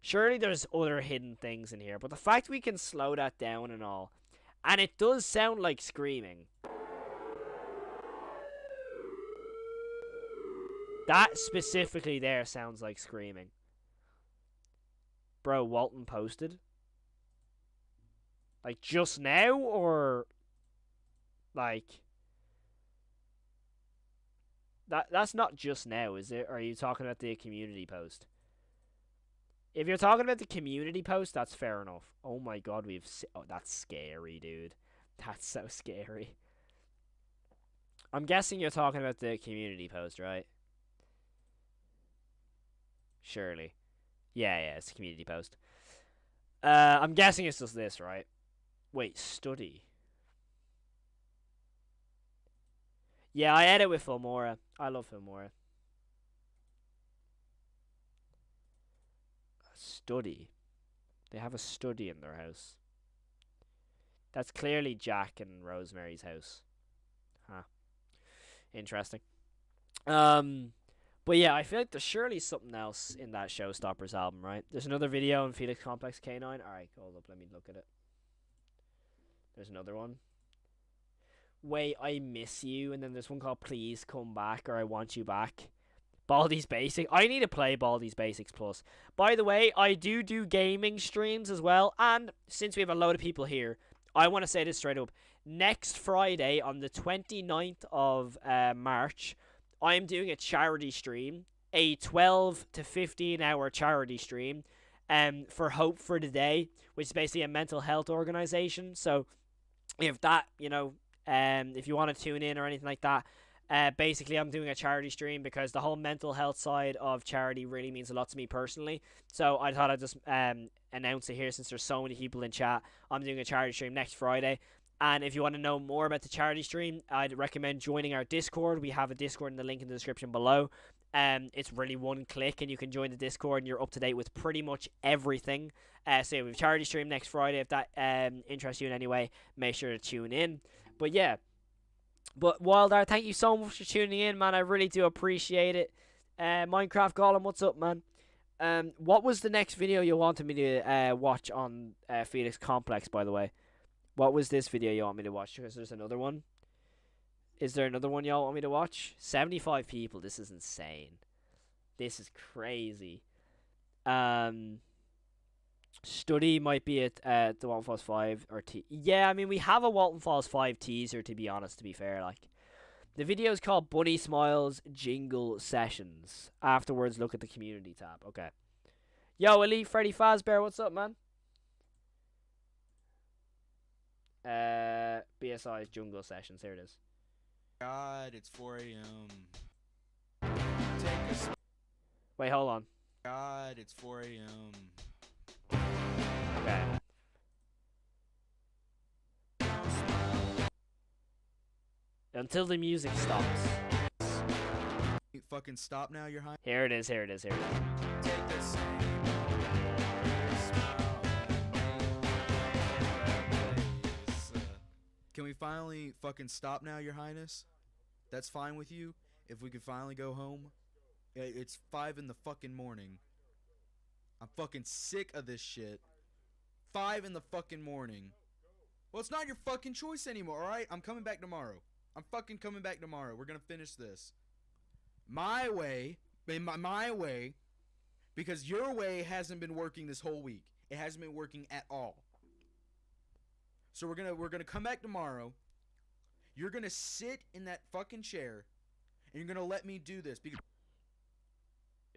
Surely there's other hidden things in here. But the fact we can slow that down and all. And it does sound like screaming. That specifically there sounds like screaming. Bro, Walten posted? Like just now, or like that's not just now, is it? Or are you talking about the community post? If you're talking about the community post, that's fair enough. Oh my god, oh, that's scary, dude. That's so scary. I'm guessing you're talking about the community post, right? Surely. Yeah, it's a community post. I'm guessing it's just this, right? Wait, study. Yeah, I edit with Filmora. I love Filmora. Study. They have a study in their house. That's clearly Jack and Rosemary's house. Huh. Interesting. But yeah, I feel like there's surely something else in that Showstoppers album, right? There's another video on Felix Complex K9. Alright, hold up, let me look at it. There's another one. Wait, I miss you. And then there's one called Please Come Back, or I Want You Back. Baldi's Basics. I need to play Baldi's Basics Plus. By the way, I do gaming streams as well. And since we have a load of people here, I want to say this straight up. Next Friday, on the 29th of March, I'm doing a charity stream. A 12 to 15 hour charity stream for Hope for the Day, which is basically a mental health organization. So if that, you know, if you want to tune in or anything like that, basically I'm doing a charity stream because the whole mental health side of charity really means a lot to me personally. So I thought I'd just announce it here since there's so many people in chat. I'm doing a charity stream next Friday. And if you want to know more about the charity stream, I'd recommend joining our Discord. We have a Discord in the link in the description below. It's really one click and you can join the Discord and you're up to date with pretty much everything. So we have a charity stream next Friday. If that interests you in any way, make sure to tune in. But yeah. But Wilder, thank you so much for tuning in, man. I really do appreciate it. Minecraft Golem, what's up, man? What was the next video you wanted me to watch on Felix Complex, by the way? What was this video you want me to watch? Because there's another one. Is there another one y'all want me to watch? 75 people. This is insane. This is crazy. Study might be at the Walten Falls 5 or yeah, I mean we have a Walten Falls 5 teaser, to be honest, to be fair. Like, the video is called Bunny Smiles Jingle Sessions. Afterwards, look at the community tab. Okay. Yo, Elite Freddy Fazbear, what's up, man? BSI's Jungle Sessions. Here it is. God, it's 4 a.m. Wait, hold on. God, it's 4 a.m. Okay. Until the music stops. You fucking stop now, you're high. Here it is, here it is, here it is. Take the same Can we finally fucking stop now, Your Highness? That's fine with you? If we could finally go home? It's 5 in the fucking morning. I'm fucking sick of this shit. 5 in the fucking morning. Well, it's not your fucking choice anymore, alright? I'm coming back tomorrow. I'm fucking coming back tomorrow. We're gonna finish this. My way. My way. Because your way hasn't been working this whole week. It hasn't been working at all. So we're gonna come back tomorrow. You're gonna sit in that fucking chair, and you're gonna let me do this. Because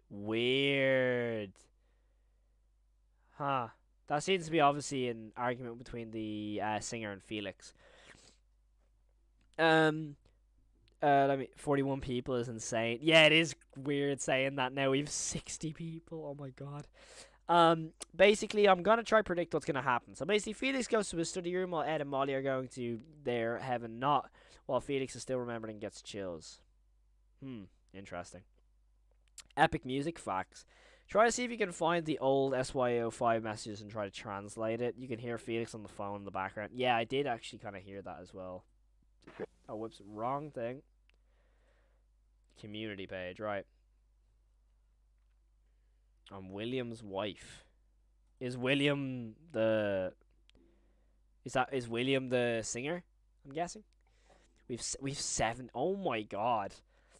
weird. Huh. That seems to be obviously an argument between the singer and Felix. Let me. 41 people is insane. Yeah, it is weird saying that now. We have 60 people. Oh my god. Basically, I'm gonna try predict what's gonna happen. So basically, Felix goes to his study room while Ed and Molly are going to their heaven not, while Felix is still remembering and gets chills. Interesting. Epic music facts. Try to see if you can find the old SYO5 messages and try to translate it. You can hear Felix on the phone in the background. Yeah, I did actually kind of hear that as well. Oh, whoops, wrong thing. Community page, right. I'm William's wife. Is William the singer? I'm guessing. We've 7. Oh my god.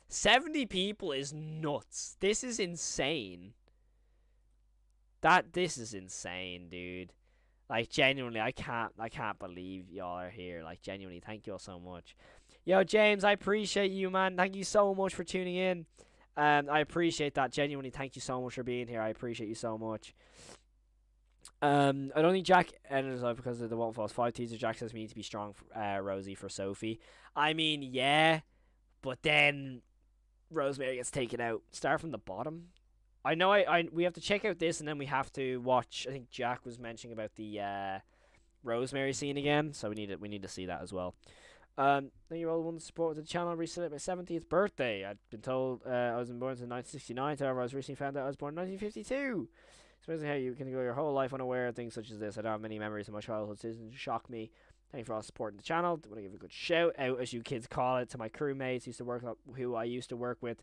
70 people is nuts. This is insane. This is insane, dude. Like, genuinely, I can't believe y'all are here. Like, genuinely, thank you all so much. Yo, James, I appreciate you, man. Thank you so much for tuning in. I appreciate that. Genuinely, thank you so much for being here. I appreciate you so much. I don't think Jack ended his life because of the Walten Falls 5 teaser. Jack says we need to be strong, Rosie, for Sophie. I mean, yeah, but then Rosemary gets taken out. Start from the bottom. I know we have to check out this, and then we have to watch. I think Jack was mentioning about the Rosemary scene again, so we need to see that as well. Thank you all want to support the channel. Recently my 70th birthday. I'd been told I was born in 1969. However, I was recently found out I was born in 1952. It's amazing how you can go your whole life unaware of things such as this. I don't have many memories of my childhood. It doesn't shock me. Thank you for all supporting the channel. I want to give a good shout out, as you kids call it, to my crewmates who I used to work with.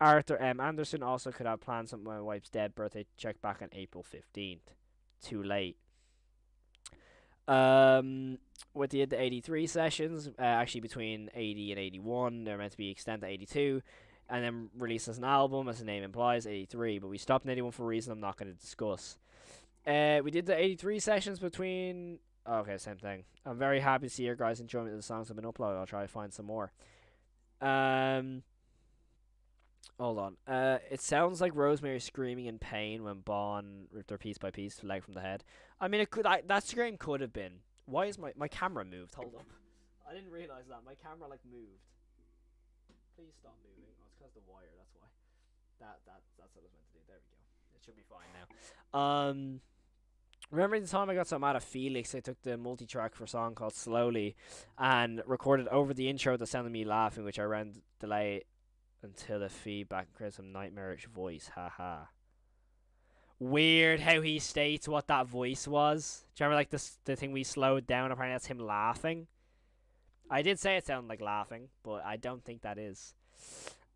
Arthur M. Anderson also could have planned something for my wife's dead birthday. Check back on April 15th. Too late. With the 83 sessions, actually between 80 and 81, they're meant to be extended to 82, and then released as an album, as the name implies, 83. But we stopped in 81 for a reason I'm not going to discuss. We did the 83 sessions between. Okay, same thing. I'm very happy to see your guys' enjoyment of the songs have been uploaded. I'll try to find some more. Hold on. It sounds like Rosemary screaming in pain when Bon ripped her piece by piece leg from the head. I mean, it could. That scream could have been. Why is my camera moved? Hold on. I didn't realize that my camera moved. Please stop moving. Oh, it's because the wire. That's why. That's what I was meant to do. There we go. It should be fine now. Remember the time I got so mad at Felix, I took the multi-track for a song called Slowly and recorded over the intro that sounded me laughing, which I ran delay until the feedback created some nightmarish voice. Haha. Weird how he states what that voice was. Do you remember the thing we slowed down? Apparently that's him laughing. I did say it sounded like laughing, but I don't think that is.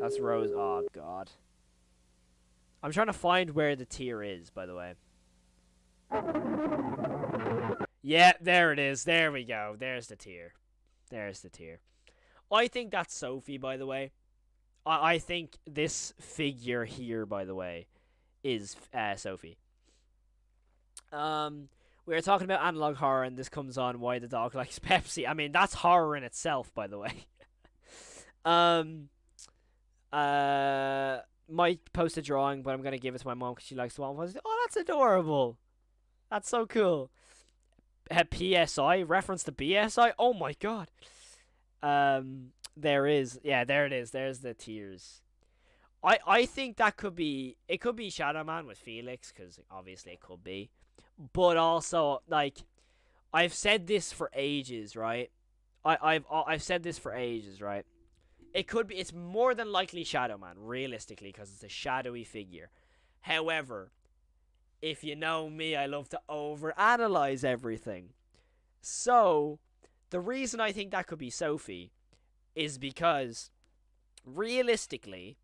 That's Rose. Oh, God. I'm trying to find where the tear is, by the way. Yeah, there it is. There we go. There's the tear. There's the tear. I think that's Sophie, by the way. I think this figure here, by the way, is Sophie. We were talking about analog horror, and this comes on why the dog likes Pepsi. I mean, that's horror in itself, by the way. Might post a drawing, but I'm gonna give it to my mom because she likes the one. Oh, that's adorable. That's so cool. PSI reference to BSI. Oh my god. There is. Yeah, there it is. There's the tears. I think that could be. It could be Shadow Man with Felix, because obviously it could be. But also, like, I've said this for ages, right? I've said this for ages, right? It could be. It's more than likely Shadow Man, realistically, because it's a shadowy figure. However, if you know me, I love to overanalyze everything. So, the reason I think that could be Sophie is because, realistically,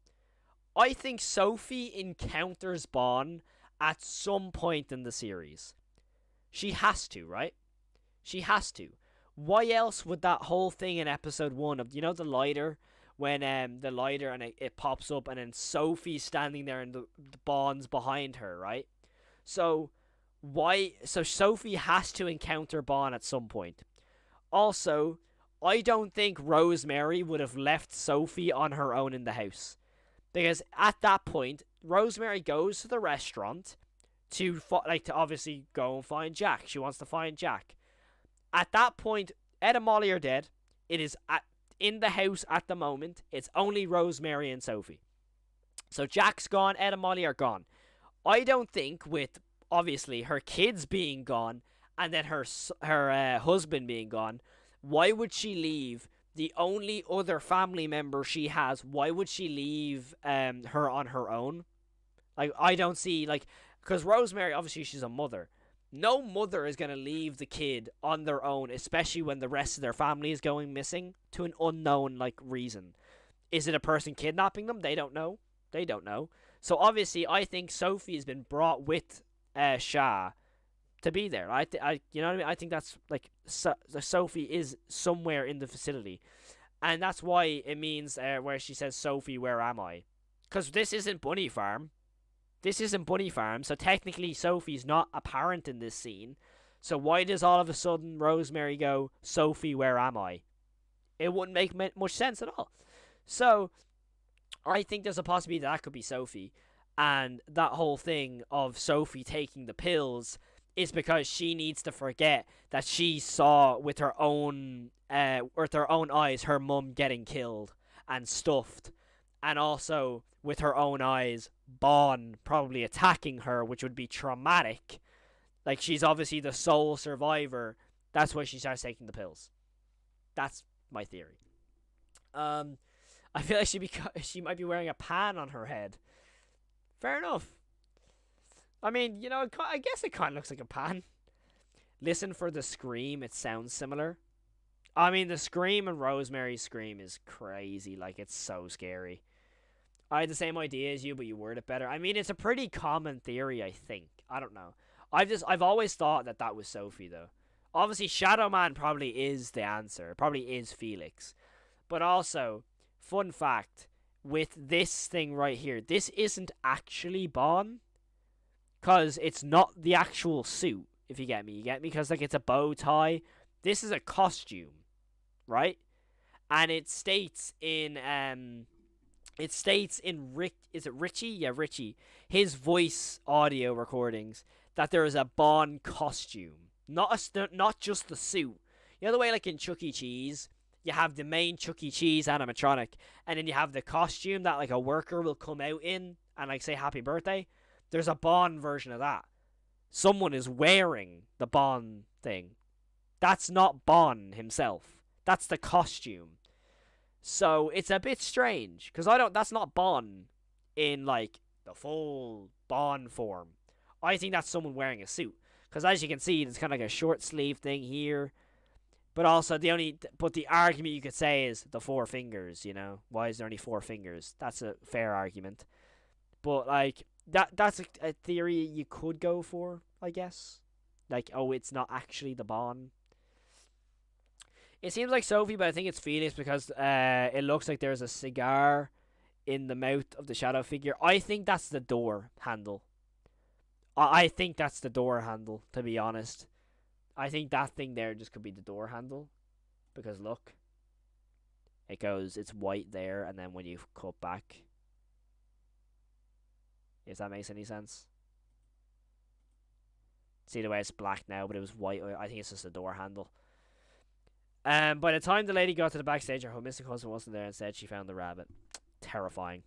I think Sophie encounters Bon at some point in the series. She has to, right? She has to. Why else would that whole thing in episode 1 of, the lighter? When the lighter and it pops up and then Sophie's standing there and the Bon's behind her, right? So Sophie has to encounter Bon at some point. Also, I don't think Rosemary would have left Sophie on her own in the house. Because at that point, Rosemary goes to the restaurant to obviously go and find Jack. She wants to find Jack. At that point, Ed and Molly are dead. It is in the house at the moment. It's only Rosemary and Sophie. So Jack's gone, Ed and Molly are gone. I don't think, with obviously her kids being gone and then her husband being gone, why would she leave the only other family member she has? Why would she leave her on her own? Like, I don't see, because Rosemary, obviously she's a mother. No mother is going to leave the kid on their own, especially when the rest of their family is going missing to an unknown, reason. Is it a person kidnapping them? They don't know. They don't know. So, obviously, I think Sophie has been brought with Shah to be there. You know what I mean? I think that's, Sophie is somewhere in the facility. And that's why it means where she says, Sophie, where am I? Because this isn't Bunny Farm. This isn't Bunny Farm, so technically Sophie's not apparent in this scene. So why does all of a sudden Rosemary go, Sophie, where am I? It wouldn't make much sense at all. So I think there's a possibility that could be Sophie. And that whole thing of Sophie taking the pills is because she needs to forget that she saw with her own eyes her mum getting killed and stuffed. And also, with her own eyes, Bon probably attacking her, which would be traumatic. She's obviously the sole survivor. That's why she starts taking the pills. That's my theory. I feel like she might be wearing a pan on her head. Fair enough. I mean, I guess it kind of looks like a pan. Listen for the scream. It sounds similar. I mean, the scream and Rosemary's scream is crazy. It's so scary. I had the same idea as you, but you worded it better. I mean, it's a pretty common theory, I think. I don't know. I've always thought that was Sophie, though. Obviously, Shadow Man probably is the answer. Probably is Felix. But also, fun fact, with this thing right here, this isn't actually Bon. Because it's not the actual suit, if you get me. You get me? Because, it's a bow tie. This is a costume, right? And it states in, is it Richie? Yeah, Richie. His voice audio recordings that there is a Bon costume. Not just the suit. You know the way, in Chuck E. Cheese, you have the main Chuck E. Cheese animatronic, and then you have the costume that, a worker will come out in and, say happy birthday? There's a Bon version of that. Someone is wearing the Bon thing. That's not Bon himself. That's the costume. So it's a bit strange because that's not Bon in the full Bon form. I think that's someone wearing a suit because as you can see, it's kind of a short sleeve thing here. But also but the argument you could say is the 4 fingers. You know, why is there only 4 fingers? That's a fair argument. But like that's a theory you could go for, I guess. Like, oh, it's not actually the Bond. It seems like Sophie, but I think it's Felix because it looks like there's a cigar in the mouth of the shadow figure. I think that's the door handle. I think that's the door handle, to be honest. I think that thing there just could be the door handle. Because look. It's white there, and then when you cut back. If that makes any sense. See the way it's black now, but it was white. I think it's just a door handle. By the time the lady got to the backstage, her mystic husband wasn't there. Instead, she found the rabbit. Terrifying.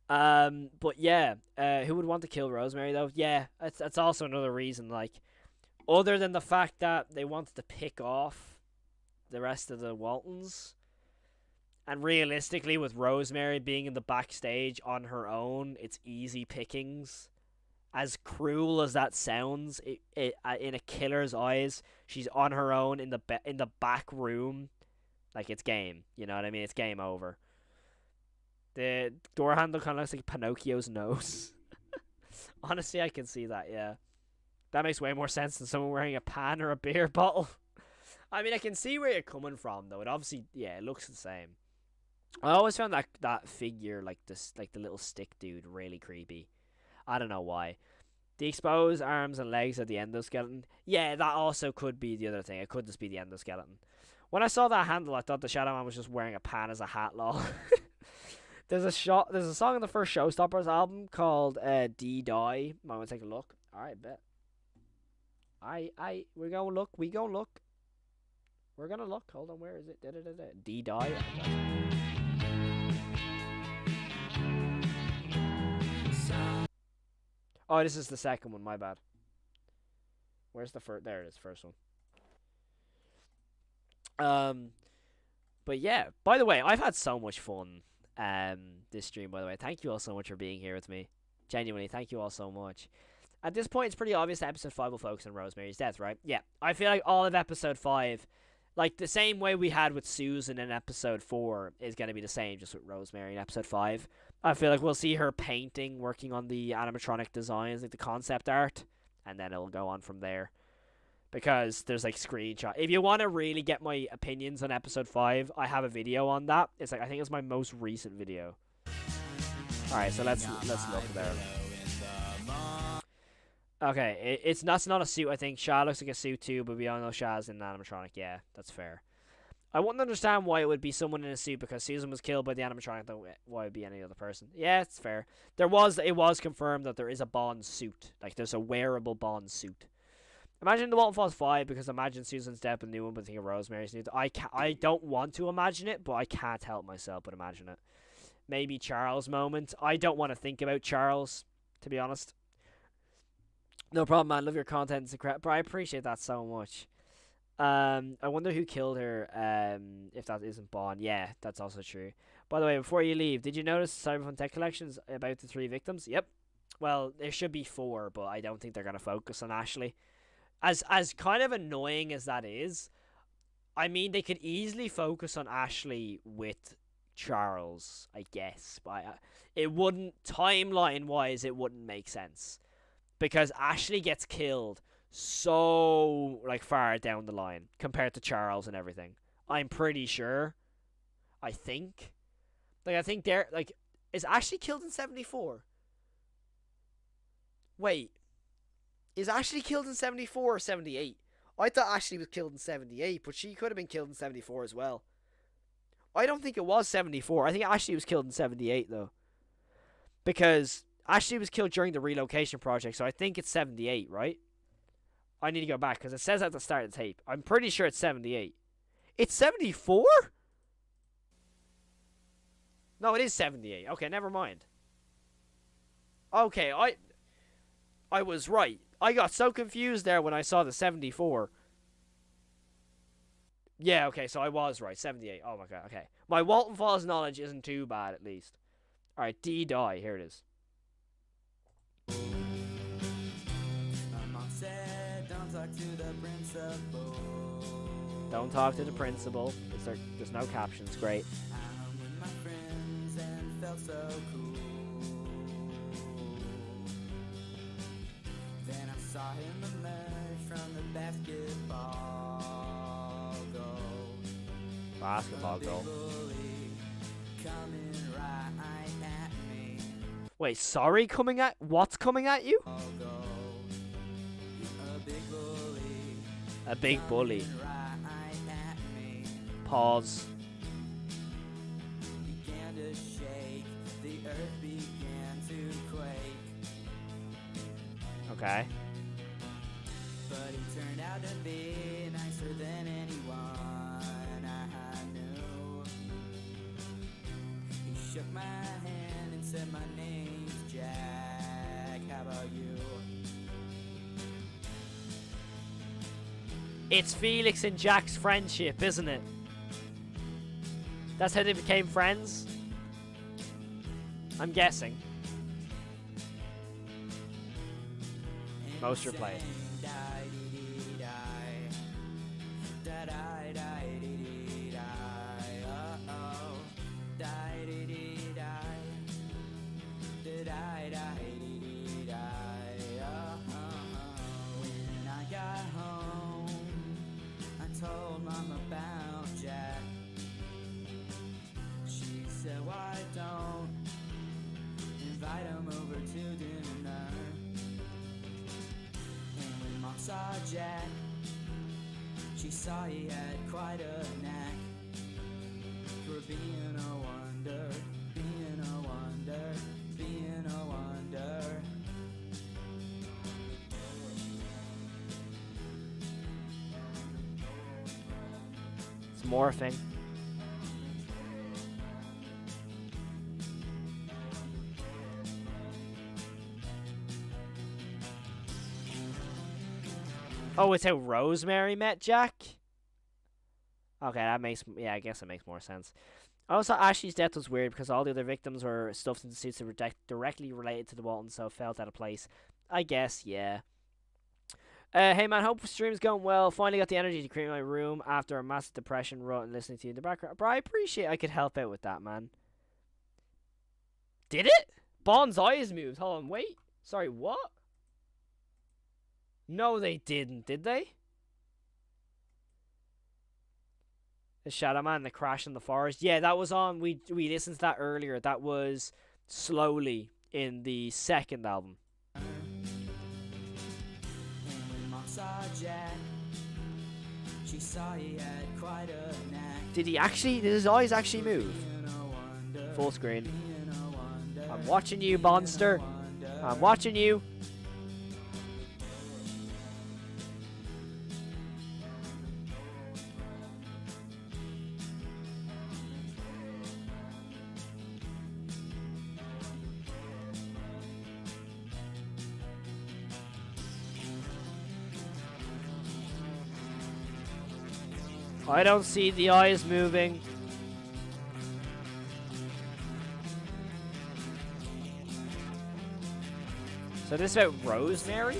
But yeah, who would want to kill Rosemary though? Yeah, that's also another reason. Like, other than the fact that they wanted to pick off the rest of the Waltons, and realistically, with Rosemary being in the backstage on her own, it's easy pickings. As cruel as that sounds, in a killer's eyes, she's on her own in the back room. Like, it's game. You know what I mean? It's game over. The door handle kind of looks like Pinocchio's nose. Honestly, I can see that, yeah. That makes way more sense than someone wearing a pan or a beer bottle. I mean, I can see where you're coming from, though. It obviously, yeah, it looks the same. I always found that figure, like the little stick dude, really creepy. I don't know why. The exposed arms and legs of the endoskeleton. Yeah, that also could be the other thing. It could just be the endoskeleton. When I saw that handle, I thought the Shadow Man was just wearing a pan as a hat, lol. There's a song on the first Showstoppers album called D-Die. Might want to take a look. Alright, bet. We're gonna look. We're gonna look. Hold on, where is it? D-Die. Oh, this is the second one, my bad. Where's the first? There it is, first one. But yeah, by the way, I've had so much fun this stream, by the way. Thank you all so much for being here with me. Genuinely, thank you all so much. At this point, it's pretty obvious that episode 5 will focus on Rosemary's death, right? Yeah, I feel like all of episode 5, like the same way we had with Susan in episode 4, is going to be the same just with Rosemary in episode 5. I feel like we'll see her painting, working on the animatronic designs, like the concept art, and then it'll go on from there. Because there's like screenshots. If you want to really get my opinions on episode 5, I have a video on that. It's like, I think it's my most recent video. Alright, so let's look there. Okay, that's not a suit, I think. Shah looks like a suit too, but we all know Shah's in an animatronic. Yeah, that's fair. I wouldn't understand why it would be someone in a suit, because Susan was killed by the animatronic, though why it would be any other person. Yeah, it's fair. It was confirmed that there is a Bond suit. Like, there's a wearable Bond suit. Imagine the Walten Falls 5, because imagine Susan's death and the new one, but think of Rosemary's new. I don't want to imagine it, but I can't help myself but imagine it. Maybe Charles' moment. I don't want to think about Charles, to be honest. No problem, man. Love your content. It's incredible. But I appreciate that so much. I wonder who killed her, if that isn't Bond. Yeah, that's also true. By the way, before you leave, did you notice Cyberpunk Tech Collection's about the 3 victims? Yep. Well, there should be 4, but I don't think they're going to focus on Ashley. As kind of annoying as that is, I mean, they could easily focus on Ashley with Charles, I guess. But it wouldn't, timeline-wise, it wouldn't make sense. Because Ashley gets killed so, like, far down the line compared to Charles and everything. I'm pretty sure. I think. Like, I think they're, like, is Ashley killed in 74? Wait. Is Ashley killed in 74 or 78? I thought Ashley was killed in 78, but she could have been killed in 74 as well. I don't think it was 74. I think Ashley was killed in 78, though. Because Ashley was killed during the relocation project, so I think it's 78, right? I need to go back, because it says at the start of the tape. I'm pretty sure it's 78. It's 74? No, it is 78. Okay, never mind. Okay, I was right. I got so confused there when I saw the 74. Yeah, okay, so I was right. 78. Oh my god, okay. My Walten Falls knowledge isn't too bad, at least. Alright, D-Die. Here it is. My mom said, don't talk to the Prince of Bones. Don't talk to the principal. There's no captions. Great. I'm with my friends and felt so cool. Then I saw him emerge from the basketball goal. Basketball goal. Coming right at me. Wait, sorry, what's coming at you? A big bully. A big bully. Right at me. Pause. Began to shake. The earth began to quake. Okay. But he turned out to be nicer than anyone I knew. He shook my hand and said, my name's Jack, how about you? It's Felix and Jack's friendship, isn't it? That's how they became friends? I'm guessing. Most replayed. When I got home, I told Mom about Jack. She said, why don't invite him over to dinner? And when Mom saw Jack, she saw he had quite a knack for being a wonder, being a wonder, being a wonder. It's morphing. Oh, it's how Rosemary met Jack? Okay, I guess it makes more sense. Also, Ashley's death was weird because all the other victims were stuffed into suits that were directly related to the Walton, so it felt out of place. I guess, yeah. Hey man, hope the stream's going well. Finally got the energy to create my room after a massive depression rut and listening to you in the background. Bro, I appreciate I could help out with that, man. Did it? Bond's eyes moved. Hold on, wait. Sorry, what? No, they didn't, did they? The Shadow Man, the crash in the forest. Yeah, that was on. We listened to that earlier. That was Slowly in the second album. She saw he had quite a knack. Did his eyes actually move? Full screen. I'm watching you, Monster. I'm watching you. I don't see the eyes moving. So this is about Rosemary?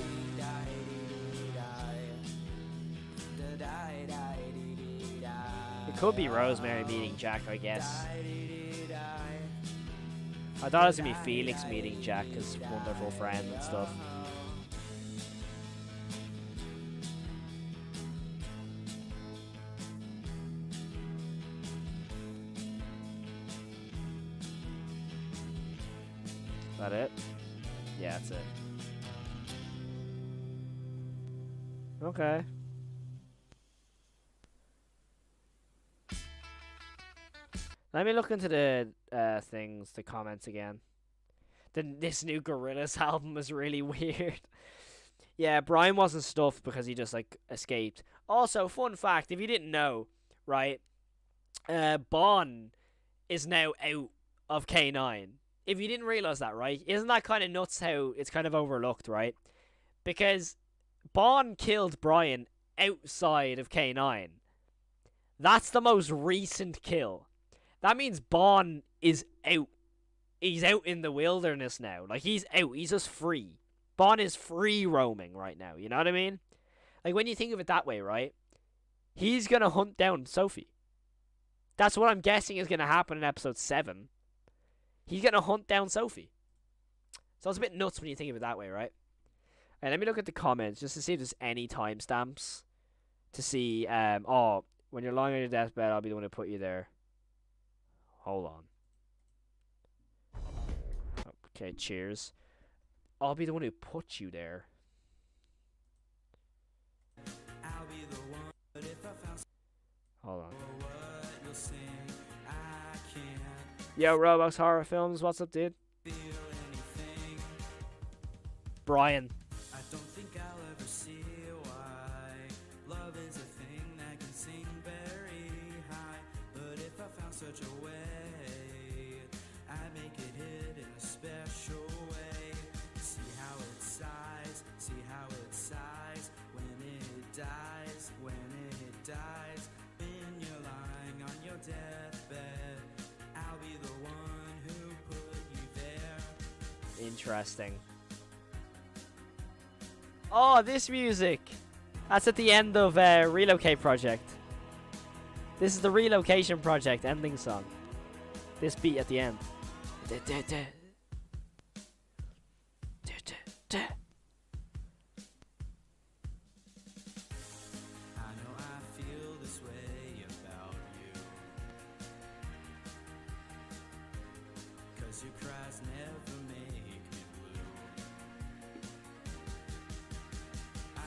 It could be Rosemary meeting Jack, I guess. I thought it was going to be Felix meeting Jack as wonderful friend and stuff. Is that it? Yeah, that's it. Okay. Let me look into the the comments again. This new Gorillaz album is really weird. Yeah, Brian wasn't stuffed because he just like escaped. Also, fun fact, if you didn't know, right? Bon is now out of K9. If you didn't realize that, right? Isn't that kind of nuts how it's kind of overlooked, right? Because Bon killed Brian outside of K9. That's the most recent kill. That means Bon is out. He's out in the wilderness now. Like, he's out. He's just free. Bon is free roaming right now. You know what I mean? Like, when you think of it that way, right? He's gonna hunt down Sophie. That's what I'm guessing is gonna happen in episode 7. He's gonna hunt down Sophie. So it's a bit nuts when you think of it that way, right? And let me look at the comments just to see if there's any timestamps. To see, when you're lying on your deathbed, I'll be the one to put you there. Hold on. Okay, cheers. I'll be the one who put you there. Hold on. Yo, Roblox Horror Films, what's up, dude? Brian. I don't think I'll ever see why love is a thing that can sing very high. But if I found such a way, I'd make it hit in a special way. See how it sighs, see how it sighs when it dies, when it dies. When you're lying on your deathbed, I'll be the one who put you there. Interesting. Oh, this music! That's at the end of Relocate Project. This is the Relocation Project ending song. This beat at the end. I know I feel this way about you, 'cause your cries never make me blue. I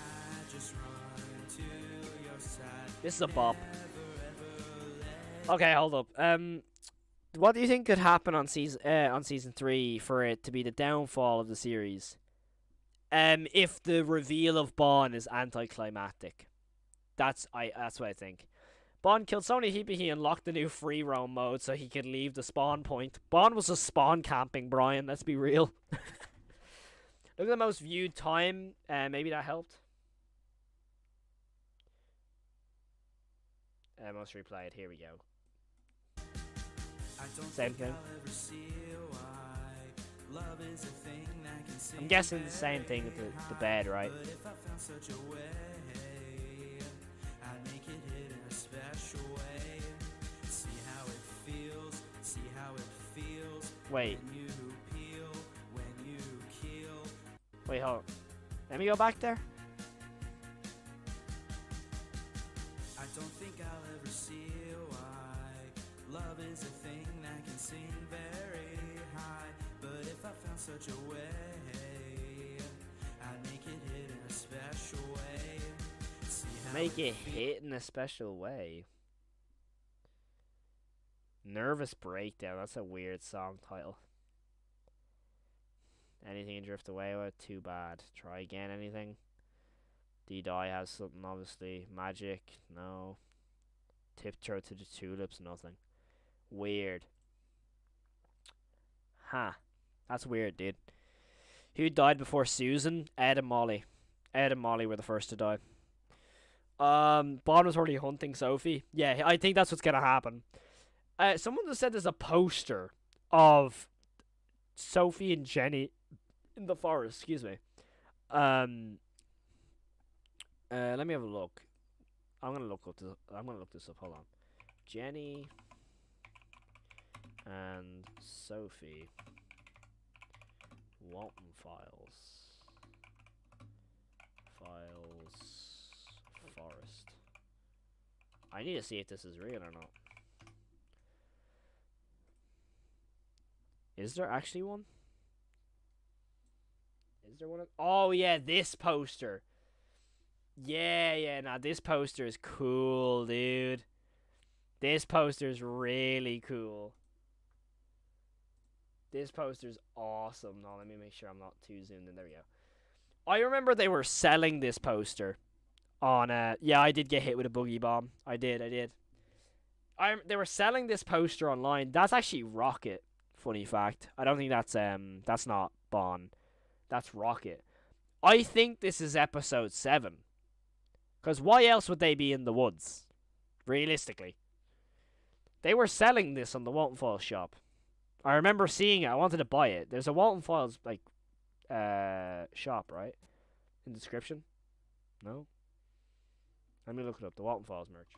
just run to your side. This is a bop. Okay, hold up. What do you think could happen on season 3 for it to be the downfall of the series? If the reveal of Bond is anticlimactic. That's what I think. Bond killed so many people he unlocked the new free roam mode so he could leave the spawn point. Bond was just spawn camping, Brian, let's be real. Look at the most viewed time, maybe that helped. Most replayed, here we go. Same thing. I'm guessing the same thing with the bed, right? Wait. Wait, hold on. Let me go back there. I don't think I'll ever see why love is a thing that can sing very high. But if I found such a way, I'd make it hit in a special way. Make it hit in a special way. Nervous Breakdown. That's a weird song title. Anything to drift away with? Too bad. Try again. Anything? D-Die has something, obviously. Magic? No. Tiptoe to the Tulips? Nothing. Weird. Huh. That's weird, dude. Who died before Susan? Ed and Molly. Ed and Molly were the first to die. Bond was already hunting Sophie. Yeah, I think that's what's gonna happen. Someone just said there's a poster of Sophie and Jenny in the forest. Excuse me. Let me have a look. I'm gonna look this up. Hold on. Jenny and Sophie. Walten files. Forest. I need to see if this is real or not. Is there actually one? Is there one? Oh yeah, this poster. Yeah, nah, this poster is cool, dude. This poster is really cool. This poster's awesome. No, let me make sure I'm not too zoomed in. There we go. I remember they were selling this poster on yeah, I did get hit with a boogie bomb. I did. They were selling this poster online. That's actually Rocket. Funny fact. I don't think that's not Bond. That's Rocket. I think this is episode 7. Because why else would they be in the woods? Realistically. They were selling this on the Walten Files shop. I remember seeing it. I wanted to buy it. There's a Walten Files like shop, right? In the description? No? Let me look it up. The Walten Files merch.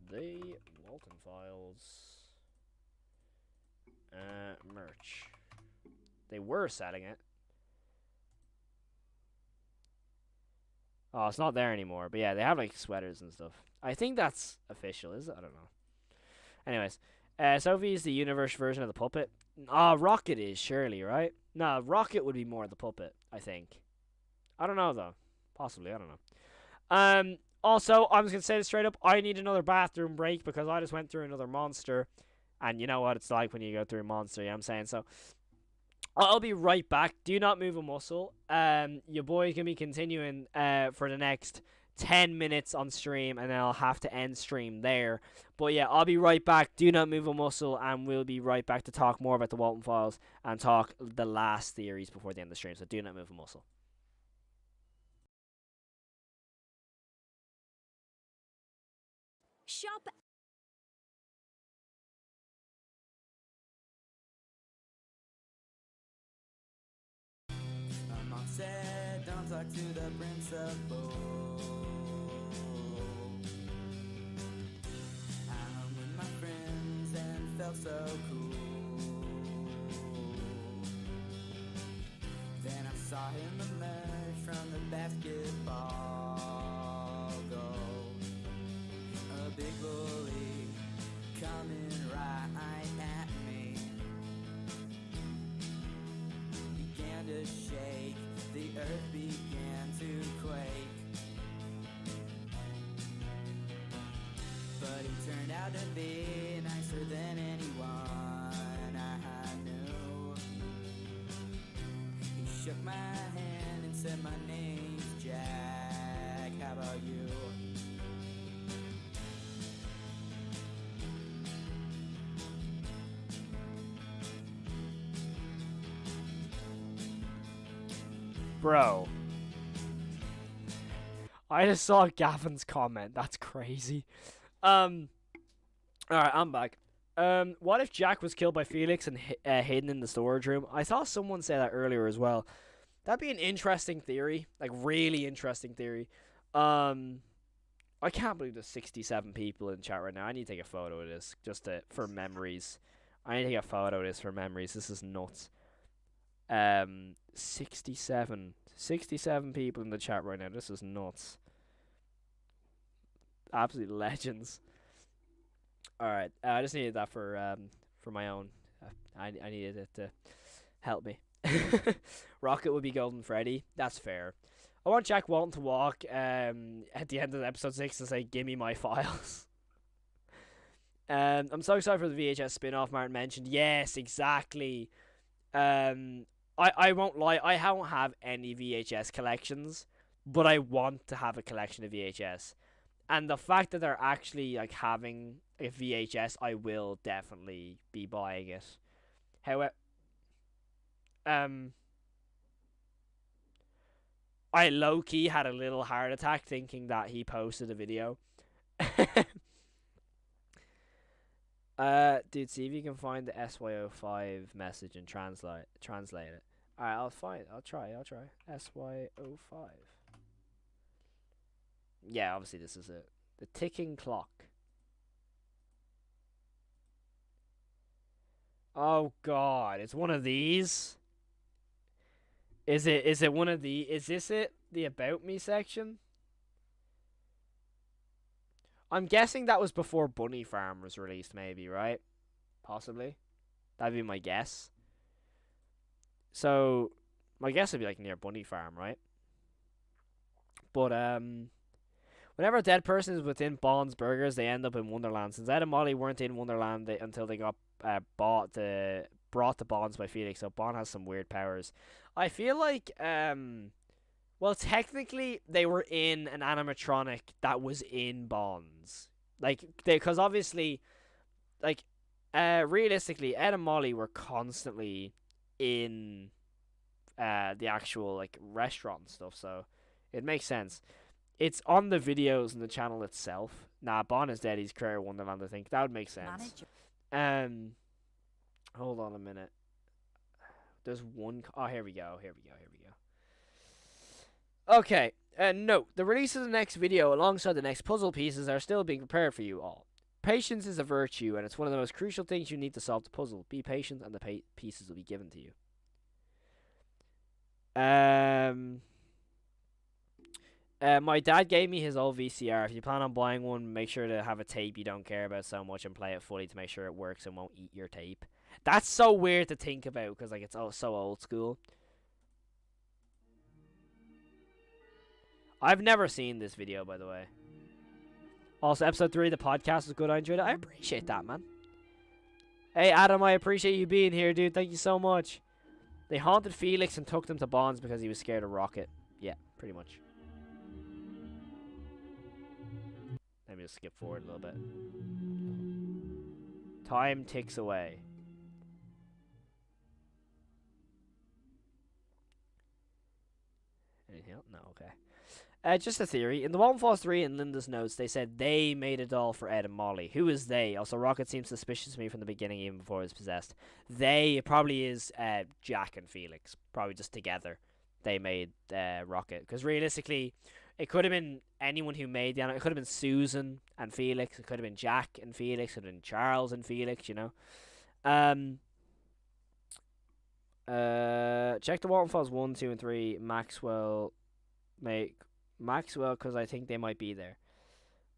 The Walten Files merch. They were selling it. Oh, it's not there anymore. But yeah, they have like sweaters and stuff. I think that's official, is it? I don't know. Anyways, Sophie's the universe version of the puppet. Rocket is surely, right? No, Rocket would be more the puppet, I think. I don't know though. Possibly, I don't know. Also, I'm just gonna say this straight up. I need another bathroom break because I just went through another monster, and you know what it's like when you go through a monster. You know what I'm saying? So I'll be right back. Do not move a muscle. Your boy can be continuing for the next 10 minutes on stream, and then I'll have to end stream there. But yeah, I'll be right back. Do not move a muscle, and we'll be right back to talk more about the Walten Files and talk the last theories before the end of the stream. So do not move a muscle. Shop. My mom said, don't talk to the principal. I'm with my friends and felt so cool. Then I saw him emerge from the basketball goal. A big bully coming right at me. Began to shake, the earth began to quake. But he turned out to be nicer than anyone I knew. He shook my hand and said, my name's Jack, how about you? Bro. I just saw Gavin's comment. That's crazy. Alright, I'm back. What if Jack was killed by Felix and hidden in the storage room? I saw someone say that earlier as well. That'd be an interesting theory. Like, really interesting theory. I can't believe there's 67 people in chat right now. I need to take a photo of this just for memories. I need to take a photo of this for memories. This is nuts. 67 people in the chat right now. This is nuts. Absolute legends. Alright, I just needed that for my own. I needed it to help me. Rocket would be Golden Freddy. That's fair. I want Jack Walton to walk at the end of episode 6 and say, "Give me my files." I'm so excited for the VHS spin-off Martin mentioned. Yes, exactly. I won't lie, I don't have any VHS collections, but I want to have a collection of VHS. And the fact that they're actually like having a VHS, I will definitely be buying it. However, I low-key had a little heart attack thinking that he posted a video. Dude, see if you can find the SY05 message and translate it. Alright, I'll try. SY05. Yeah, obviously this is it. The ticking clock. Oh god, it's one of these? Is it one of the is this it? The about me section? I'm guessing that was before Bunny Farm was released, maybe, right? Possibly. That'd be my guess. So, my guess would be like near Bunny Farm, right? But, whenever a dead person is within Bond's Burgers, they end up in Wonderland. Since Ed and Molly weren't in Wonderland until they got brought to Bonds by Felix, so Bond has some weird powers. I feel like, well, technically, they were in an animatronic that was in Bonds. Like, because obviously, like, realistically, Ed and Molly were constantly in the actual, like, restaurant and stuff, so it makes sense. It's on the videos and the channel itself. Nah, Bond is dead. He's Career Wonderland, I think. That would make sense. Hold on a minute. There's one... Oh, here we go. Okay. Note, the release of the next video alongside the next puzzle pieces are still being prepared for you all. Patience is a virtue, and it's one of the most crucial things you need to solve the puzzle. Be patient, and the pieces will be given to you. My dad gave me his old VCR. If you plan on buying one, make sure to have a tape you don't care about so much and play it fully to make sure it works and won't eat your tape. That's so weird to think about because like it's so old school. I've never seen this video, by the way. Also, episode 3 of the podcast was good. I enjoyed it. I appreciate that, man. Hey, Adam, I appreciate you being here, dude. Thank you so much. They haunted Felix and took them to Bonds because he was scared of Rocket. Yeah, pretty much. Let me just skip forward a little bit. Time ticks away. Anything else? No, okay. Just a theory. In the Walten Falls 3 and Linda's notes, they said they made a doll for Ed and Molly. Who is they? Also, Rocket seems suspicious to me from the beginning, even before he was possessed. They, it probably is Jack and Felix. Probably just together. They made Rocket. Because realistically, it could have been anyone who made the animal. It could have been Susan and Felix. It could have been Jack and Felix. It could have been Charles and Felix, you know. Check the Walten Falls 1, 2, and 3. Maxwell, because I think they might be there.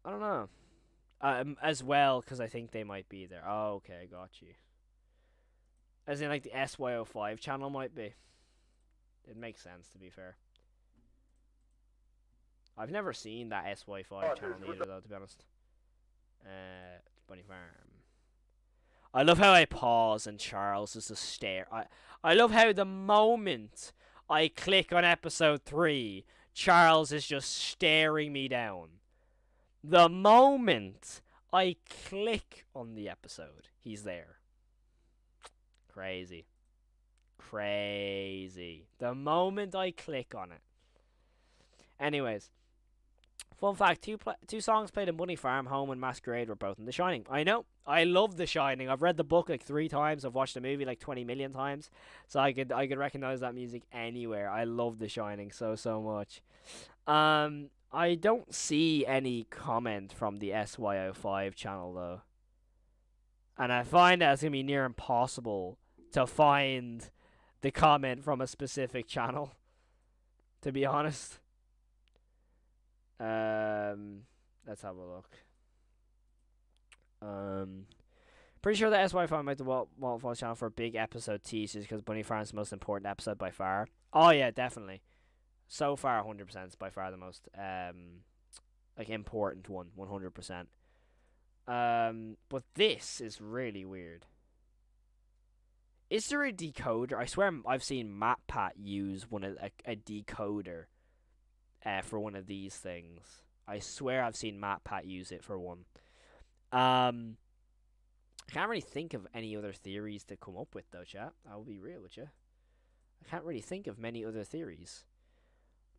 I don't know. As well, because I think they might be there. Oh, okay, got you. As in, like, the SY05 channel might be. It makes sense, to be fair. I've never seen that SY5 channel either, though, to be honest. Bunny Farm. I love how I pause and Charles is just stare. I love how the moment I click on episode 3, Charles is just staring me down. The moment I click on the episode, he's there. Crazy. Crazy. The moment I click on it. Anyways. Fun fact, two songs played in Bunny Farm, Home and Masquerade were both in The Shining. I know. I love The Shining. I've read the book like 3 times. I've watched the movie like 20 million times. So I could recognize that music anywhere. I love The Shining so much. I don't see any comment from the SY05 channel though. And I find that it's going to be near impossible to find the comment from a specific channel. To be honest. Let's have a look. Pretty sure that SY5 made the Walten Falls channel for a big episode teasers because Bunny Farm's the most important episode by far. Oh yeah, definitely. So far, 100% is by far the most like important one, 100%. But this is really weird. Is there a decoder? I swear I've seen MatPat use a decoder for one of these things. I swear I've seen MatPat use it for one. I can't really think of any other theories to come up with though, chat. I will be real with you. I can't really think of many other theories.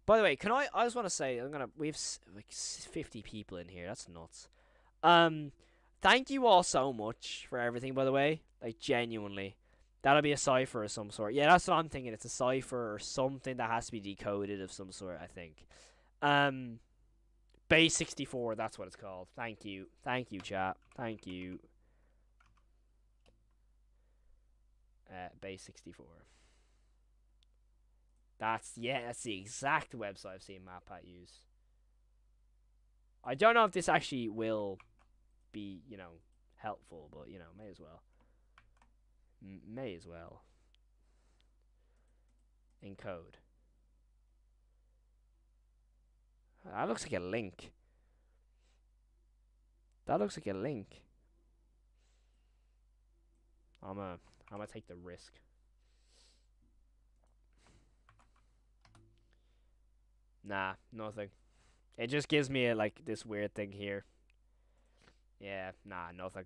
By the way, I just want to say, we have like 50 people in here. That's nuts. Thank you all so much for everything, by the way. Like, genuinely. That'll be a cipher of some sort. Yeah, that's what I'm thinking. It's a cipher or something that has to be decoded of some sort, I think. Base 64, that's what it's called. Thank you. Thank you, chat. Thank you. Base 64. That's the exact website I've seen MatPat use. I don't know if this actually will be, helpful, but, may as well. May as well. Encode. That looks like a link. That looks like a link. I'm gonna take the risk. Nah, nothing. It just gives me this weird thing here. Yeah, nah, nothing.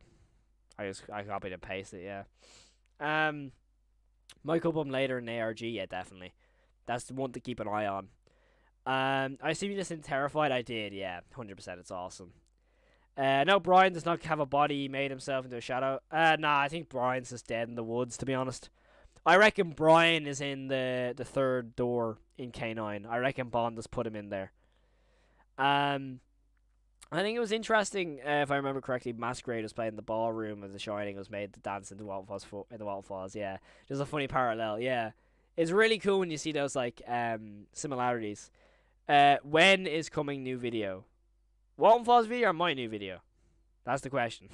I copied and pasted it, yeah. Might come up later in ARG, yeah, definitely. That's the one to keep an eye on. I assume you listened to Terrified? I did, yeah. 100%, it's awesome. No, Brian does not have a body. He made himself into a shadow. Nah, I think Brian's just dead in the woods, to be honest. I reckon Brian is in the third door in K9. I reckon Bond has put him in there. I think it was interesting, if I remember correctly, Masquerade was playing the ballroom as The Shining was made to dance in the Walten Falls, yeah. Just a funny parallel, yeah. It's really cool when you see those, like, similarities. When is coming new video? Walten Falls video or my new video? That's the question.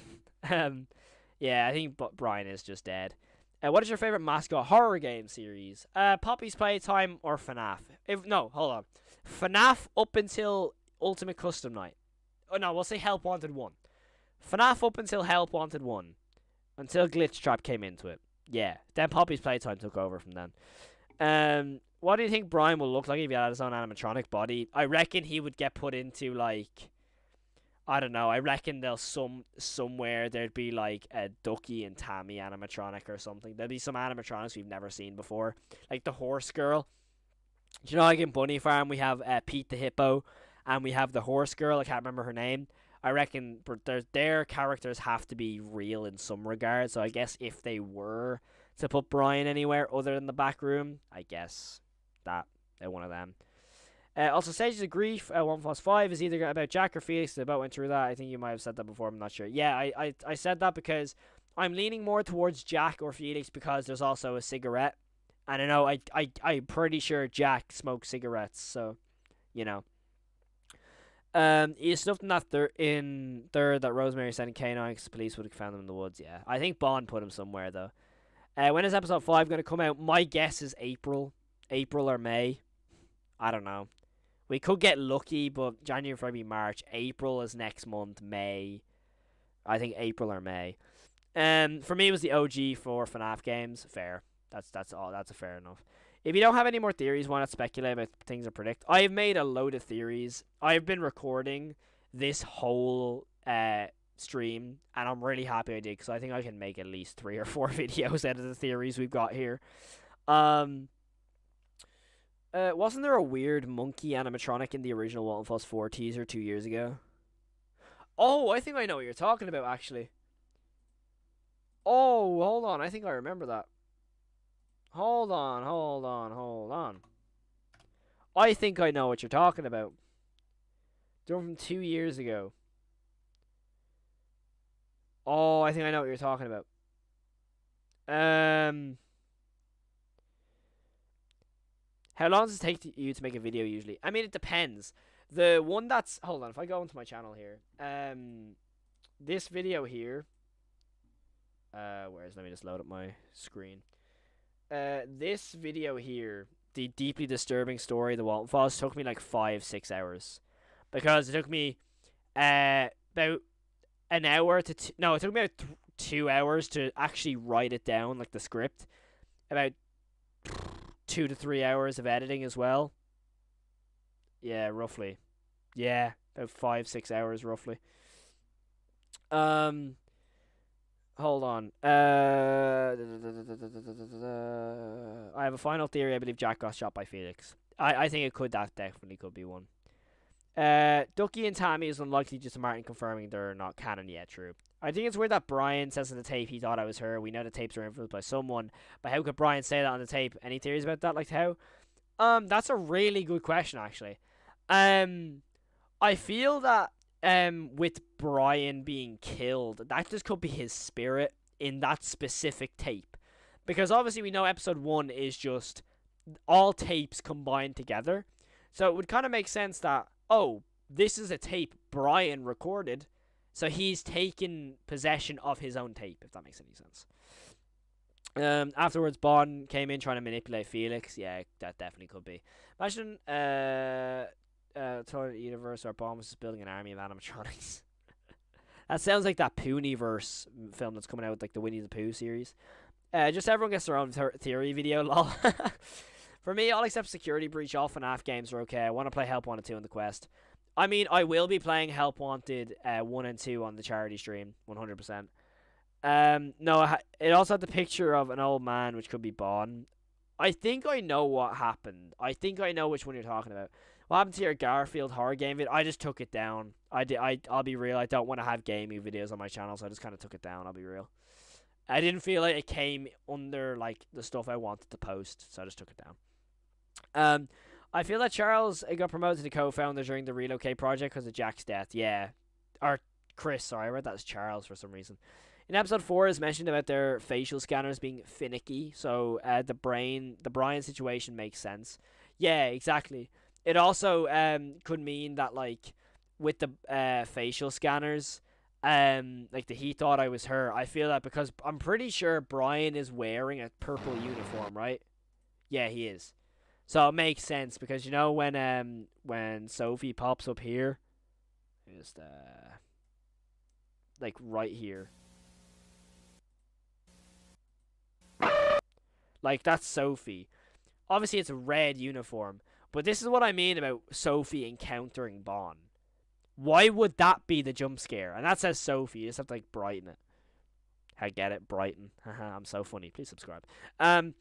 Yeah, I think Brian is just dead. What is your favorite mascot horror game series? Poppy's Playtime or Fnaf? No, hold on. Fnaf up until Ultimate Custom Night. Oh no, we'll say Help Wanted 1. Fnaf up until Help Wanted 1. Until Glitch Trap came into it. Yeah, then Poppy's Playtime took over from then. What do you think Brian will look like if he had his own animatronic body? I reckon he would get put into, like, I don't know. I reckon somewhere there'd be like a Ducky and Tammy animatronic or something. There'd be some animatronics we've never seen before, like the horse girl. Do you know, like in Bunny Farm we have Pete the Hippo, and we have the horse girl. I can't remember her name. I reckon their characters have to be real in some regard. So I guess if they were to put Brian anywhere other than the back room, I guess that they're one of them. Also, Stages of Grief 1+5 is either about Jack or Felix. They both went through that. I think you might have said that before. I'm not sure. Yeah, I said that because I'm leaning more towards Jack or Felix because there's also a cigarette. And I know I'm pretty sure Jack smokes cigarettes. So, you know. Is stuff in that third that Rosemary said in K9 because the police would have found them in the woods. Yeah, I think Bond put him somewhere though. When is episode 5 going to come out? My guess is April or May. I don't know. We could get lucky, but January, February, March. April is next month. May. I think April or May. For me, it was the OG for FNAF games. Fair. That's all. That's a fair enough. If you don't have any more theories, why not speculate about things or predict? I've made a load of theories. I've been recording this whole stream, and I'm really happy I did, because I think I can make at least 3 or 4 videos out of the theories we've got here. Wasn't there a weird monkey animatronic in the original Walten Falls 4 teaser 2 years ago? Oh, I think I know what you're talking about, actually. Oh, hold on. I think I remember that. Hold on. I think I know what you're talking about. They're from 2 years ago. Oh, I think I know what you're talking about. How long does it take you to make a video usually? I mean, it depends. The one that's... Hold on, if I go into my channel here. This video here... Let me just load up my screen. This video here, the deeply disturbing story of the Walten Falls, took me like 5-6 hours. Because it took me about an hour to... No, it took me about 2 hours to actually write it down, like the script. About 2 to 3 hours of editing as well. Yeah, roughly. Yeah, about 5-6 hours roughly. Hold on. I have a final theory. I believe Jack got shot by Felix. I think that definitely could be one. Ducky and Tammy is unlikely due to Martin confirming they're not canon yet. True. I think it's weird that Brian says in the tape he thought I was her. We know the tapes were influenced by someone, but how could Brian say that on the tape? Any theories about that? Like how? That's a really good question, actually. I feel that with Brian being killed, that just could be his spirit in that specific tape, because obviously we know episode 1 is just all tapes combined together, so it would kind of make sense that, oh, this is a tape Brian recorded, so he's taken possession of his own tape, if that makes any sense. Afterwards, Bond came in trying to manipulate Felix. Yeah, that definitely could be. Imagine Toilet Universe where Bond was just building an army of animatronics. That sounds like that Poonieverse film that's coming out with like the Winnie the Pooh series. Just everyone gets their own theory video, lol. For me, all except Security Breach, all FNAF games are okay. I want to play Help Wanted 2 on the Quest. I mean, I will be playing Help Wanted 1 and 2 on the charity stream, 100%. No, it also had the picture of an old man, which could be Bond. I think I know what happened. I think I know which one you're talking about. What happened to your Garfield horror game vid? I just took it down. I'll be real. I don't want to have gaming videos on my channel, so I just kind of took it down. I'll be real. I didn't feel like it came under like the stuff I wanted to post, so I just took it down. I feel that Charles got promoted to co-founder during the Relocate project because of Jack's death. Yeah, or Chris. Sorry, I read that as Charles for some reason. In episode 4, is mentioned about their facial scanners being finicky, so the Brian situation makes sense. Yeah, exactly. It also could mean that like with the facial scanners, like he thought I was her. I feel that because I'm pretty sure Brian is wearing a purple uniform, right? Yeah, he is. So it makes sense because you know when Sophie pops up here, just like right here. Like, that's Sophie. Obviously, it's a red uniform. But this is what I mean about Sophie encountering Bond. Why would that be the jump scare? And that says Sophie. You just have to, like, brighten it. I get it. Brighten. I'm so funny. Please subscribe. I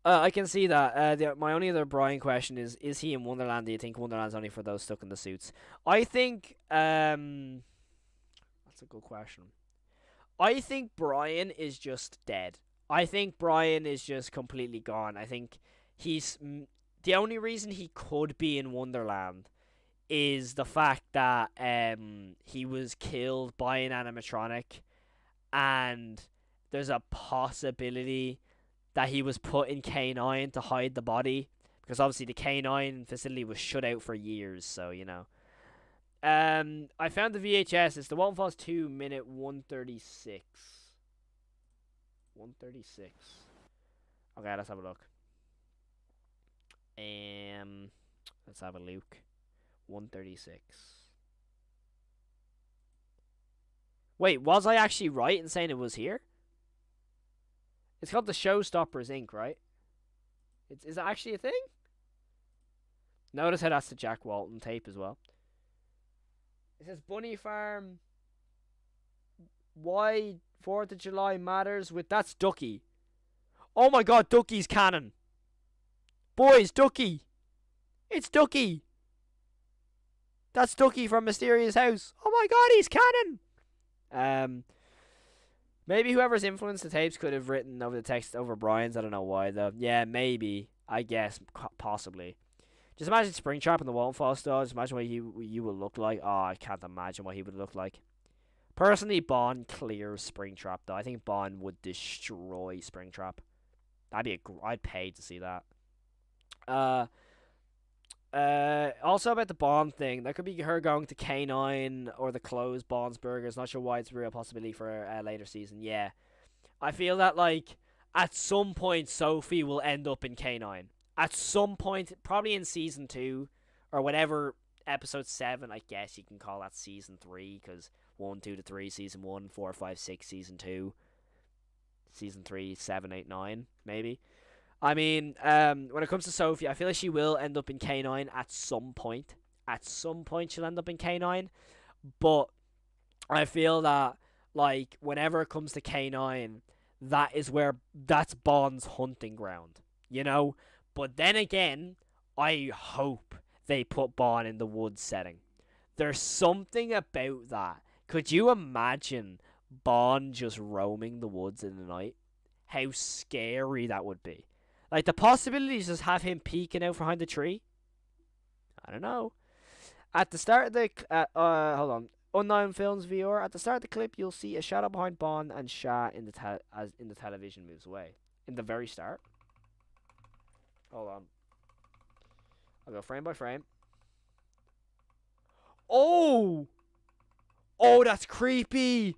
can see that. My only other Brian question is he in Wonderland? Do you think Wonderland's only for those stuck in the suits? I think, that's a good question. I think Brian is just dead. I think Brian is just completely gone. I think he's the only reason he could be in Wonderland is the fact that he was killed by an animatronic, and there's a possibility that he was put in K9 to hide the body, because obviously the K9 facility was shut out for years, so you know. I found the VHS. It's the Walten Falls 2 minute 136. 136. Okay, let's have a look. Let's have a look. 136. Wait, was I actually right in saying it was here? It's called the Showstoppers Inc., right? Is that actually a thing? Notice how that's the Jack Walton tape as well. It says Bunny Farm. Why 4th of July matters with... That's Ducky. Oh my god, Ducky's canon. Boys, Ducky. It's Ducky. That's Ducky from Mysterious House. Oh my god, he's canon. Maybe whoever's influenced the tapes could have written over the text over Brian's. I don't know why though. Yeah, maybe. I guess possibly. Just imagine Springtrap in the Walten Falls store. Just imagine what you would look like. Oh, I can't imagine what he would look like. Personally, Bond clears Springtrap though. I think Bond would destroy Springtrap. I'd pay to see that. Also about the Bond thing, that could be her going to K9 or the closed Bond's Burgers. Not sure why it's a real possibility for a later season. Yeah, I feel that like at some point Sophie will end up in K9. At some point, probably in season 2 or whatever, episode 7. I guess you can call that season 3 because 1, 2 to 3 season 1, 4, 5, 6 season 2, season 3, 7, 8, 9 maybe. I mean, when it comes to Sophie, I feel like she will end up in K9 at some point. At some point, she'll end up in K9. But I feel that, like, whenever it comes to K9, that's Bond's hunting ground, you know? But then again, I hope they put Bond in the woods setting. There's something about that. Could you imagine Bond just roaming the woods in the night? How scary that would be. Like, the possibilities just have him peeking out behind the tree. I don't know. At the start of the... hold on. Unknown Films viewer. At the start of the clip, you'll see a shadow behind Bond and Shah in the television moves away. In the very start. Hold on. I'll go frame by frame. Oh! Oh, that's creepy!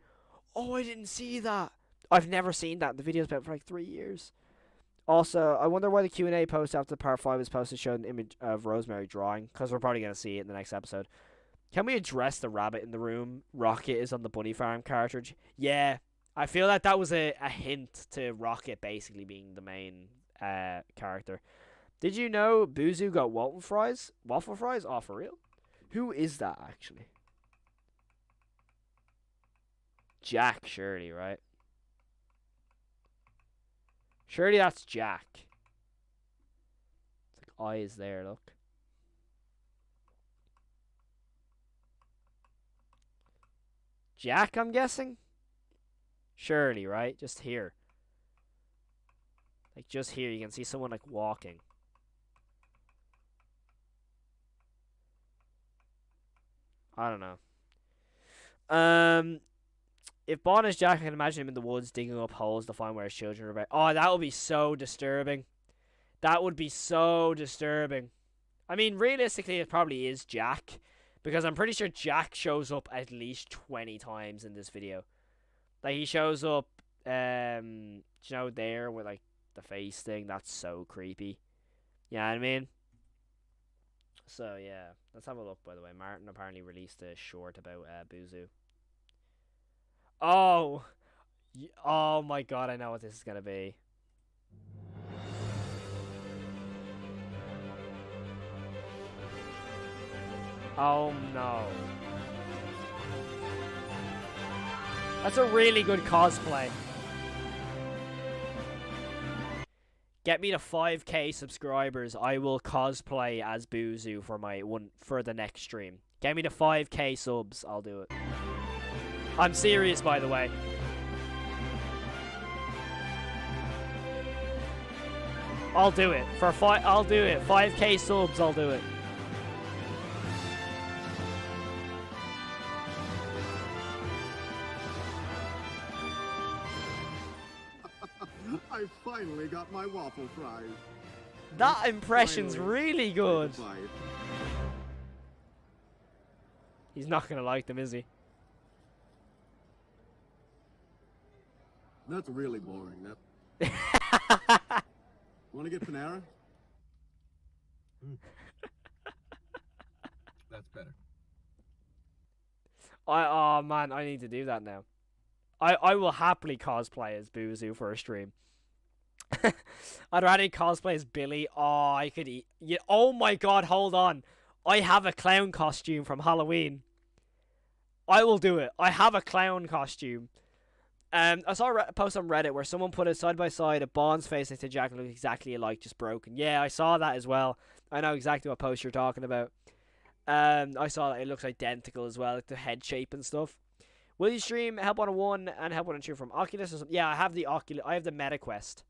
Oh, I didn't see that. I've never seen that. The video's been for like 3 years. Also, I wonder why the Q&A post after part 5 was posted showed an image of Rosemary drawing, because we're probably going to see it in the next episode. Can we address the rabbit in the room? Rocket is on the Bunny Farm cartridge. Yeah, I feel like that was a hint to Rocket basically being the main character. Did you know Buzu got Walten fries? Waffle fries? Oh, for real? Who is that, actually? Jack, surely, right? Surely that's Jack. It's like eyes there, look. Jack, I'm guessing? Surely, right? Just here. Like, just here, you can see someone, like, walking. I don't know. If Bond is Jack, I can imagine him in the woods digging up holes to find where his children are about. Oh, that would be so disturbing. That would be so disturbing. I mean, realistically, it probably is Jack. Because I'm pretty sure Jack shows up at least 20 times in this video. Like, he shows up, you know, there with, like, the face thing. That's so creepy. You know what I mean? So, yeah. Let's have a look, by the way. Martin apparently released a short about Buzu. Oh! Oh my god, I know what this is gonna be. Oh no. That's a really good cosplay. Get me to 5k subscribers, I will cosplay as Buzu for the next stream. Get me to 5k subs, I'll do it. I'm serious, by the way. I'll do it. I'll do it. 5k subs, I'll do it. I finally got my waffle fries. That impression's really good. He's not gonna like them, is he? That's really boring. Want to get Panera? That's better. Oh man, I need to do that now. I will happily cosplay as Buzu for a stream. I'd rather cosplay as Billy. Oh, I could eat. Yeah, oh my god, hold on. I have a clown costume from Halloween. I will do it. I have a clown costume. I saw a post on Reddit where someone put it side by side, a Bond's face next to Jack looked exactly alike, just broken. Yeah, I saw that as well. I know exactly what post you're talking about. I saw that it looks identical as well, like the head shape and stuff. Will you stream Help 101 and Help 102 from Oculus or something? Yeah, I have the Oculus. I have the MetaQuest.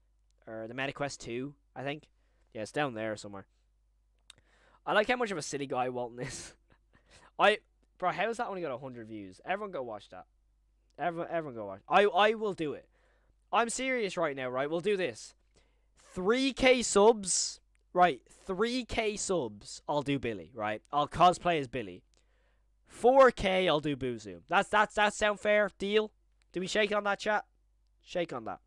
Or the MetaQuest 2, I think. Yeah, it's down there somewhere. I like how much of a silly guy Walten is. Bro, how has that only got 100 views? Everyone go watch that. Everyone go watch. I will do it. I'm serious right now, right? We'll do this. 3k subs. Right, 3k subs, I'll do Billy, right? I'll cosplay as Billy. 4k, I'll do Buzu. That sound fair? Deal? Do we shake on that, chat? Shake on that.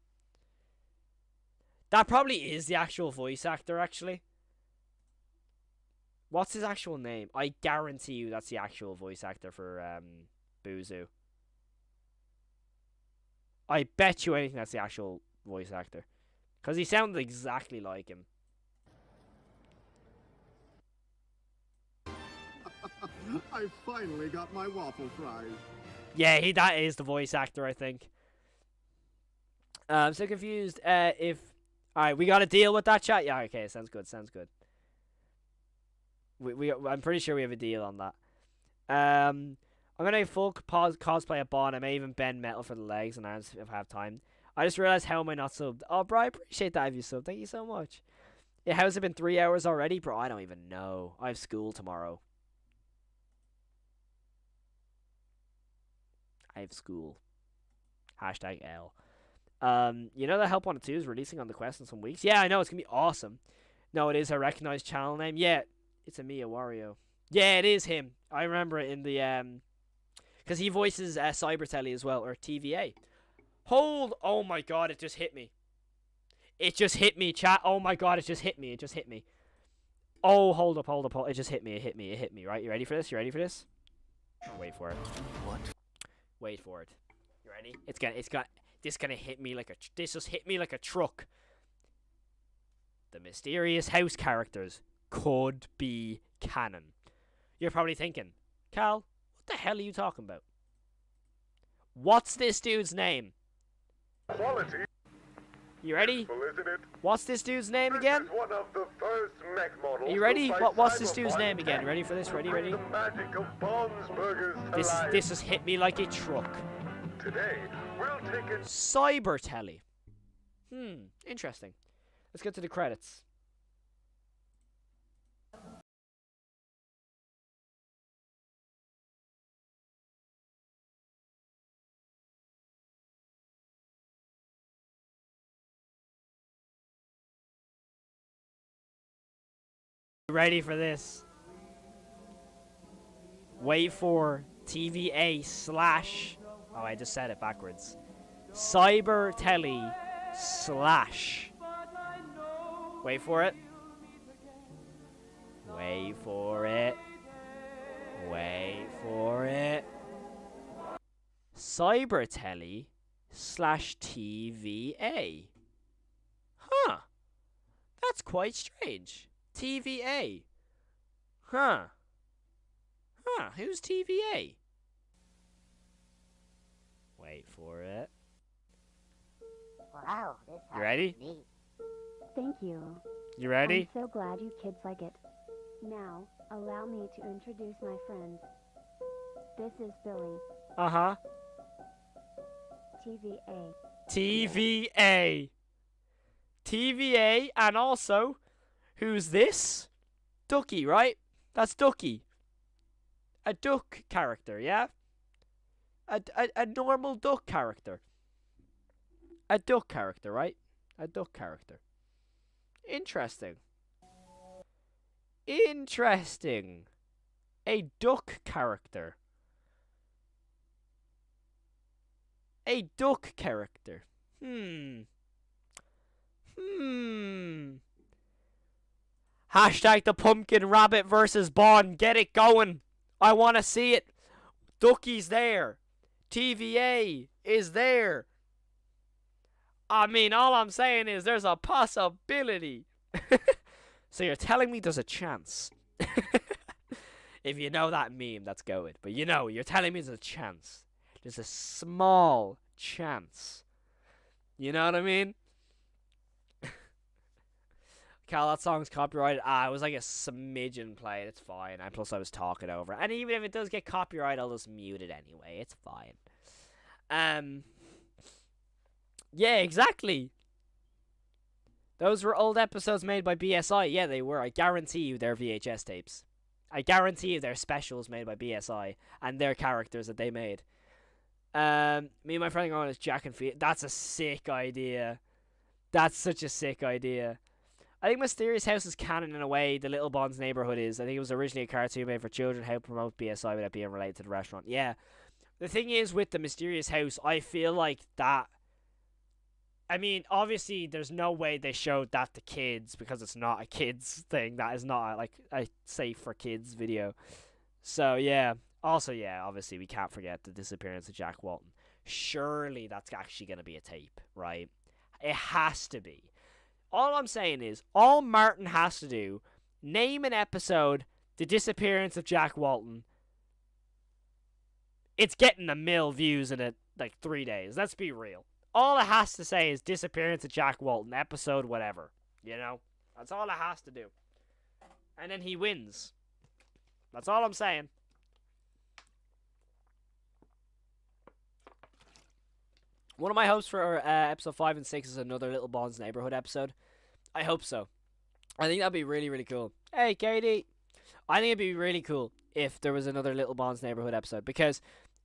That probably is the actual voice actor, actually. What's his actual name? I guarantee you that's the actual voice actor for Buzu. I bet you anything that's the actual voice actor. Because he sounded exactly like him. I finally got my waffle fries. Yeah, that is the voice actor, I think. I'm so confused if... Alright, we got to deal with that, chat? Yeah, okay, sounds good, sounds good. I'm pretty sure we have a deal on that. I'm going to full cosplay a Bond. I may even bend metal for the legs and arms if I have time. I just realized how am I not subbed. Oh, bro, I appreciate that if you subbed. Thank you so much. Yeah, how's it been 3 hours already? Bro, I don't even know. I have school tomorrow. I have school. Hashtag L. You know that Help 102 is releasing on the Quest in some weeks? Yeah, I know. It's going to be awesome. No, it is a recognized channel name. Yeah, it's a Mia Wario. Yeah, it is him. I remember it in the... Because he voices Cyber Telly as well, or TVA. Oh my god, it just hit me. It just hit me, chat. Oh my god, it just hit me. It just hit me. Oh, hold up. It just hit me. It hit me, right? You ready for this? Oh, wait for it. What? Wait for it. You ready? This gonna hit me like this just hit me like a truck. The mysterious house characters could be canon. You're probably thinking, Cal, what the hell are you talking about? What's this dude's name? Quality. You ready? Isn't it? What's this dude's name again? This is one of the first mech models. Are you ready? What's this dude's name again? Ready for this? Ready? The magic of Bond's Burgers to life. This has hit me like a truck. Today, We'll take it. Cyber telly. Interesting. Let's get to the credits. Ready for this? Wait for TVA slash. Oh, I just said it backwards. Cyber telly slash. Wait for it. Wait for it. Wait for it. Cyber telly slash TVA. Huh. That's quite strange. TVA. Huh. Huh. Who's TVA? Wait for it. Wow, this You ready? neat. Thank you. You ready? I'm so glad you kids like it. Now, allow me to introduce my friend. This is Billy, Uh-huh. TVA. TVA. TVA, and also, who's this? Ducky, right? That's Ducky. A duck character, yeah? A normal duck character. A duck character, right? A duck character. Interesting. Interesting. A duck character. A duck character. Hashtag the pumpkin rabbit versus Bond. Get it going. I want to see it. Ducky's there. TVA is there. I mean, all I'm saying is there's a possibility. So you're telling me there's a chance. If you know that meme, that's going. But you know, you're telling me there's a chance. There's a small chance. You know what I mean? Cal, that song's copyrighted. It was like a smidgen played. It's fine. And plus I was talking over it. And even if it does get copyrighted, I'll just mute it anyway. It's fine. Yeah, exactly. Those were old episodes made by BSI. Yeah, they were. I guarantee you they're VHS tapes. I guarantee you they're specials made by BSI. And their characters that they made. Me and my friend are going as Jack and Fiona. That's a sick idea. That's such a sick idea. I think Mysterious House is canon in a way the Little Bonds Neighborhood is. I think it was originally a cartoon made for children. How to promote BSI without being related to the restaurant. Yeah. The thing is with the Mysterious House, I feel like that... I mean, obviously, there's no way they showed that to kids because it's not a kids thing. That is not like a safe for kids video. So, yeah. Also, yeah, obviously, we can't forget the disappearance of Jack Walton. Surely that's actually going to be a tape, right? It has to be. All I'm saying is, all Martin has to do, name an episode, The Disappearance of Jack Walton. It's getting a mil views in like 3 days. Let's be real. All it has to say is Disappearance of Jack Walton, episode whatever. You know? That's all it has to do. And then he wins. That's all I'm saying. One of my hopes for episode 5 and 6 is another Little Bonds Neighborhood episode. I hope so. I think that'd be really, really cool. Hey, Katie. I think it'd be really cool if there was another Little Bonds Neighborhood episode. Because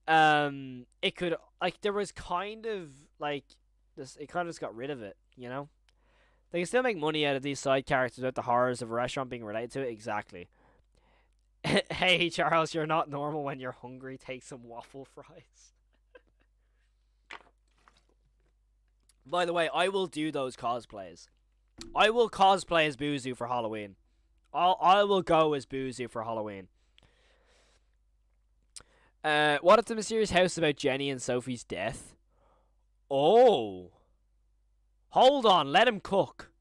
it could, like, there was kind of, like, this. It kind of just got rid of it, you know? They can still make money out of these side characters without the horrors of a restaurant being related to it. Exactly. Hey, Charles, you're not normal when you're hungry. Take some waffle fries. By the way, I will do those cosplays. I will cosplay as Boozu for Halloween. I will go as Boozu for Halloween. What if the mysterious house about Jenny and Sophie's death? Oh. Hold on, let him cook.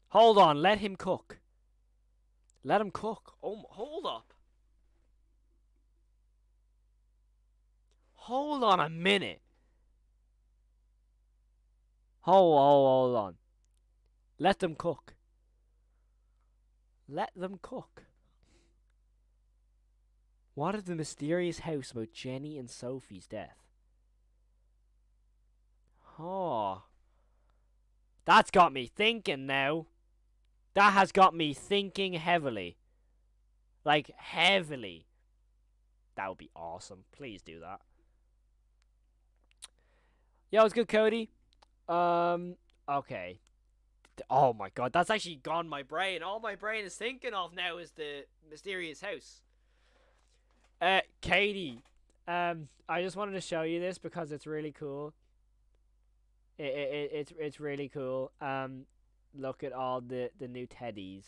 Hold on, let him cook. Let him cook. Oh, hold up. Hold on a minute. Hold on. Let them cook. Let them cook. What if the mysterious house about Jenny and Sophie's death? Oh. That's got me thinking now. That has got me thinking heavily. Like, heavily. That would be awesome. Please do that. Yeah, it was good, Cody. Okay. Oh my god, that's actually gone my brain. All my brain is thinking of now is the mysterious house. Katie, I just wanted to show you this because it's really cool. It's really cool. Look at all the new teddies.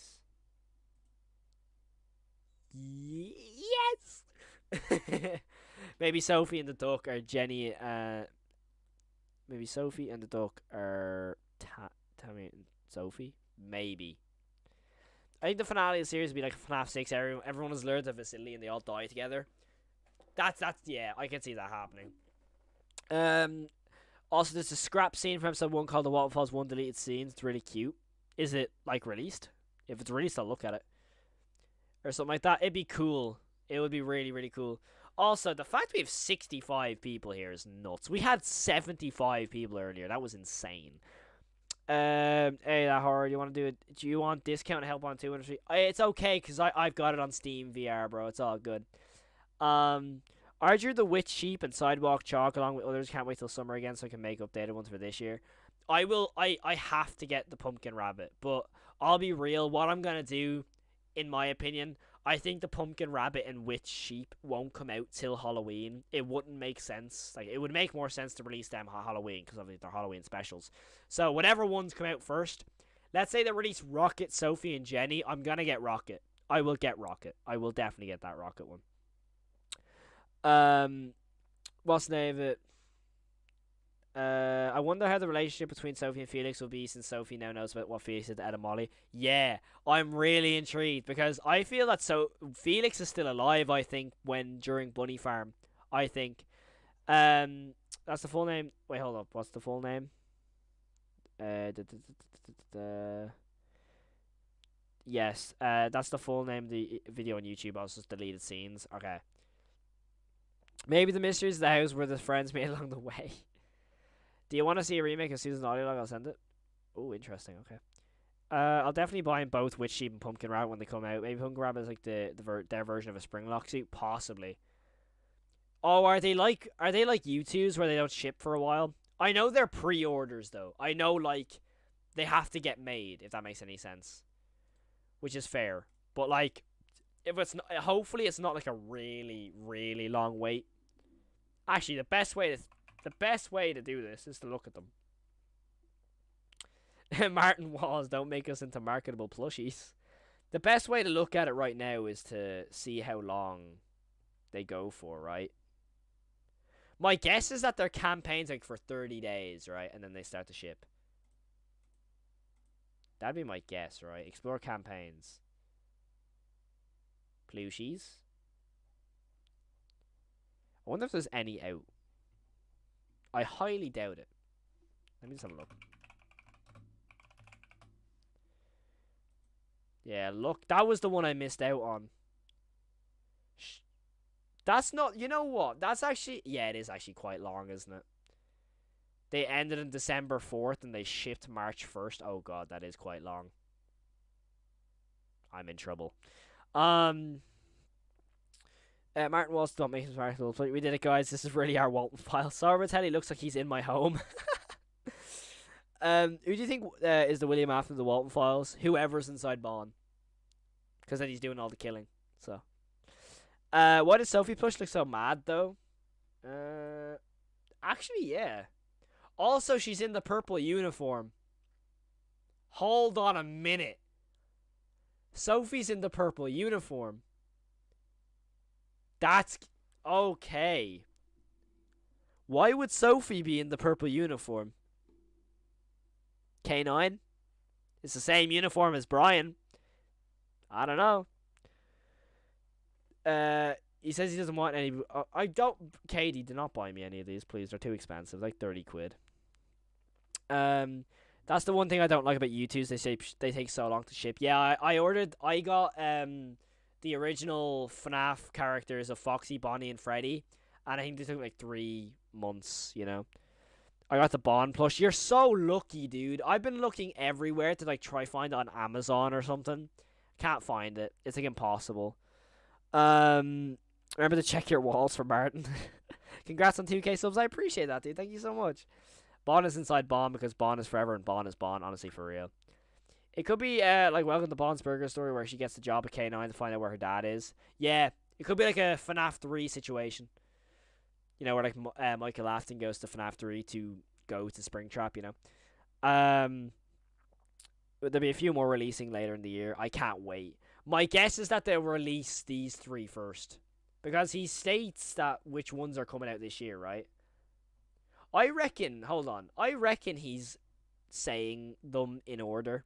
Yes. Maybe Sophie and the duck are Jenny. Maybe Sophie and the duck are Tammy and Sophie. Maybe. I think the finale of the series would be like Fnaf 6. Everyone has learned the facility and they all die together. That's yeah. I can see that happening. Also, there's a scrap scene from episode 1 called The Walten Falls 1 Deleted Scenes. It's really cute. Is it, like, released? If it's released, I'll look at it. Or something like that. It'd be cool. It would be really, really cool. Also, the fact we have 65 people here is nuts. We had 75 people earlier. That was insane. Hey, that horror, you want to do it? Do you want discount and help on 203? It's okay, because I've got it on Steam VR, bro. It's all good. Archer the Witch Sheep and Sidewalk Chalk along with others can't wait till summer again so I can make updated ones for this year. I have to get the Pumpkin Rabbit, but I'll be real, what I'm gonna do, in my opinion, I think the Pumpkin Rabbit and Witch Sheep won't come out till Halloween. It wouldn't make sense. Like, it would make more sense to release them Halloween because of their Halloween specials. So whatever ones come out first, let's say they release Rocket, Sophie, and Jenny, I'm gonna get Rocket. I will get Rocket. I will definitely get that Rocket one. What's the name of it? I wonder how the relationship between Sophie and Felix will be since Sophie now knows about what Felix did to Ed and Molly. Yeah, I'm really intrigued because I feel that Felix is still alive, I think, during Bunny Farm. I think. That's the full name. Wait, hold up. What's the full name? Yes, that's the full name of the video on YouTube. Also, deleted scenes. Okay. Maybe the mysteries of the house were the friends made along the way. Do you want to see a remake of Susan's audio log? I'll send it. Oh, interesting. Okay. I'll definitely buy them both Witch Sheep and Pumpkin Rabbit when they come out. Maybe Pumpkin Rabbit is like their version of a Springlock suit, possibly. Oh, are they like U2s where they don't ship for a while? I know they're pre-orders though. I know like they have to get made, if that makes any sense. Which is fair. But like if it's not, hopefully it's not like a really, really long wait. Actually, the best way to do this is to look at them. Martin Walls, don't make us into marketable plushies. The best way to look at it right now is to see how long they go for, right? My guess is that their campaign's like for 30 days, right? And then they start to ship. That'd be my guess, right? Explore campaigns. Plushies. I wonder if there's any out. I highly doubt it. Let me just have a look. Yeah, look, that was the one I missed out on. That's not, you know what? That's actually, yeah, it is actually quite long, isn't it? They ended on December 4th and they shipped March 1st. Oh god, that is quite long. I'm in trouble. Martin Walsh, don't make him marketable. We did it, guys. This is really our Walten file. Sorbatelli looks like he's in my home. Who do you think is the William after the Walten files? Whoever's inside Bond. Because then he's doing all the killing. So, why does Sophie Plush look so mad, though? Actually, yeah. Also, she's in the purple uniform. Hold on a minute. Sophie's in the purple uniform. That's okay. Why would Sophie be in the purple uniform? K9? It's the same uniform as Brian. I don't know. He says he doesn't want any. I don't. Katie, do not buy me any of these, please. They're too expensive, like 30 quid. That's the one thing I don't like about U2s. They say they take so long to ship. Yeah, I got the original Fnaf characters of Foxy, Bonnie, and Freddy, and I think they took like 3 months. You know. I got the Bond plush. You're so lucky, dude. I've been looking everywhere to like try find it on Amazon or something. Can't find it. It's like impossible. Remember to check your walls for Martin. Congrats on 2K subs. I appreciate that, dude. Thank you so much. Bond is inside Bond because Bond is forever and Bond is Bond. Honestly, for real. It could be like Welcome to Bond's Burger story where she gets the job at K9 to find out where her dad is. Yeah, it could be like a FNAF 3 situation. You know, where like Michael Afton goes to FNAF 3 to go to Springtrap, you know. There'll be a few more releasing later in the year. I can't wait. My guess is that they'll release these 3 first. Because he states that which ones are coming out this year, right? I reckon he's saying them in order.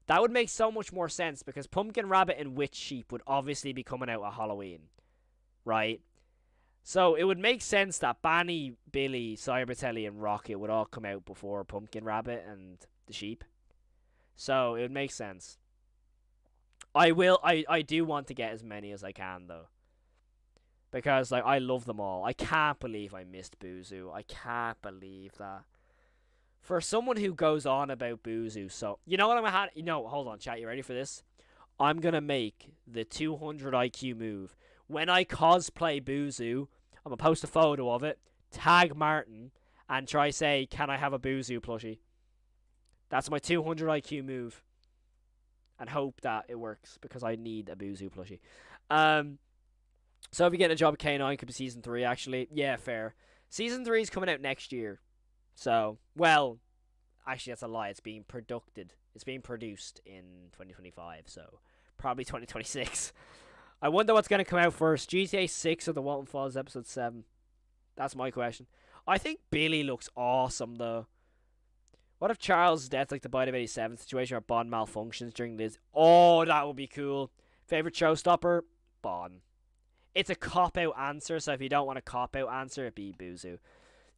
That would make so much more sense because Pumpkin Rabbit and Witch Sheep would obviously be coming out at Halloween, right? So it would make sense that Banny, Billy, Cybertelly, and Rocket would all come out before Pumpkin Rabbit and the Sheep. So it would make sense. I do want to get as many as I can though. Because like I love them all. I can't believe I missed Boozoo. I can't believe that. For someone who goes on about Boozoo, so you know what I'm gonna hold on, chat, you ready for this? I'm gonna make the 200 IQ move. When I cosplay Boozoo, I'm gonna post a photo of it, tag Martin, and try say, can I have a Boozoo plushie? That's my 200 IQ move. And hope that it works, because I need a Boozoo plushie. So if you get a job at K9, could be Season 3, actually. Yeah, fair. Season 3 is coming out next year. So, well, actually that's a lie. It's being produced in 2025, so probably 2026. I wonder what's going to come out first, GTA 6 or The Walten Falls Episode 7? That's my question. I think Billy looks awesome, though. What if Charles' death's like the Bite of 87 situation where Bond malfunctions during this? Oh, that would be cool. Favorite showstopper? Bond. It's a cop-out answer, so if you don't want a cop-out answer, it'd be Boozoo.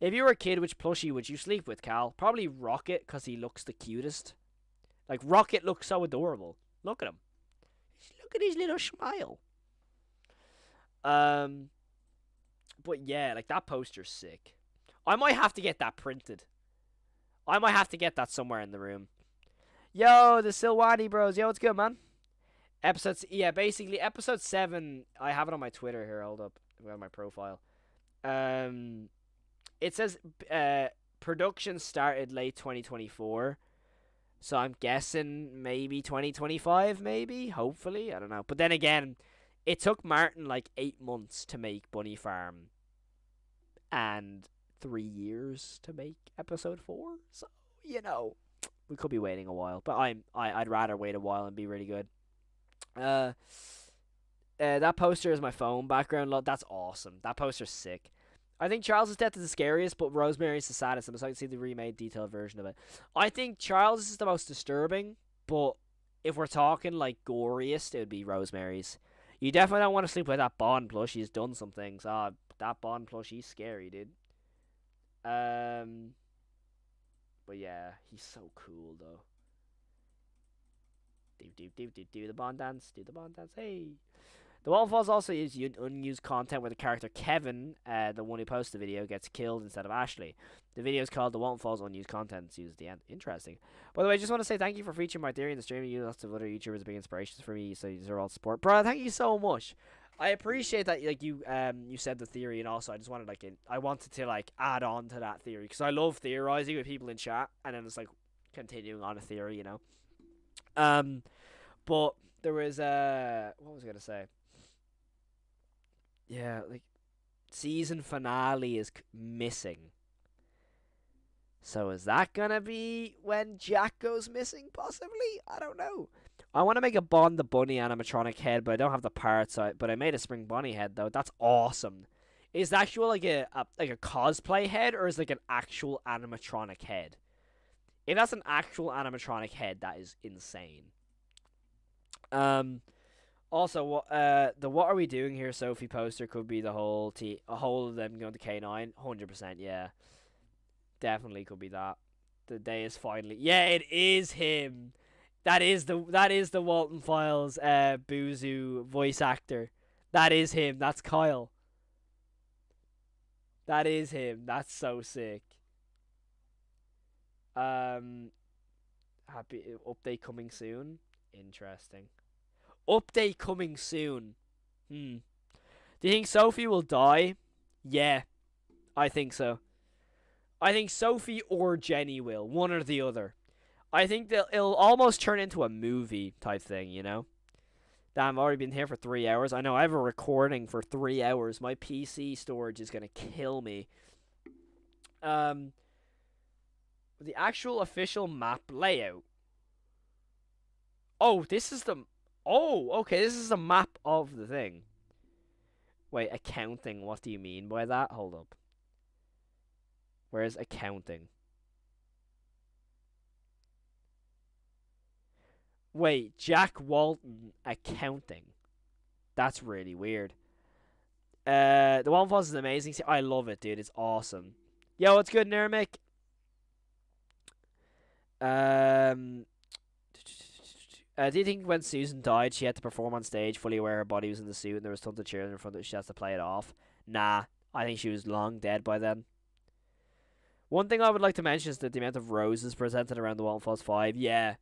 If you were a kid, which plushie would you sleep with, Cal? Probably Rocket, because he looks the cutest. Like, Rocket looks so adorable. Look at him. Look at his little smile. But yeah, like, that poster's sick. I might have to get that printed. I might have to get that somewhere in the room. Yo, the Silwani bros. Yo, what's good, man? Basically, episode 7, I have it on my Twitter here, hold up. I have my profile. It says production started late 2024. So I'm guessing maybe 2025, maybe? Hopefully, I don't know. But then again, it took Martin like 8 months to make Bunny Farm. And 3 years to make episode 4. So, you know, we could be waiting a while. But I'd rather wait a while and be really good. That poster is my phone background. That's awesome. That poster's sick. I think Charles' death is the scariest, but Rosemary's the saddest. I'm excited to see the remade detailed version of it. I think Charles is the most disturbing, but if we're talking like goriest, it would be Rosemary's. You definitely don't want to sleep with that Bond plush. He's done some things. That Bond plush, he's scary, dude. But yeah, he's so cool though. Do the Bond dance. Do the Bond dance. Hey. The Walten Falls also is unused content where the character Kevin, the one who posted the video, gets killed instead of Ashley. The video is called The Walten Falls Unused Content. It's used at the end. Interesting. By the way, I just want to say thank you for featuring my theory in the stream. You lots of other YouTubers are big inspirations for me, so you deserve all support. Bro, thank you so much. I appreciate that like you said the theory, and also I just wanted I wanted to add on to that theory because I love theorizing with people in chat, and then it's like continuing on a theory, you know. But there was what was I gonna say? Yeah, like season finale is missing. So is that gonna be when Jack goes missing? Possibly, I don't know. I want to make a Bond the Bunny animatronic head, but I don't have the parts. But I made a Spring Bunny head though. That's awesome. Is the actual like a cosplay head, or is it like an actual animatronic head? If that's an actual animatronic head, that is insane. Also, the What Are We Doing Here Sophie poster could be the whole a whole of them going to K9. 100%, yeah. Definitely could be that. The day is finally. Yeah, it is him. That is the Walten Files Boozoo voice actor. That is him. That's Kyle. That is him. That's so sick. Happy update coming soon. Interesting. Update coming soon. Do you think Sophie will die? Yeah, I think so. I think Sophie or Jenny will, one or the other. I think it'll almost turn into a movie type thing, you know? Damn, I've already been here for 3 hours. I know I have a recording for 3 hours. My PC storage is gonna kill me. The actual official map layout. Oh, this is the... Oh, okay, this is the map of the thing. Wait, accounting, what do you mean by that? Hold up. Where's accounting? Wait, Jack Walten accounting. That's really weird. The Walten Falls is amazing. I love it, dude. It's awesome. Yo, what's good, Nurmic? Do you think when Susan died, she had to perform on stage, fully aware her body was in the suit, and there was tons of cheering in front of her, she has to play it off? Nah, I think she was long dead by then. One thing I would like to mention is that the amount of roses presented around the Walten Falls 5. Yeah,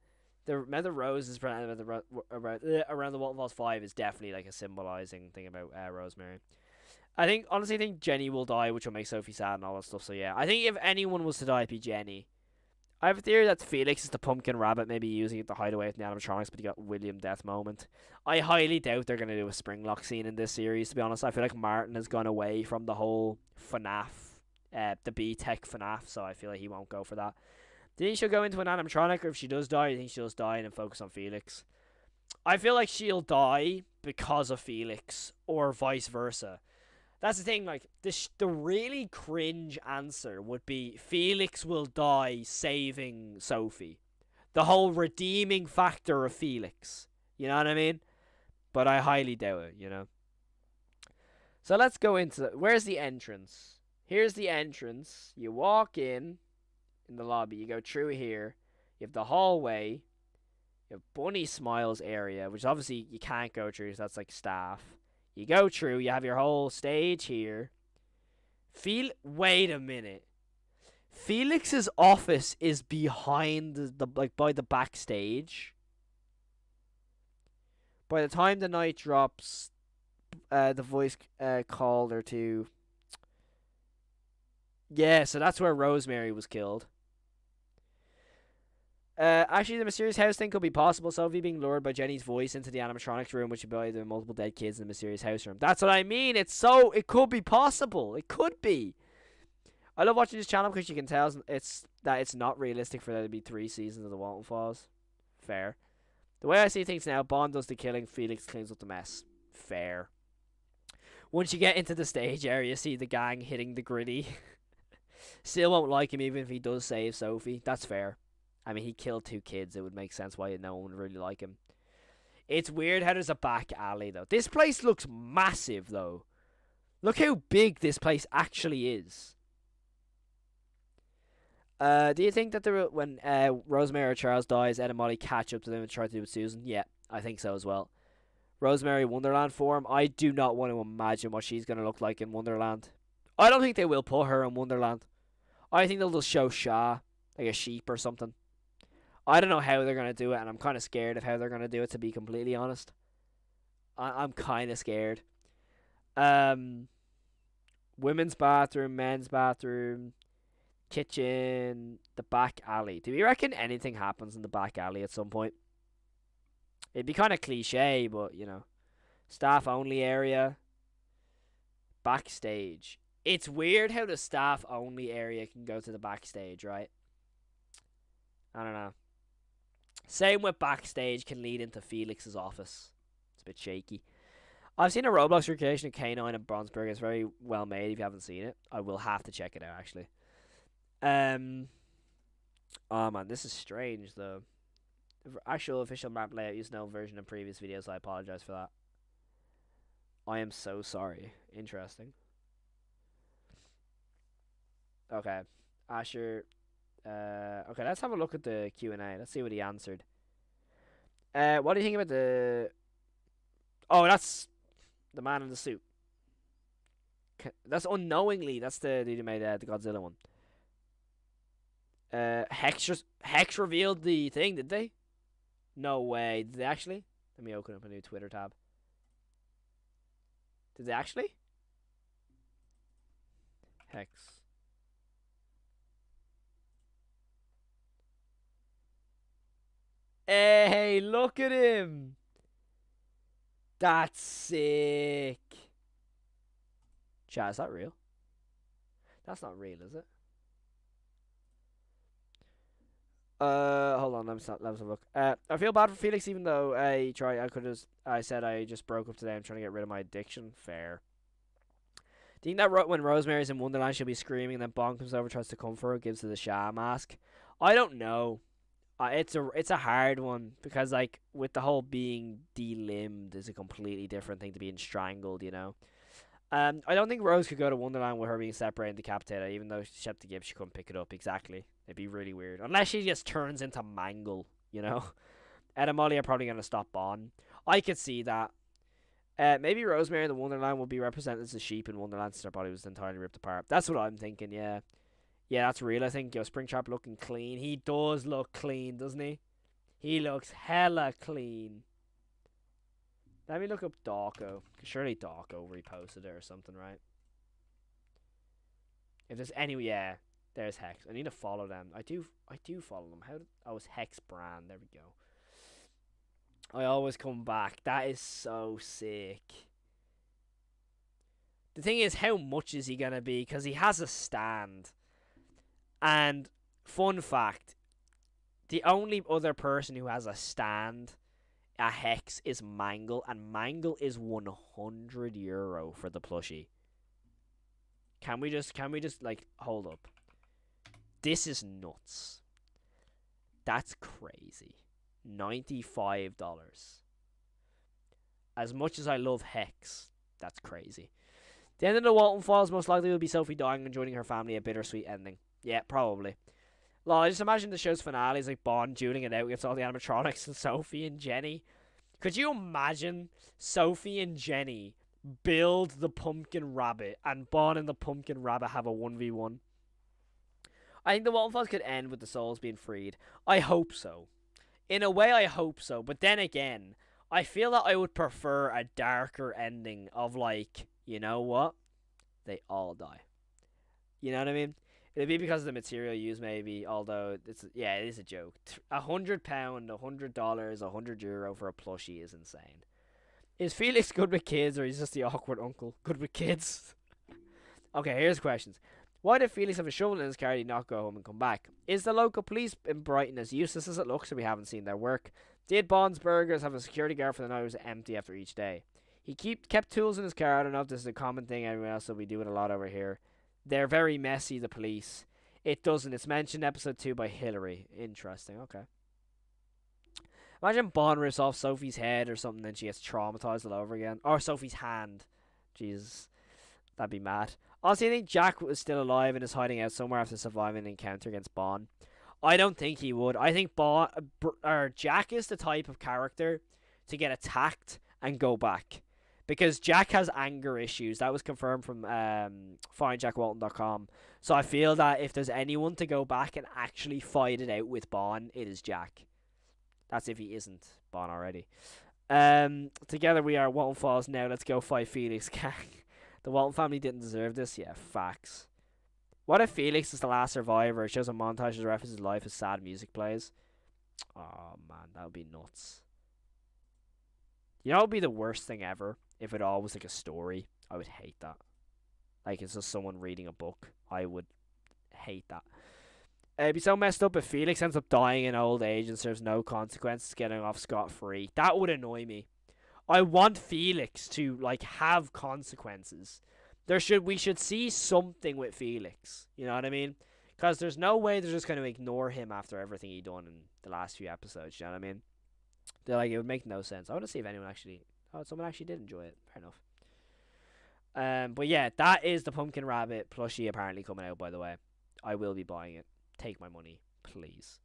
the amount of roses presented around the Walten Falls 5 is definitely like a symbolizing thing about Rosemary. Honestly, I think Jenny will die, which will make Sophie sad and all that stuff. So yeah, I think if anyone was to die, it'd be Jenny. I have a theory that Felix is the pumpkin rabbit, maybe using it to hide away from the animatronics, but you got William death moment. I highly doubt they're going to do a Springlock scene in this series, to be honest. I feel like Martin has gone away from the whole Fnaf, the B-Tech Fnaf, so I feel like he won't go for that. Do you think she'll go into an animatronic, or if she does die, do you think she'll just die and then focus on Felix? I feel like she'll die because of Felix, or vice versa. That's the thing, like, the really cringe answer would be Felix will die saving Sophie. The whole redeeming factor of Felix. You know what I mean? But I highly doubt it, you know? So let's go into... Where's the entrance? Here's the entrance. You walk in the lobby. You go through here. You have the hallway. You have Bunny Smiles area, which obviously you can't go through, so that's like staff. You go through, you have your whole stage here. Wait a minute. Felix's office is behind by the backstage. By the time the night drops, the voice called her to... Yeah, so that's where Rosemary was killed. Actually, the mysterious house thing could be possible. Sophie being lured by Jenny's voice into the animatronics room, which would be the multiple dead kids in the mysterious house room. That's what I mean. It could be possible. It could be. I love watching this channel because you can tell it's not realistic for there to be 3 seasons of the Walten Falls. Fair. The way I see things now, Bond does the killing, Felix cleans up the mess. Fair. Once you get into the stage area, you see the gang hitting the gritty. Still won't like him even if he does save Sophie. That's fair. I mean, he killed 2 kids. It would make sense why no one would really like him. It's weird how there's a back alley, though. This place looks massive, though. Look how big this place actually is. Do you think that when Rosemary or Charles dies, Ed and Molly catch up to them and try to do it with Susan? Yeah, I think so as well. Rosemary Wonderland form. I do not want to imagine what she's going to look like in Wonderland. I don't think they will put her in Wonderland. I think they'll just show Shah, like a sheep or something. I don't know how they're going to do it, and I'm kind of scared of how they're going to do it, to be completely honest. I'm kind of scared. Women's bathroom, men's bathroom, kitchen, the back alley. Do you reckon anything happens in the back alley at some point? It'd be kind of cliche, but, you know. Staff-only area. Backstage. It's weird how the staff-only area can go to the backstage, right? I don't know. Same with backstage can lead into Felix's office. It's a bit shaky. I've seen a Roblox recreation of K9 and Bronsberg. It's very well made if you haven't seen it. I will have to check it out, actually. Oh man, this is strange though. The actual official map layout used no version in previous videos, so I apologize for that. I am so sorry. Interesting. Okay. Asher... okay, let's have a look at the Q&A. Let's see what he answered. What do you think about the... Oh, that's the man in the suit. That's unknowingly. That's the dude who made the Godzilla one. Hex revealed the thing, did they? No way. Did they actually? Let me open up a new Twitter tab. Did they actually? Hex. Hey, look at him. That's sick. Chat, is that real? That's not real, is it? Hold on, let's have a look. I feel bad for Felix, even though I said I just broke up today. I'm trying to get rid of my addiction. Fair. Do you think that when Rosemary's in Wonderland, she'll be screaming, and then Bond comes over, tries to comfort her, gives her the Shah mask? I don't know. It's a hard one because like with the whole being delimbed is a completely different thing to being strangled, you know. I don't think Rose could go to Wonderland with her being separated and decapitated, even though she had to give, she couldn't pick it up. Exactly. It'd be really weird. Unless she just turns into Mangle, you know? Ed and Molly are probably going to stop Bond. I could see that. Maybe Rosemary in the Wonderland will be represented as a sheep in Wonderland since her body was entirely ripped apart. That's what I'm thinking, yeah. Yeah, that's real, I think. Yo, Springtrap looking clean. He does look clean, doesn't he? He looks hella clean. Let me look up Darko. Surely Darko reposted it or something, right? If there's any, yeah, there's Hex. I need to follow them. I do follow them. Oh, it's Hex Brand. There we go. I always come back. That is so sick. The thing is, how much is he gonna be? Because he has a stand. And fun fact, the only other person who has a stand a Hex is Mangle, and Mangle is €100 for the plushie. Can we just like hold up? This is nuts. That's crazy. $95. As much as I love Hex, that's crazy. The end of the Walten Files most likely will be Sophie dying and joining her family, a bittersweet ending. Yeah, probably. Lol, I just imagine the show's finale is like Bond dueling it out against all the animatronics and Sophie and Jenny. Could you imagine Sophie and Jenny build the pumpkin rabbit and Bond and the pumpkin rabbit have a 1v1? I think the Walten Files could end with the souls being freed. I hope so. In a way, I hope so. But then again, I feel that I would prefer a darker ending of like, you know what? They all die. You know what I mean? It'd be because of the material used, maybe. Although it is a joke. £100, $100, €100 for a plushie is insane. Is Felix good with kids, or is he just the awkward uncle? Good with kids. Okay, here's questions. Why did Felix have a shovel in his car? Did he not go home and come back? Is the local police in Brighton as useless as it looks, so we haven't seen their work? Did Bond's Burgers have a security guard for the night, or was it empty after each day? He kept tools in his car. I don't know if this is a common thing everywhere else, so we do it a lot over here. They're very messy, the police. It doesn't. It's mentioned episode 2 by Hillary. Interesting, okay. Imagine Bond rips off Sophie's head or something, then she gets traumatized all over again. Or Sophie's hand. Jesus. That'd be mad. Honestly, I think Jack was still alive and is hiding out somewhere after surviving an encounter against Bond. I don't think he would. I think Jack is the type of character to get attacked and go back. Because Jack has anger issues. That was confirmed from FindJackWalton.com. So I feel that if there's anyone to go back and actually fight it out with Bond, it is Jack. That's if he isn't Bond already. Together we are Walton Falls now. Let's go fight Felix Gang. The Walton family didn't deserve this. Yeah, facts. What if Felix is the last survivor? It shows a montage that references his life as sad music plays. Oh man, that would be nuts. You know what would be the worst thing ever? If it all was like a story. I would hate that. Like it's just someone reading a book. I would hate that. It'd be so messed up if Felix ends up dying in old age and serves no consequences, getting off scot-free. That would annoy me. I want Felix to like have consequences. We should see something with Felix. You know what I mean? Because there's no way they're just going to ignore him after everything he done in the last few episodes. You know what I mean? They're like, it would make no sense. I want to see if anyone actually... Oh, someone actually did enjoy it. Fair enough. But yeah, that is the Pumpkin Rabbit plushie apparently coming out, by the way. I will be buying it. Take my money, please.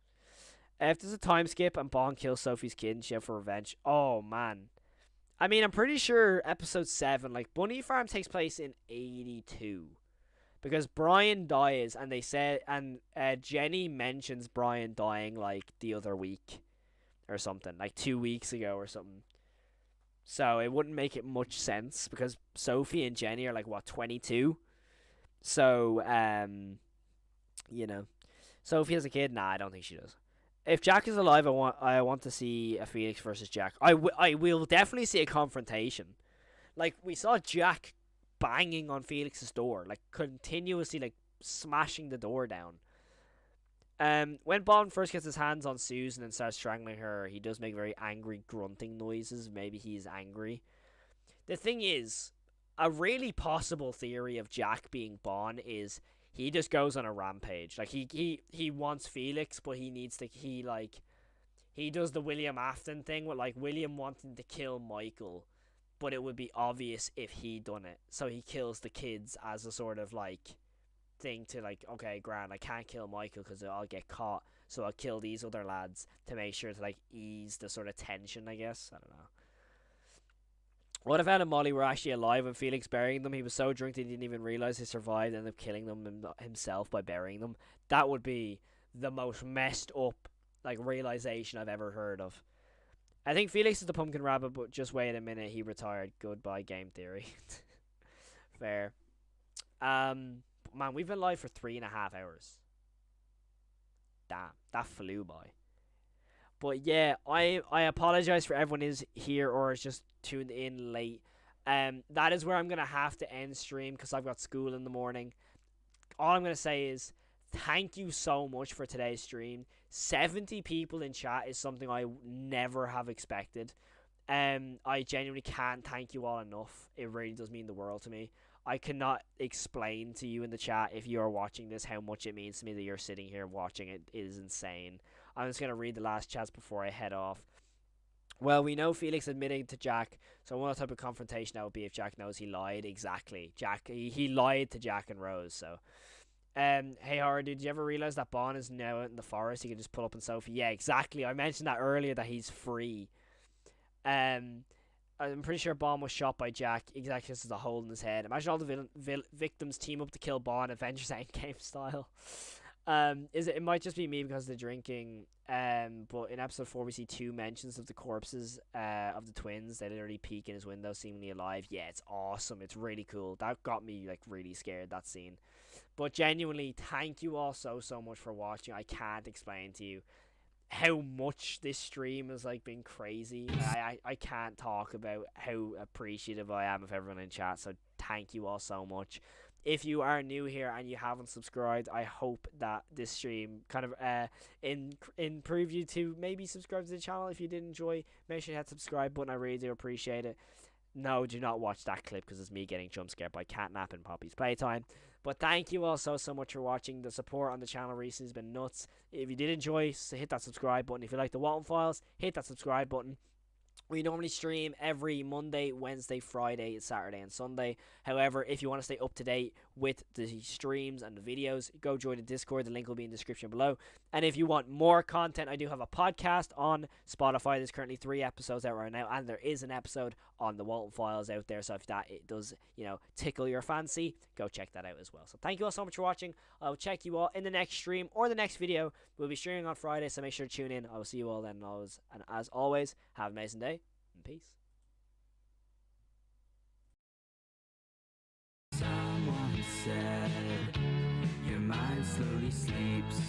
If there's a time skip and Bond kills Sophie's kid and she have for revenge... Oh, man. I mean, I'm pretty sure episode 7, like, Bunny Farm takes place in 82. because Brian dies, and they said, and Jenny mentions Brian dying like the other week or something, like 2 weeks ago or something. So it wouldn't make it much sense because Sophie and Jenny are like what 22. So you know, Sophie has a kid. Nah, I don't think she does. If Jack is alive, I want to see a Felix versus Jack. I will definitely see a confrontation. Like we saw Jack banging on Felix's door, like continuously, like smashing the door down. When Bond first gets his hands on Susan and starts strangling her, he does make very angry grunting noises. Maybe he's angry. The thing is, a really possible theory of Jack being Bond is he just goes on a rampage. Like he wants Felix, but he needs to he does the William Afton thing with like William wanting to kill Michael, but it would be obvious if he done it. So he kills the kids as a sort of like thing to like, okay, grand, I can't kill Michael because I'll get caught, so I'll kill these other lads to make sure to like ease the sort of tension, I guess. I don't know. What if Ed and Molly were actually alive when Felix burying them? He was so drunk that he didn't even realize he survived and ended up killing them himself by burying them. That would be the most messed up like realization I've ever heard of. I think Felix is the pumpkin rabbit, but just wait a minute, he retired. Goodbye, game theory. Fair. Man, we've been live for 3.5 hours. Damn, that flew by. But yeah, I apologize for everyone is here or is just tuned in late. That is where I'm gonna have to end stream because I've got school in the morning. All I'm gonna say is thank you so much for today's stream. 70 people in chat is something I never have expected. I genuinely can't thank you all enough. It really does mean the world to me. I cannot explain to you in the chat if you are watching this how much it means to me that you're sitting here watching it. It is insane. I'm just going to read the last chats before I head off. Well, we know Felix admitting to Jack, so one type of confrontation that would be if Jack knows he lied. Exactly. Jack, he lied to Jack and Rose, so. Hey Howard, did you ever realize that Bond is now out in the forest? He can just pull up on Sophie. Yeah, exactly. I mentioned that earlier that he's free. I'm pretty sure Bond was shot by Jack. Exactly, this is a hole in his head. Imagine all the victims team up to kill Bond, Avengers Endgame style. It might just be me because of the drinking. But in episode 4 we see 2 mentions of the corpses of the twins. They literally peek in his window, seemingly alive. Yeah, it's awesome. It's really cool. That got me like really scared, that scene. But genuinely, thank you all so much for watching. I can't explain to you how much this stream has like been crazy. I can't talk about how appreciative I am of everyone in chat, so thank you all so much. If you are new here and you haven't subscribed, I hope that this stream kind of in preview to maybe subscribe to the channel. If you did enjoy, make sure you hit the subscribe button. I really do appreciate it. No, do not watch that clip because it's me getting jump scared by Catnap and Poppy's Playtime. But thank you all so much for watching. The support on the channel recently has been nuts. If you did enjoy, hit that subscribe button. If you like the Walten Files, hit that subscribe button. We normally stream every Monday, Wednesday, Friday, Saturday, and Sunday. However, if you want to stay up to date with the streams and the videos, go join the Discord. The link will be in the description below. And if you want more content, I do have a podcast on Spotify. There's currently 3 episodes out right now, and there is an episode on the Walten Files out there. So if that it does, tickle your fancy, go check that out as well. So thank you all so much for watching. I'll check you all in the next stream or the next video. We'll be streaming on Friday, so make sure to tune in. I will see you all then. And as always, have an amazing day and peace. Someone said your mind slowly sleeps.